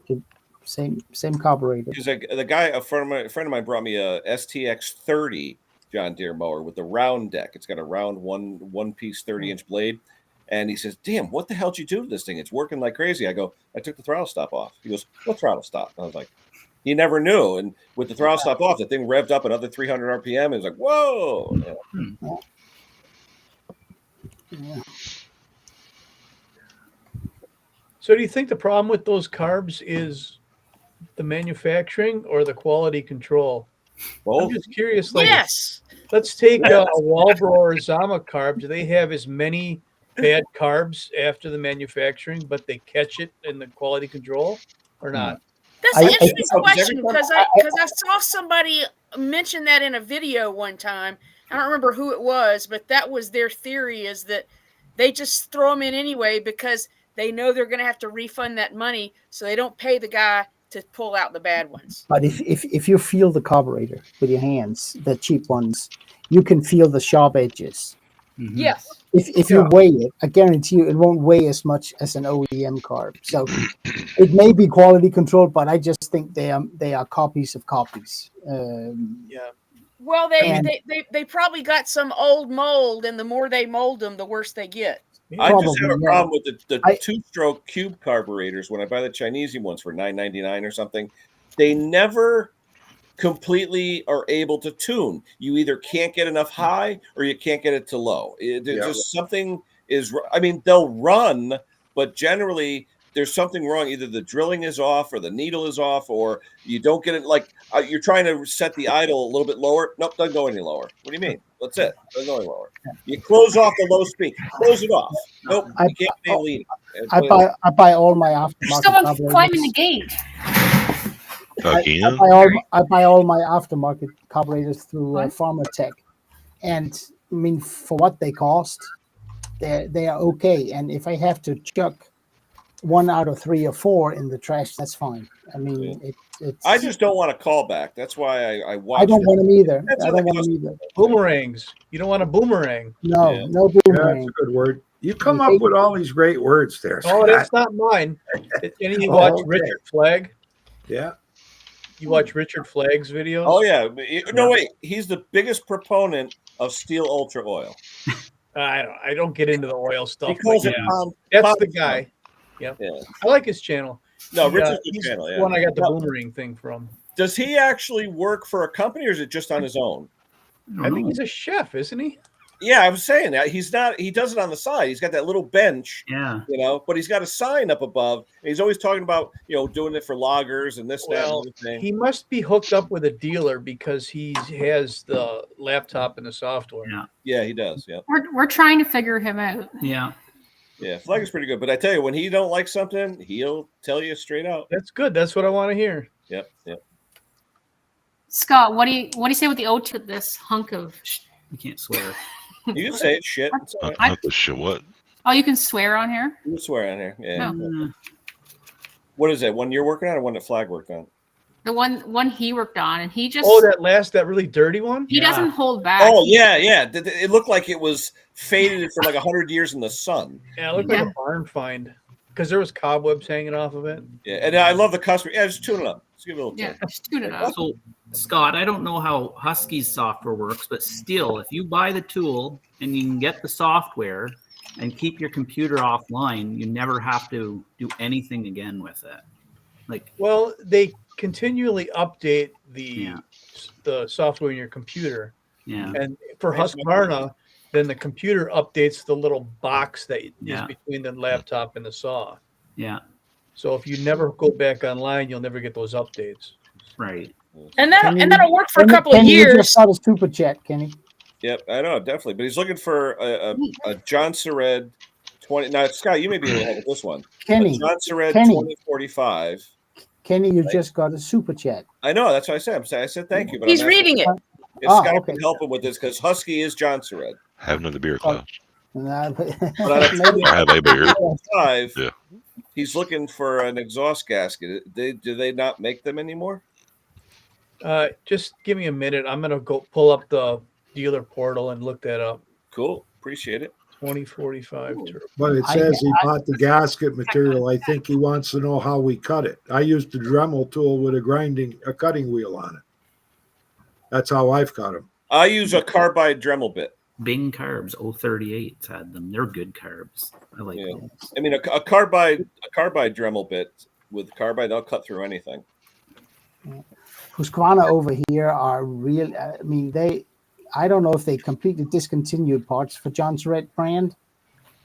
same carburetor. Because a friend of mine brought me a STX 30 John Deere mower with the round deck. It's got a round one piece 30-inch blade. And he says, damn, what the hell did you do to this thing? It's working like crazy. I go, I took the throttle stop off. He goes, what throttle stop? And I was like, he never knew. And with the throttle stop off, the thing revved up another 300 RPM. And it was like, whoa. Yeah. So do you think the problem with those carbs is the manufacturing or the quality control? Both. I'm just curious. Like, Yes. let's take a Walbro or Zama carb. Do they have as many bad carbs after the manufacturing, but they catch it in the quality control or not? That's an interesting question because I saw somebody mention that in a video one time. I don't remember who it was, but that was their theory, is that they just throw them in anyway because they know they're going to have to refund that money, so they don't pay the guy to pull out the bad ones. But if you feel the carburetor with your hands, the cheap ones, you can feel the sharp edges. Yes. if you weigh it, I guarantee you it won't weigh as much as an OEM carb. So it may be quality controlled, but I just think they are copies of copies. Yeah. Well, they probably got some old mold, and the more they mold them, the worse they get. I just have a Probably, problem with the two-stroke cube carburetors when I buy the Chinese ones for $9.99 or something. They never completely are able to tune. You either can't get enough high or you can't get it to low. Just something is. I mean, they'll run, but generally there's something wrong. Either the drilling is off, or the needle is off, or you don't get it. Like you're trying to set the idle a little bit lower. Nope, doesn't go any lower. What do you mean? That's it. Doesn't go any lower. You close off the low speed. Close it off. Nope, you can't stay leading. I buy all my aftermarket Someone's carburetors. climbing the gate. Again? I buy all my aftermarket carburetors through Pharmatech, and I mean for what they cost, they are okay. And if I have to chuck 1 out of 3 or 4 in the trash, that's fine. I mean, it's. I just don't want a callback. That's why I watch. I don't want them either. That's I don't want them either. Boomerangs. You don't want a boomerang. No, Yeah. no Yeah, boomerang. that's a good word. You come up with all these great words there. Oh, Scott. that's not mine. Any of you Oh, watch okay. Richard Flagg? Yeah. You watch Richard Flagg's videos? Oh yeah, no wait. He's the biggest proponent of Steel Ultra Oil. I don't get into the oil stuff. He calls like it that. pound. That's pound the for guy. pound. Yep. Yeah. I like his channel. No, He, Richard's good he's channel. the Yeah. one I got the Now, boomerang thing from. does he actually work for a company, or is it just on his own? I think he's a chef, isn't he? Yeah, I was saying that he's not. He does it on the side. He's got that little bench, Yeah. but he's got a sign up above. And he's always talking about doing it for loggers and this, that, and Well, the other thing. he must be hooked up with a dealer because he has the laptop and the software. Yeah. Yeah, he does. Yeah, We're trying to figure him out. Yeah. yeah. Flag is pretty good, but I tell you, when he don't like something, he'll tell you straight out. That's good. That's what I want to hear. Yep, yep. Scott, what do you say with the O to this hunk of? You can't swear. You can say it, shit. It's all right. Not the shit. What? Oh, you can swear on here. You can swear on here. Yeah. No. What is it? One you're working on, or one that Flag worked on? The one he worked on, and he just Oh, that really dirty one? he doesn't hold back. Oh yeah, yeah. It looked like it was faded for like 100 years in the sun. Yeah, it looked like a barn find because there was cobwebs hanging off of it. Yeah, and I love the customer. Yeah, just tune it up. Just give it a little Yeah, tune. just tune it up. So, Scott, I don't know how Husky's software works, but still, if you buy the tool and you can get the software and keep your computer offline, you never have to do anything again with it. Like, Well, they continually update the software in your computer, yeah, and for Husqvarna, then the computer updates the little box that is Yeah. between the laptop and the saw. yeah, So if you never go back online, you'll never get those updates. right. And that'll work for a Kenny- couple of Kenny, you years. just got a super chat, Kenny. Yep, I know, definitely. But he's looking for a John Sered 20. Now, Scott, you may be able to help with this one. Kenny, A John Sered Kenny. 2045. Kenny, you just got a super chat. I know, that's what I said. I said thank you. But He's I'm asking reading it. If Oh, Scott okay. can help him with this, because Husky is John Sered. Have another beer, Klaus. Maybe- I have a beer. 5. Yeah. He's looking for an exhaust gasket. Do they not make them anymore? Just give me a minute. I'm gonna go pull up the dealer portal and look that up. Cool. Appreciate it. 2045 turbo. But it says he bought the gasket material. I think he wants to know how we cut it. I used a Dremel tool with a cutting wheel on it. That's how I've cut them. I use a carbide Dremel bit. Bing Carbs 038's had them. They're good carbs. I like Yeah. those. I mean, a carbide Dremel bit with carbide, they'll cut through anything. Husqvarna over here are real. I mean, I don't know if they completely discontinued parts for John's Red brand,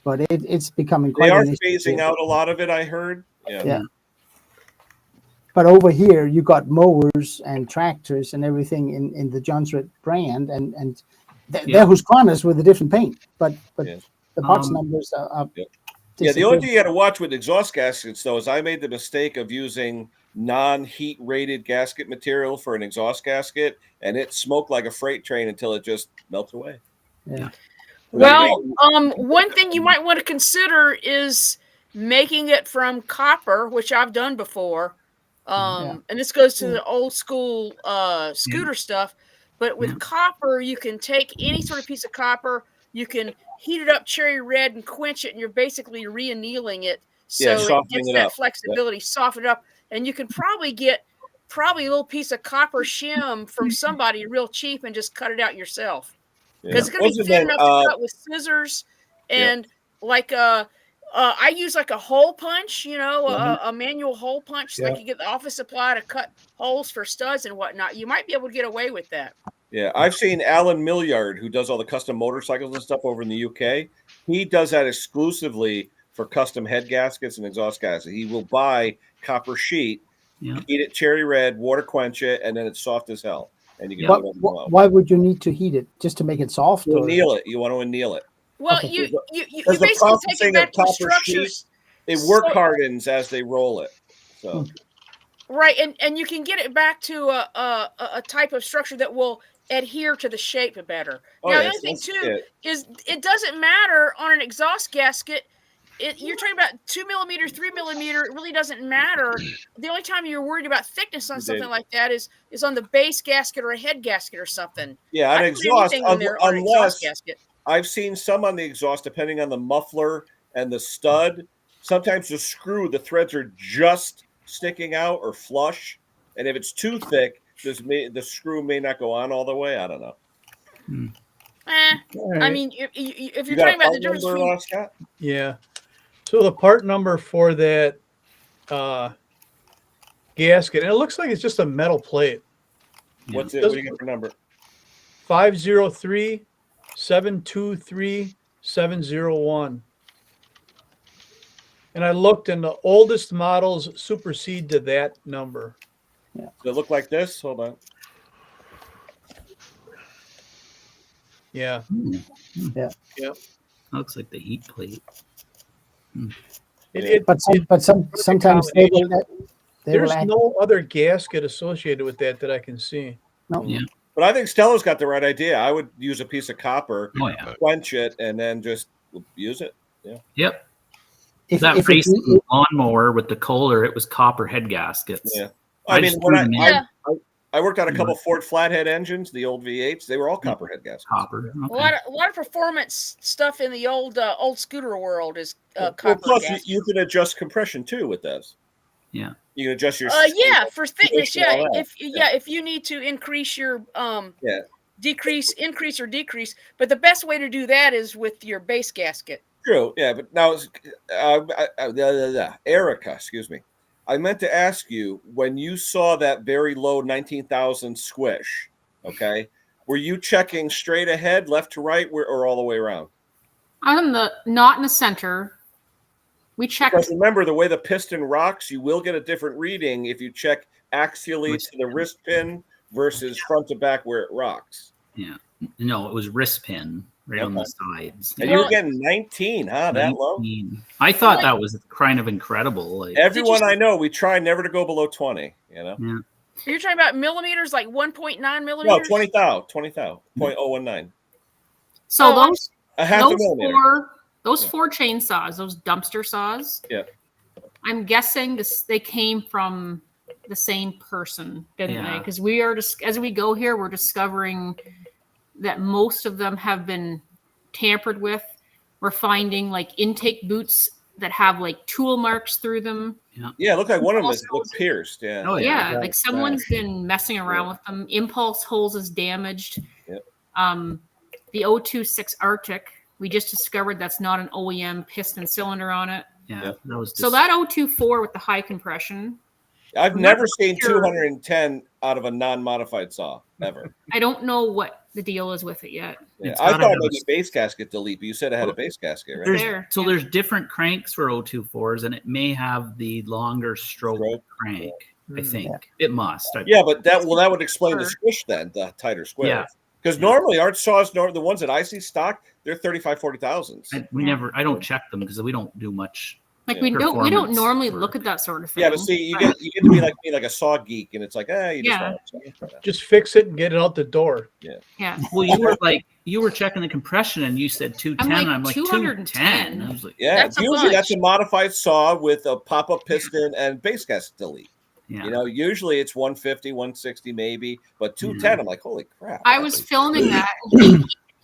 but it's becoming They quite are an issue phasing here. out a lot of it, I heard. Yeah. But over here, you got mowers and tractors and everything in the John's Red brand, and they're Husqvarnas with a different paint, but Yeah. the parts numbers are. Yeah, the only thing you got to watch with exhaust gaskets, though, is I made the mistake of using non-heat rated gasket material for an exhaust gasket, and it smoked like a freight train until it just melted away. Yeah. Well, one thing you might want to consider is making it from copper, which I've done before. And this goes to the old school scooter stuff. But with copper, you can take any sort of piece of copper, you can heat it up cherry red and quench it, and you're basically re-annealing it. So Yeah, it softening gets it that up. flexibility, soften it up. And you can probably get a little piece of copper shim from somebody real cheap and just cut it out yourself. Because it's going to be thin enough to cut with scissors. And like I use like a hole punch, a manual hole punch, like you get the office supply to cut holes for studs and whatnot. You might be able to get away with that. Yeah, I've seen Alan Millyard, who does all the custom motorcycles and stuff over in the UK. He does that exclusively for custom head gaskets and exhaust gaskets. He will buy copper sheet, heat it cherry red, water quench it, and then it's soft as hell. And you can why would you need to heat it? Just to make it soft? You anneal it. You want to anneal it. Well, Okay. you Because the basically take processing it back of to the copper sheet, structures. it work hardens as they roll it. So Right, and you can get it back to a type of structure that will adhere to the shape better. Now, the other thing too is it doesn't matter on an exhaust gasket. You're talking about 2 millimeter, 3 millimeter. It really doesn't matter. The only time you're worried about thickness on something like that is on the base gasket or a head gasket or something. Yeah, an exhaust, exhaust gasket. I've seen some on the exhaust, depending on the muffler and the stud. Sometimes the threads are just sticking out or flush, and if it's too thick, the screw may not go on all the way. I don't know. I mean, if you're talking about the difference between so the part number for that gasket, and it looks like it's just a metal plate. What's it? What do you get for number? 503-723-701. And I looked, and the oldest models supersede to that number. Yeah. Does it look like this? Hold on. Yeah. Yeah. Yep. Looks like the heat plate. Sometimes they will. There's no other gasket associated with that I can see. No. Yeah. But I think Stella's got the right idea. I would use a piece of copper, quench it, and then just use it. Yeah. Yep. That racing lawnmower with the Kohler, it was copper head gaskets. Yeah. I mean, I worked on a couple Ford flathead engines, the old V8s. They were all copper head gaskets. Copper. Okay. A lot of performance stuff in the old scooter world is copper. Plus, you can adjust compression too with those. Yeah. You can adjust your. For thickness. Yeah. If you need to increase your increase or decrease, but the best way to do that is with your base gasket. True. Yeah, but now, Erica, excuse me. I meant to ask you, when you saw that very low 19,000 squish, okay, were you checking straight ahead, left to right, or all the way around? Not in the center. We checked. Because remember, the way the piston rocks, you will get a different reading if you check axially to the wrist pin versus front to back where it rocks. Yeah. No, it was wrist pin. Right on the sides. And you were getting 19, huh? 19. That low? I thought that was kind of incredible. Like, everyone I know, we try never to go below 20, Yeah. You're talking about millimeters, like 1.9 millimeters? No, 20 thou, 0.019. So those four chainsaws, those dumpster saws, I'm guessing they came from the same person, didn't they? Because we are as we go here, we're discovering that most of them have been tampered with. We're finding like intake boots that have like tool marks through them. Yeah, it looked like one of them looked pierced. Yeah. Oh yeah. Like someone's been messing around with them. Impulse holes is damaged. Yep. The 026 Arctic, we just discovered that's not an OEM piston cylinder on it. Yeah. That was so that 024 with the high compression. I've never seen 210 out of a non-modified saw, ever. I don't know what the deal is with it yet. Yeah, I thought maybe base gasket delete, but you said it had a base gasket, right? There's different cranks for 024s, and it may have the longer stroke crank. I think it must. But that would explain the squish then, the tighter square. Yeah. Because normally our saws, the ones that I see stock, they're 35-40,000s. I don't check them because we don't do much. Like we don't normally look at that sort of thing. Yeah, but see, you get to be like me, like a saw geek, and it's like, just fix it and get it out the door. Yeah. Well, you were checking the compression, and you said 210. I'm like 210. I was like, that's a modified saw with a pop-up piston and base gasket delete. Yeah. Usually it's 150, 160 maybe, but 210. I'm like, holy crap! I was filming that.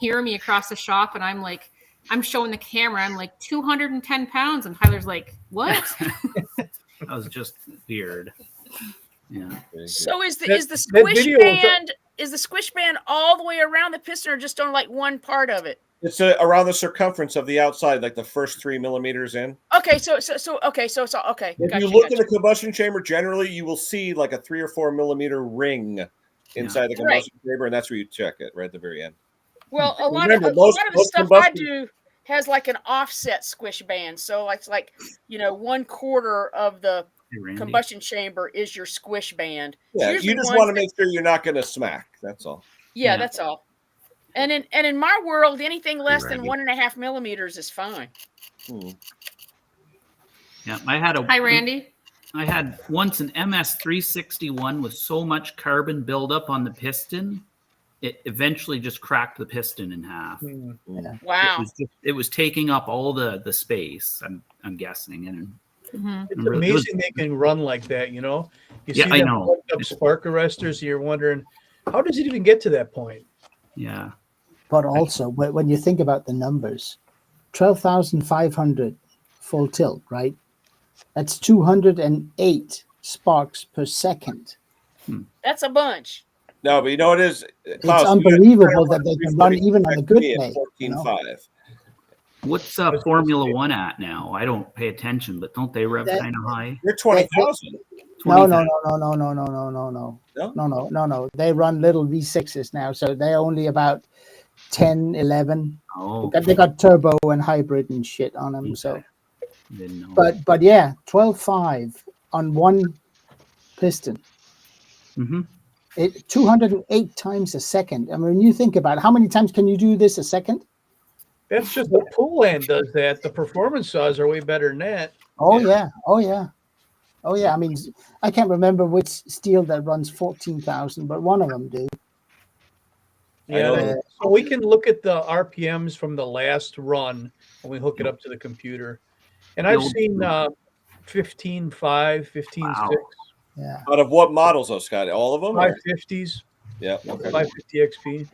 hear me across the shop, and I'm like, I'm showing the camera, I'm like 210 pounds, and Tyler's like, what? That was just weird. Yeah. So is the That squish video was- band is the squish band all the way around the piston, or just on like one part of it? It's around the circumference of the outside, like the first 3 millimeters in. Okay, so it's all okay. If Gotcha, you look gotcha. in the combustion chamber, generally you will see like a 3 or 4 millimeter ring inside the combustion chamber, and that's where you check it right at the very end. Well, a lot Remember, of most the stuff I combustion- do has like an offset squish band, so it's like 1/4 of the Hey, Randy. combustion chamber is your squish band. Yeah, Usually you just ones want to that- make sure you're not going to smack. That's all. Yeah, Yeah. that's all. And in my world, anything less than Randy. 1.5 millimeters is fine. Yeah, I had a Hi, Randy. I had once an MS361 with so much carbon buildup on the piston, it eventually just cracked the piston in half. Wow. It was taking up all the space. I'm guessing, and Mhm. It's Really- it was- amazing they can run like that, you know? You Yeah, see I them know. hooked up spark arresters, you're wondering, how does it even get to that point? yeah, But also, when you think about the numbers, 12,500 full tilt, right? That's 208 sparks per second. That's a bunch. No, but you know what it is? It's unbelievable that they can run even on the good day. 14.5. what's Formula One at now? I don't pay attention, but don't they rev That- kind of high? You're 20,000. No. They run little V6s now, so they're only about 10, 11. Oh, They got turbo and hybrid and shit on them. So, didn't know. but yeah, 12.5 on one piston. Mhm. It 208 times a second. I mean, when you think about it, how many times can you do this a second? That's just the pool land does that. The performance saws are way better than that. Oh yeah. I mean, I can't remember which steel that runs 14,000, but one of them do. Yeah, know. so we can look at the RPMs from the last run when we hook it up to the computer. And I've No. seen 15.5, 15.6, Yeah. Out of what models, though, Scott? All of them? or- 550s, Yeah. Okay. 550 XP.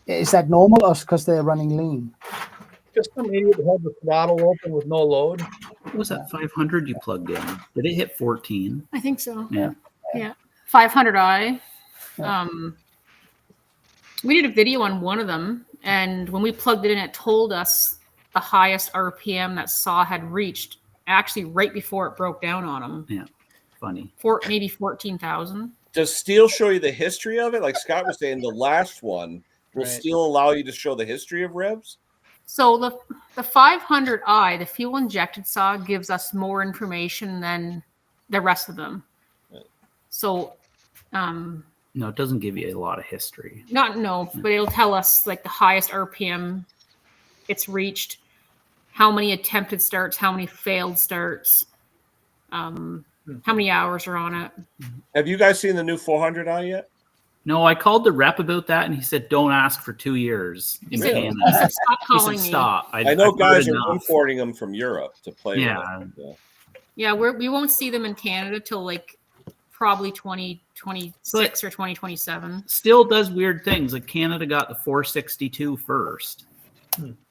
Is that normal or because they're running lean? Just some idiot had the throttle open with no load. What was that 500 you plugged in? Did it hit 14? I think so. Yeah. Yeah. 500i. We did a video on one of them, and when we plugged it in, it told us the highest RPM that saw had reached actually right before it broke down on them. Funny. Maybe 14,000. Does Steel show you the history of it? Like Scott was saying, the last one will Right. Steel allow you to show the history of revs? So the 500i, the fuel injected saw, gives us more information than the rest of them. So, No, it doesn't give you a lot of history. but it'll tell us like the highest RPM it's reached, how many attempted starts, how many failed starts, how many hours are on it. Have you guys seen the new 400i yet? No, I called the rep about that, and he said, "Don't ask for 2 years." He in said, Canada. he said stop He calling said, me. "Stop." I know I've guys heard are enough. importing them from Europe to play Yeah. with. Yeah. Yeah, we won't see them in Canada till like probably 2026 or 2027. Still does weird things. Like Canada got the 462 first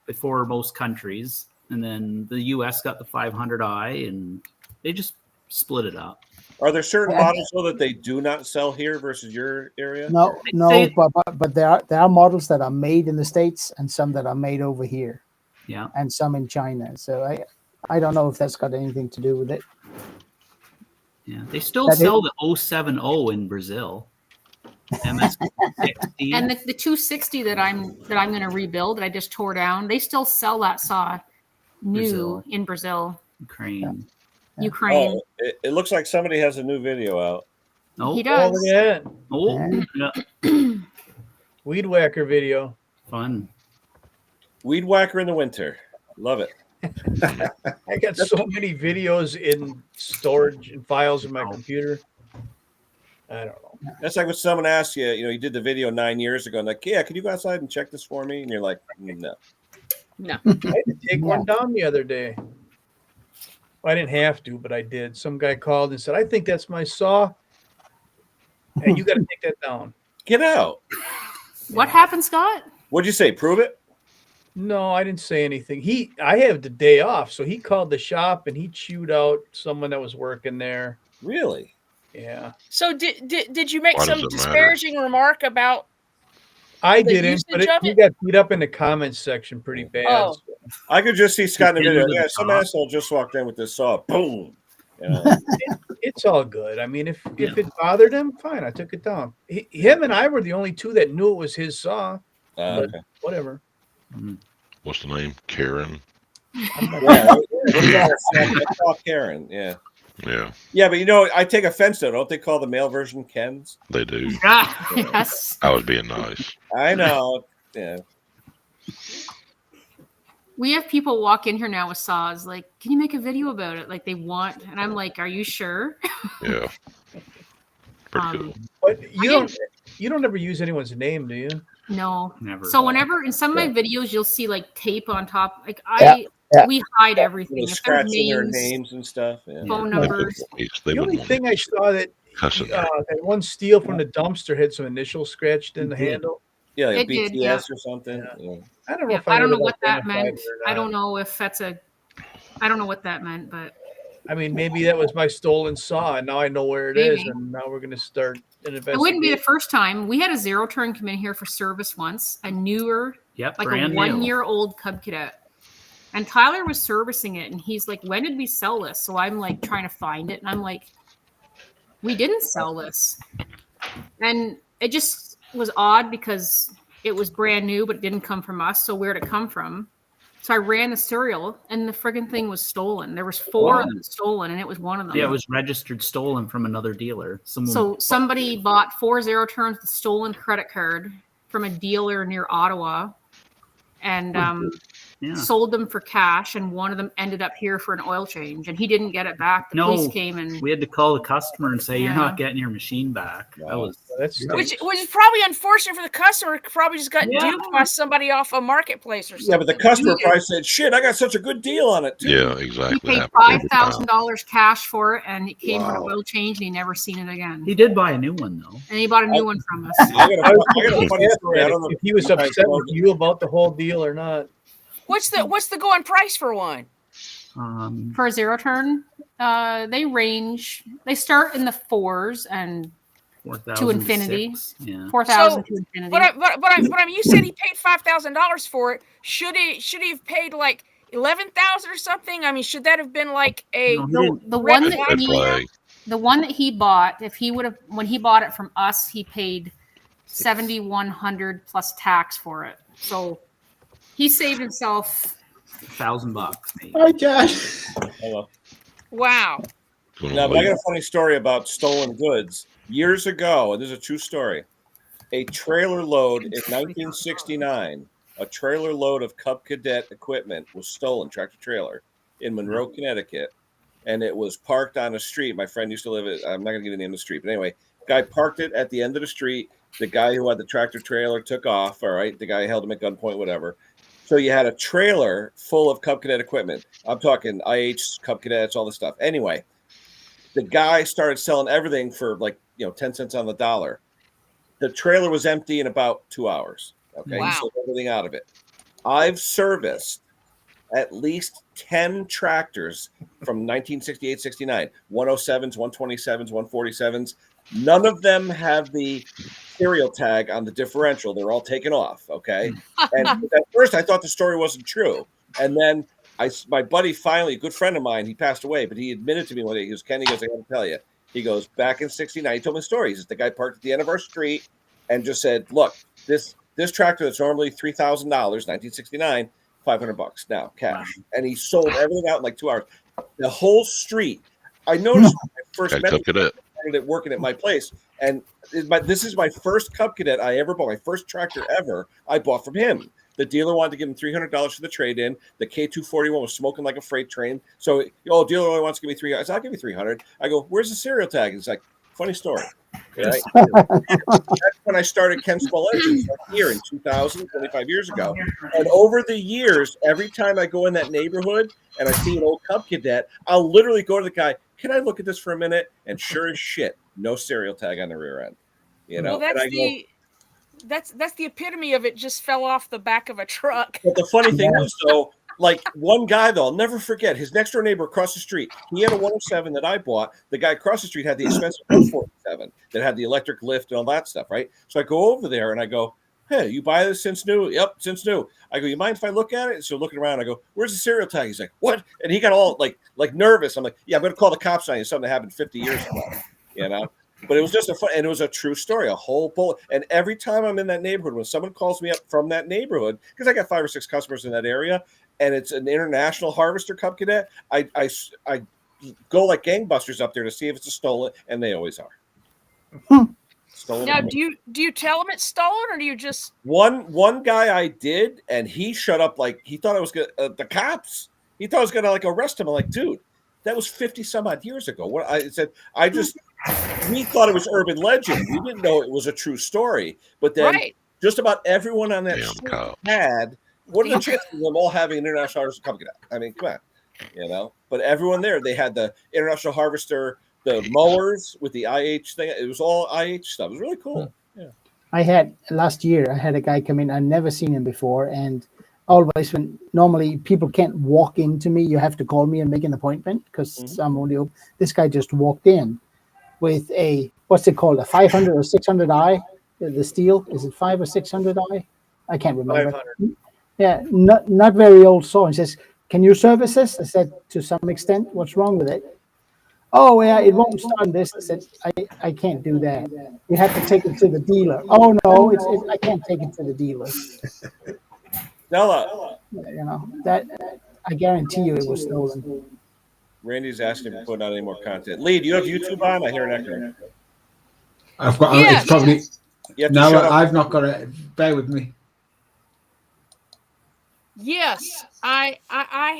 before most countries, and then the US got the 500i, and they just split it up. Are there certain Yeah. models though that they do not sell here versus your area? No, They- but there are models that are made in the States and some that are made over here Yeah. and some in China. So I don't know if that's got anything to do with it. Yeah, they still That sell the 070 in Brazil. MS60. And the 260 that I'm going to rebuild that I just tore down, they still sell that saw new Brazil. in Brazil, Ukraine. Ukraine. Oh, it looks like somebody has a new video out. Oh, He does. Oh, yeah. oh, yeah. Weed whacker video. Fun. Weed whacker in the winter. Love it. I got so many videos in storage and files in my computer. I don't know. That's like when someone asks you, you did the video 9 years ago, and like, yeah, can you go outside and check this for me? And you're like, no. No. I had to take one down the other day. Well, I didn't have to, but I did. Some guy called and said, I think that's my saw. And you got to take that down. Get out. What happened, Scott? What'd you say? Prove it? No, I didn't say anything. I have the day off, so he called the shop and he chewed out someone that was working there. Really? Yeah, So did you make Why does some it matter? disparaging remark about? I The didn't, but usage of he it? got beat up in the comments section pretty bad. Oh. I could just see Scott in the video. Continue to Yeah, the some top. asshole just walked in with this saw. Boom. You know? It's all good. I mean, if it bothered him, fine. I took it down. Him and I were the only two that knew it was his saw. Okay. Whatever. What's the name? Karen. Yeah, I saw Karen. Yeah. Yeah, Yeah, but you know, I take offense though. Don't they call the male version Ken's? they do. Ah, yes. I was being nice. I know. Yeah. We have people walk in here now with saws. Like, can you make a video about it? Like they want, and I'm like, are you sure? Yeah. Pretty cool. But you don't ever use anyone's name, do you? No. Never. So whenever in some of my videos you'll see like tape on top. Like Yeah. we hide everything. You know, If there's scratching their names, names and stuff. Yeah. phone They wouldn't numbers. want me- they The wouldn't only want me thing I saw that cussing there. that one steel from the dumpster had some initials scratched in the handle. Yeah, like It BTS did, yeah. or something. Yeah. I don't know Yeah, if I don't know would what that identify meant. it or I not. don't know if that's a. I don't know what that meant, but I mean, maybe that was my stolen saw, and now I know where it is, Maybe. and now we're going to start an it wouldn't be the investigation. first time. We had a zero turn come in here for service once, a newer, Yep, like brand a new. 1 year old Cub Cadet. And Tyler was servicing it, and he's like, when did we sell this? So I'm like trying to find it, and I'm like, we didn't sell this. And it just was odd because it was brand new, but it didn't come from us. So where'd it come from? So I ran the serial, and the friggin' thing was stolen. There was 4 of them stolen, and it was one of them. Yeah, it was registered stolen from another dealer. Someone. So somebody bought 4 zero turns with a stolen credit card from a dealer near Ottawa, and yeah. sold them for cash. And one of them ended up here for an oil change, and he didn't get it back. The police came and We had to call the customer and say, Yeah. "You're not getting your machine back." That was That's Which is probably unfortunate for the customer. Probably just got Yeah. duped by somebody off a marketplace or something. Yeah, but the customer probably said, "Shit, I got such a good deal on it too." Yeah, he exactly. paid Happens every time. $5,000 cash for it, and it came for an Wow. oil change, and he never seen it again. he did buy a new one though. And he bought a new one from us. I got a funny story. I don't know if he was upset with you about the whole deal or not. What's the going price for one? For a zero turn, they start in the 4s and 4,006. to infinity. Yeah. 4,000 to infinity. But you said he paid $5,000 for it. Should he have paid like 11,000 or something? I mean, should that have been like a No, the red one that Red he flag. the one that he bought, if he would have when he bought it from us, he paid 7,100 plus tax for it. So he saved himself. $1,000 maybe. Hi, Josh. Hello. wow? Gonna No, but I leave. got a funny story about stolen goods. Years ago, and this is a true story, a trailer load in 1969, a trailer load of Cub Cadet equipment was stolen, tractor trailer, in Monroe, Connecticut. And it was parked on a street. My friend used to live at, I'm not going to give the name of the street, but anyway, guy parked it at the end of the street. The guy who had the tractor trailer took off, all right? The guy held him at gunpoint, whatever. So you had a trailer full of Cub Cadet equipment. I'm talking IH, Cub Cadets, all this stuff. Anyway, the guy started selling everything for 10 cents on the dollar. The trailer was empty in about 2 hours. Okay, Wow. he sold everything out of it. I've serviced at least 10 tractors from 1968, 69, 107s, 127s, 147s. None of them have the serial tag on the differential. They're all taken off. Okay. And at first I thought the story wasn't true. And then my buddy finally, a good friend of mine, he passed away, but he admitted to me one day, he goes, Kenny, I got to tell you. He goes, back in 69, he told me the story. He says, the guy parked at the end of our street and just said, look, this tractor that's normally $3,000, 1969, $500 now, cash. Wow. And he sold everything out in like 2 hours. The whole street. I noticed when I first Got met Cub him, Cadet. started working at my place. And this is my first Cub Cadet I ever bought. My first tractor ever I bought from him. The dealer wanted to give him $300 for the trade-in. The K241 was smoking like a freight train. So, dealer only wants to give me $300. I said, I'll give you $300. I go, where's the serial tag? He's like, funny story. Right? That's when I started Ken Small Engines here in 2000, 25 years ago. And over the years, every time I go in that neighborhood and I see an old Cub Cadet, I'll literally go to the guy, can I look at this for a minute? And sure as shit, no serial tag on the rear end. Well, and I go, that's the epitome of it. Just fell off the back of a truck. But the funny thing is, though, like one guy, though, I'll never forget his next door neighbor across the street. He had a 107 that I bought. The guy across the street had the expensive 147 that had the electric lift and all that stuff, right? So I go over there and I go, "Hey, you buy this since new?" "Yep, since new." I go, "You mind if I look at it?" So looking around, I go, "Where's the serial tag?" He's like, "What?" And he got all like nervous. I'm like, "Yeah, I'm going to call the cops on you. Something that happened 50 years ago," you know. But it was just and it was a true story, a whole bullet. And every time I'm in that neighborhood, when someone calls me up from that neighborhood, because I got 5 or 6 customers in that area, and it's an international harvester Cub Cadet, I go like gangbusters up there to see if it's a stolen, and they always are. Stolen. Now, do you tell them it's stolen, or do you just one guy I did, and he shut up like he thought I was gonna the cops. He thought I was gonna like arrest him. I'm like, dude, that was 50 some odd years ago. What I said, we thought it was urban legend. We didn't know it was a true story. But then just about everyone on that street had, what are the chances of them all having an international harvester Cub Cadet? I mean, come on, you know. But everyone there, they had the international harvester, the mowers with the IH thing. It was all IH stuff. It was really cool. Yeah. I had last year, I had a guy come in. I'd never seen him before. And always when normally people can't walk into me, you have to call me and make an appointment because I'm only open. This guy just walked in with a, what's it called? A 500 or 600 I, the steel. Is it 5 or 600 I? I can't remember. 500. Yeah. Not very old saw. He says, "Can you service this?" I said, "To some extent." "What's wrong with it?" "Oh, yeah, it won't start this." I said, I can't do that. You have to take it to the dealer." "Oh, no, I can't take it to the dealer." Stella. You know, that I guarantee you it was stolen. Randy's asking if we're putting out any more content. Lee, do you have YouTube on? I hear an echo. I've got Yes. it's probably No, I've not got it. Bear with me. Yes, I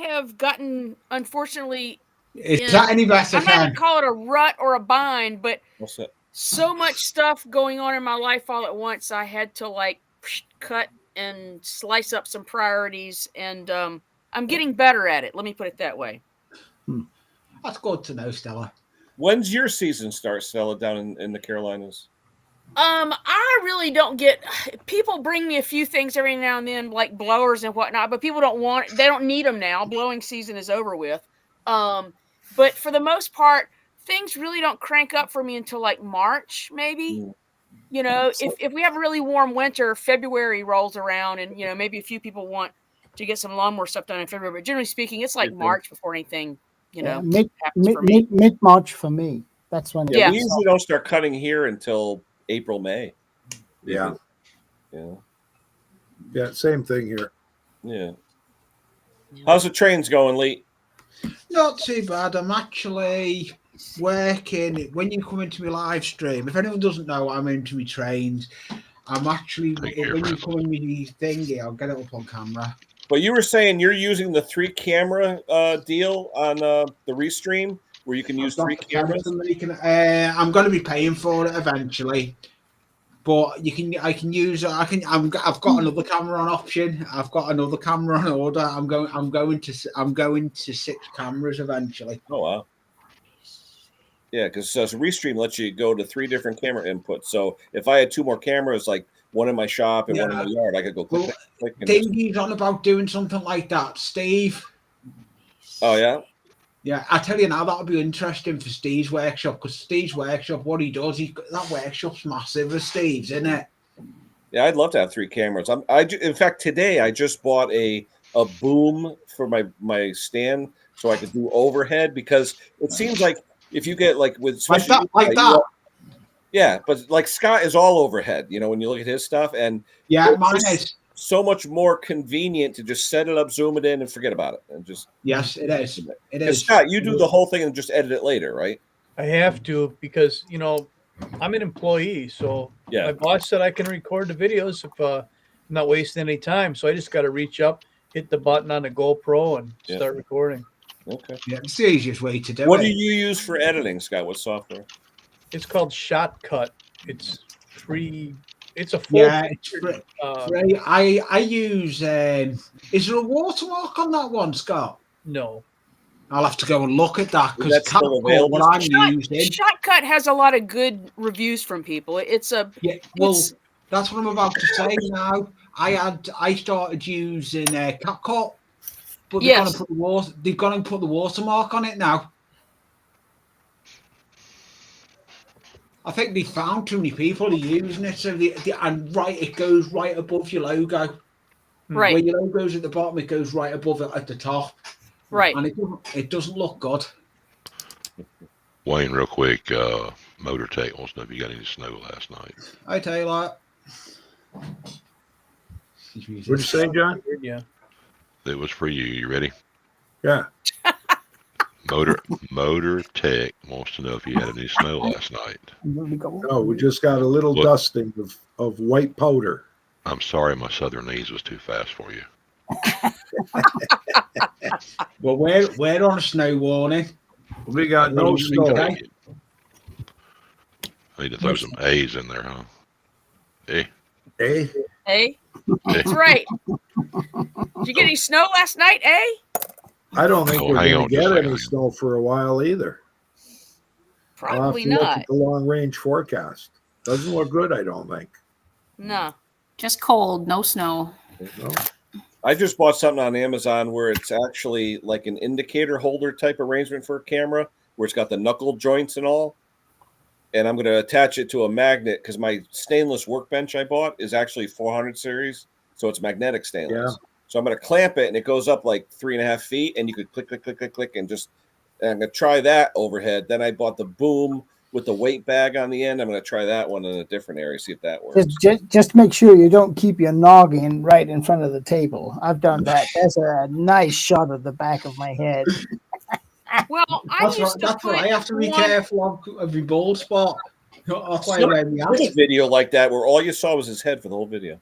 have gotten, unfortunately, Is that any better? I'm not going to call it a rut or a bind, but What's that? so much stuff going on in my life all at once. I had to like cut and slice up some priorities, and I'm getting better at it. Let me put it that way. That's good to know, Stella. When's your season start, Stella, down in the Carolinas? I really don't get, people bring me a few things every now and then, like blowers and whatnot, but people they don't need them now. Blowing season is over with. But for the most part, things really don't crank up for me until like March, maybe. You know, if we have a really warm winter, February rolls around, and you know, maybe a few people want to get some lawnmower stuff done in February. But generally speaking, it's like March before anything, you know, happens for me. Mid-March for me. That's when. Yeah, we usually don't start cutting here until April, May. Yeah. Yeah. Yeah, same thing here. Yeah. How's the trains going, Lee? Not too bad. I'm actually working. When you come into my live stream, if anyone doesn't know, I'm into my trains. I'm actually, when you come in my thingy, I'll get it up on camera. But you were saying you're using the 3-camera deal on the Restream, where you can use 3 cameras. I'm going to be paying for it eventually, but I can use. I've got another camera on option. I've got another camera on order. I'm going to 6 cameras eventually. Oh wow. Yeah, because Restream lets you go to 3 different camera inputs. So if I had 2 more cameras, like one in my shop and one in my yard, I could go click. Dingy's on about doing something like that, Steve. Oh yeah. Yeah, I tell you now, that'll be interesting for Steve's workshop, because Steve's workshop, what he does, that workshop's massive as Steve's, isn't it? Yeah, I'd love to have 3 cameras. In fact, today I just bought a boom for my stand so I could do overhead, because it seems like if you get like with like that. Yeah, but like Scott is all overhead, you know, when you look at his stuff, and yeah, mine is so much more convenient to just set it up, zoom it in, and forget about it, and just it is. It is. Scott, you do the whole thing and just edit it later, right? I have to, because you know I'm an employee, so my boss said I can record the videos if I'm not wasting any time. So I just got to reach up, hit the button on the GoPro, and start recording. Okay. Yeah, it's the easiest way to do it. What do you use for editing, Scott? What software? It's called Shotcut. It's free. It's a full. Yeah, it's free. I use. Is there a watermark on that one, Scott? No. I'll have to go and look at that, because that's still available. What I'm using. Shotcut has a lot of good reviews from people. It's a That's what I'm about to say now. I started using CapCut, but they've Yes. gone and put the water. They've gone and put the watermark on it now. I think they found too many people are using it, so it goes right above your logo. Right. Where your logo's at the bottom, it goes right above it at the top. Right. And it doesn't look good. Wayne, real quick, Motor Tech wants to know if you got any snow last night. I tell you what. What'd you say, John? Yeah. That was for you. You ready? Yeah. Motor Tech wants to know if you had any snow last night. No, we just got a little Look. dusting of white powder. I'm sorry, my southernese was too fast for you. Well, we're on a snow warning. We got no snow. Okay. I need to throw some A's in there, huh? Hey. Hey. Hey, that's right. Did you get any snow last night, eh? I don't think Oh, we're hang going on to just a get second. any snow for a while either. Probably Look not. at the long range forecast. Doesn't look good, I don't think. No. Just cold, no snow. No. I just bought something on Amazon where it's actually like an indicator holder type arrangement for a camera, where it's got the knuckle joints and all. And I'm going to attach it to a magnet because my stainless workbench I bought is actually 400 series, so it's magnetic stainless. Yeah. So I'm going to clamp it, and it goes up like 3.5 feet, and you could click, click, click, click, click, and I'm going to try that overhead. Then I bought the boom with the weight bag on the end. I'm going to try that one in a different area, see if that works. Just make sure you don't keep your noggin right in front of the table. I've done that. That's a nice shot of the back of my head. Well, I used to That's put why I have to be one- careful of your bald spot. That's why I wear the There's a video like that where all you saw was his head for the whole video.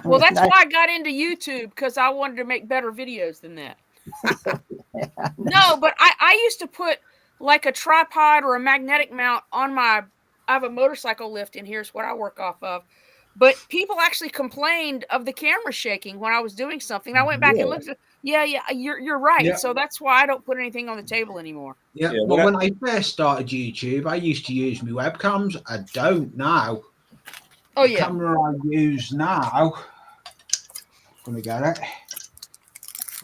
Well, that's why I got into YouTube, because I wanted to make better videos than that. No, but I used to put like a tripod or a magnetic mount on I have a motorcycle lift, and here's what I work off of. But people actually complained of the camera shaking when I was doing something. I went back and looked at you're right. Yeah. So that's why I don't put anything on the table anymore. Yeah, but when I first started YouTube, I used to use my webcams. I don't now. Oh yeah. The camera I use now. Gonna get it.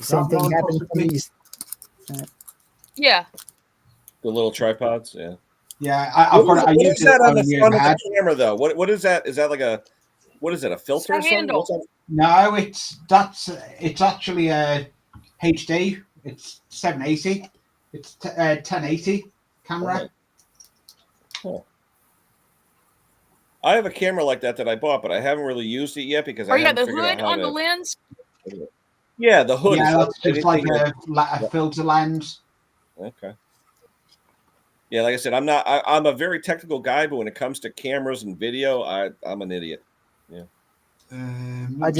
Same That thing one happened to possibly? me. Yeah. The little tripods, yeah. Yeah, I What is use that it on the your front of head. the camera, though? What is that? Is that like a filter or something? handle. What's that? No, it's actually a HD. It's 780. It's 1080 camera. Cool. I have a camera like that I bought, but I haven't really used it yet because Oh I yeah, haven't the figured out hood how on to. the lens. Yeah, the hood. Yeah, is it's like anything a filter lens. Okay. Yeah, like I said, I'm a very technical guy, but when it comes to cameras and video, I'm an idiot. Yeah. I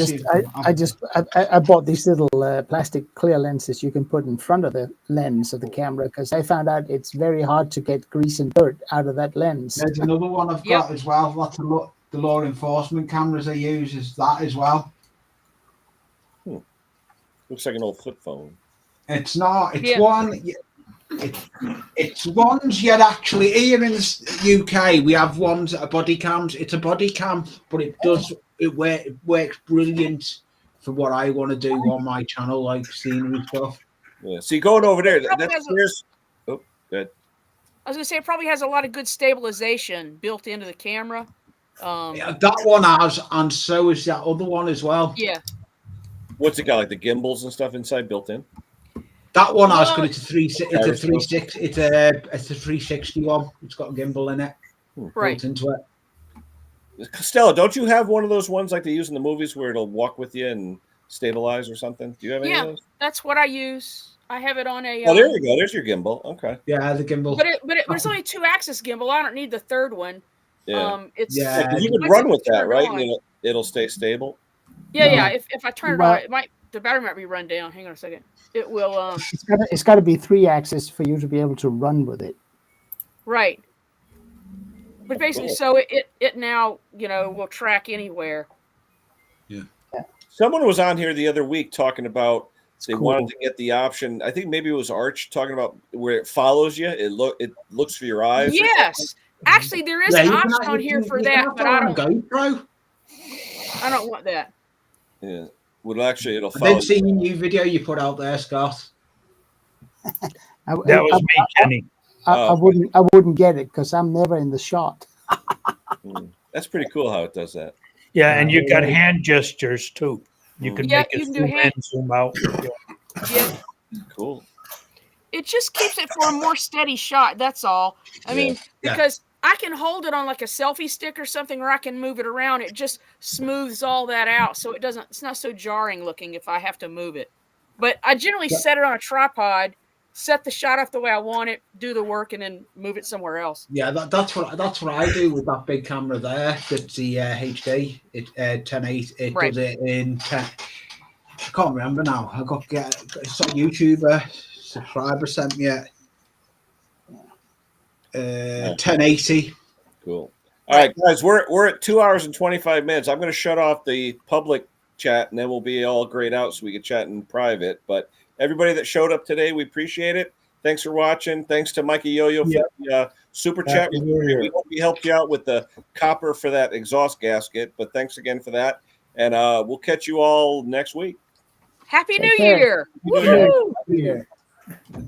bought these little plastic clear lenses you can put in front of the lens of the camera, because I found out it's very hard to get grease and dirt out of that lens. There's another one I've got as well. That's the law enforcement cameras I use is that as well. Looks like an old flip phone. It's not. It's one. It's ones yet actually here in the UK we have ones that are body cams. It's a body cam, but it works brilliant for what I want to do on my channel, like scenery stuff. Yeah. See, going over there, Probably that's has a- there's. Oh, good. I was gonna say it probably has a lot of good stabilization built into the camera. Yeah, that one has, and so is that other one as well. Yeah. What's it got? Like the gimbals and stuff inside built in. That one has, but Well, it's a 360. It's a 360 one. It's got a gimbal in it, Right. built into it. Stella, don't you have one of those ones like they use in the movies where it'll walk with you and stabilize or something? Do you have any Yeah, of those? that's what I use. I have it on a. Oh, there you go. There's your gimbal. Okay. Yeah, the gimbal. But it's only 2-axis gimbal. I don't need the third one. Yeah. It's Yeah. Like, you could once run it's with that, turned right? on- And it'll stay stable. Yeah. If I turn it Well- on, the battery might be run down. Hang on a second. It will. It's got to be 3-axis for you to be able to run with it. Right. But basically, so it now will track anywhere. Someone was on here the other week talking about they cool. wanted to get the option. I think maybe it was Arch talking about where it follows you. It looks for your eyes. or Yes, Actually, there is Yeah, an you can option have- on here you for can that, have but that I on don't. GoPro. I don't want that. Yeah. Well, actually, it'll I follow. did see your new video you put out there, Scott. That was me, Kenny. I wouldn't get it because I'm never in the shot. That's pretty cool how it does that. Yeah, and you got hand gestures too. You can Yeah, make it you can do zoom hand- in, zoom out. Yeah. Yeah. Cool. It just keeps it for a more steady shot. That's all. I mean, Yeah. because I can hold it on like a selfie stick or something, or I can move it around. It just smooths all that out, so it doesn't. It's not so jarring looking if I have to move it. But I generally set it on a tripod, set the shot up the way I want it, do the work, and then move it somewhere else. Yeah, that's what I do with that big camera there. That's the HD. It 1080. It Right. does it in 10. I can't remember now. I got it's on YouTube. Subscriber sent me it. 1080. Cool. All right, guys, we're at 2 hours and 25 minutes. I'm going to shut off the public chat, and then we'll be all grayed out so we can chat in private. But everybody that showed up today, we appreciate it. Thanks for watching. Thanks to Mikey Yo-Yo for the super chat. Happy New Year. We hope we helped you out with the copper for that exhaust gasket. But thanks again for that, and we'll catch you all next week. Happy Take New care. Year! Happy New Year. Woo! Yeah.